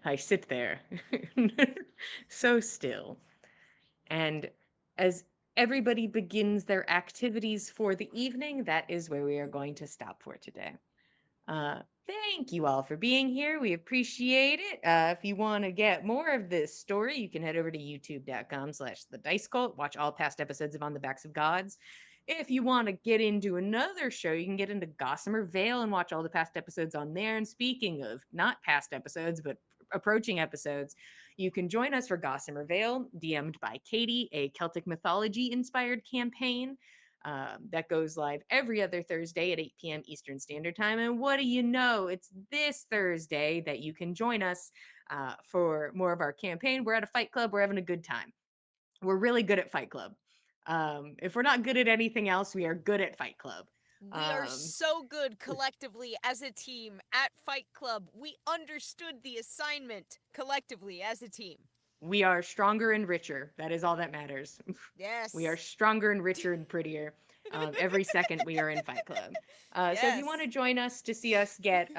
I sit there so still. And as everybody begins their activities for the evening, that is where we are going to stop for today. Thank you all for being here. We appreciate it. If you want to get more of this story, you can head over to youtube.com/the Dice Cult. Watch all past episodes of On the Backs of Gods. If you want to get into another show, you can get into Gossamer Vale and watch all the past episodes on there. And speaking of not past episodes, but approaching episodes, you can join us for Gossamer Vale, DM'd by Katie, a Celtic mythology inspired campaign that goes live every other Thursday at 8 p.m. Eastern Standard Time. And what do you know? It's this Thursday that you can join us for more of our campaign. We're at a fight club. We're having a good time. We're really good at Fight Club. If we're not good at anything else, we are good at Fight Club. We are so good collectively as a team at Fight Club. We understood the assignment collectively as a team. We are stronger and richer. That is all that matters. Yes. We are stronger and richer and prettier. Every second we are in Fight Club. So if you want to join us to see us get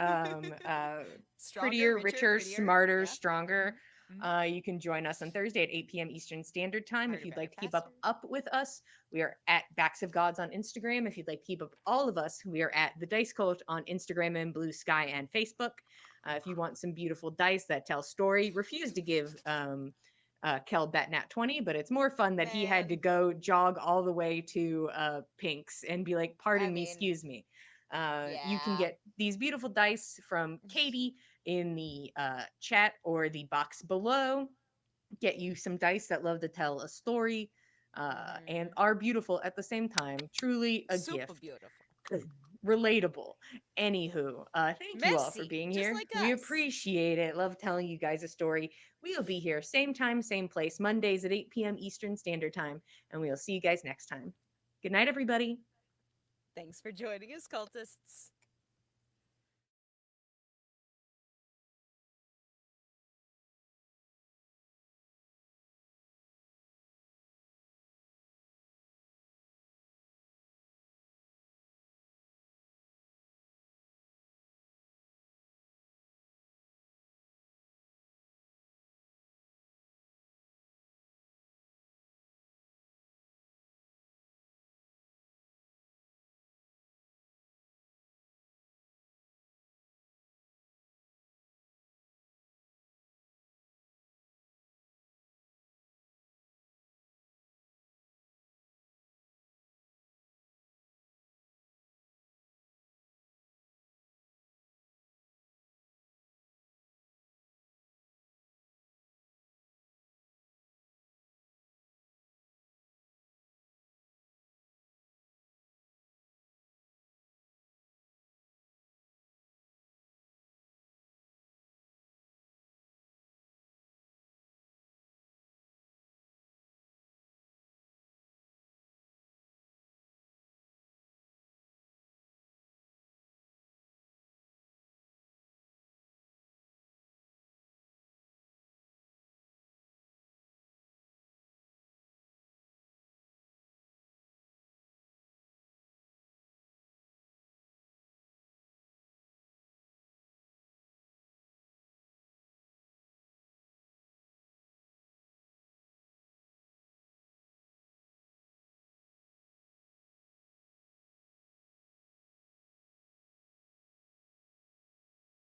prettier, richer, smarter, yeah. stronger, you can join us on Thursday at 8 p.m. Eastern Standard Time. Harder, If you'd better, like to keep faster. up with us, we are at Backs of Gods on Instagram. If you'd like to keep up all of us, we are at The Dice Cult on Instagram and Blue Sky and Facebook. If you want some beautiful dice that tell story, refuse to give Kel Betnat 20, but it's more fun that he had to go jog all the way to Pink's and be like, pardon me, excuse me. You can get these beautiful dice from Katie in the chat or the box below. Get you some dice that love to tell a story and are beautiful at the same time. Truly a Super gift. beautiful. Relatable. Anywho, thank you all for being here. Like we appreciate it. Love telling you guys a story. We will be here same time, same place, Mondays at 8 p.m. Eastern Standard Time, and we'll see you guys next time. Good night, everybody. Thanks for joining us, cultists.